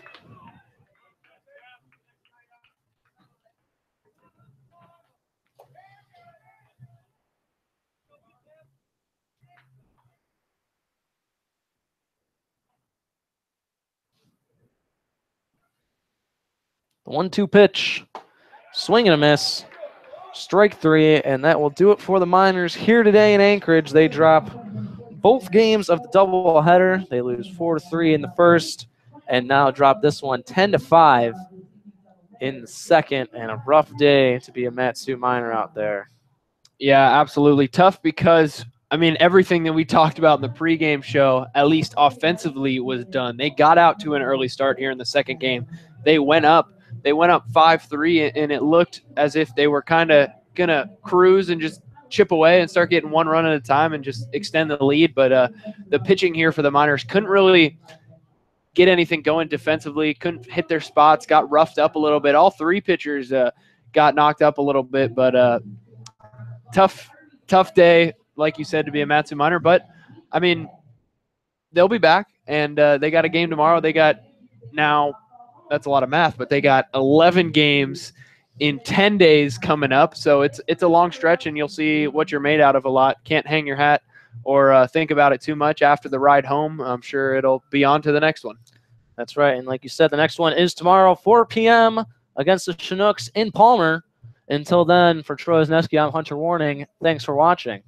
The 1-2 pitch. Swing and a miss. Strike 3, and that will do it for the Miners here today in Anchorage. They drop both games of the doubleheader. They lose 4-3 in the first, and now drop this one 10-5 in the second. And a rough day to be a Matsu Miner out there. Yeah, absolutely tough because everything that we talked about in the pregame show, at least offensively, was done. They got out to an early start here in the second game. They went up 5-3, and it looked as if they were kind of going to cruise and just chip away and start getting 1 run at a time and just extend the lead. But the pitching here for the Miners couldn't really get anything going defensively, couldn't hit their spots, got roughed up a little bit. All 3 pitchers got knocked up a little bit, but tough day, like you said, to be a Matsu Miner. But, they'll be back, and they got a game tomorrow. They got now – that's a lot of math, but they got 11 games in 10 days coming up. So it's a long stretch, and you'll see what you're made out of a lot. Can't hang your hat or think about it too much after the ride home. I'm sure it'll be on to the next one. That's right. And like you said, the next one is tomorrow, 4 p.m. against the Chinooks in Palmer. Until then, for Troy Wisniewski, I'm Hunter Warning. Thanks for watching.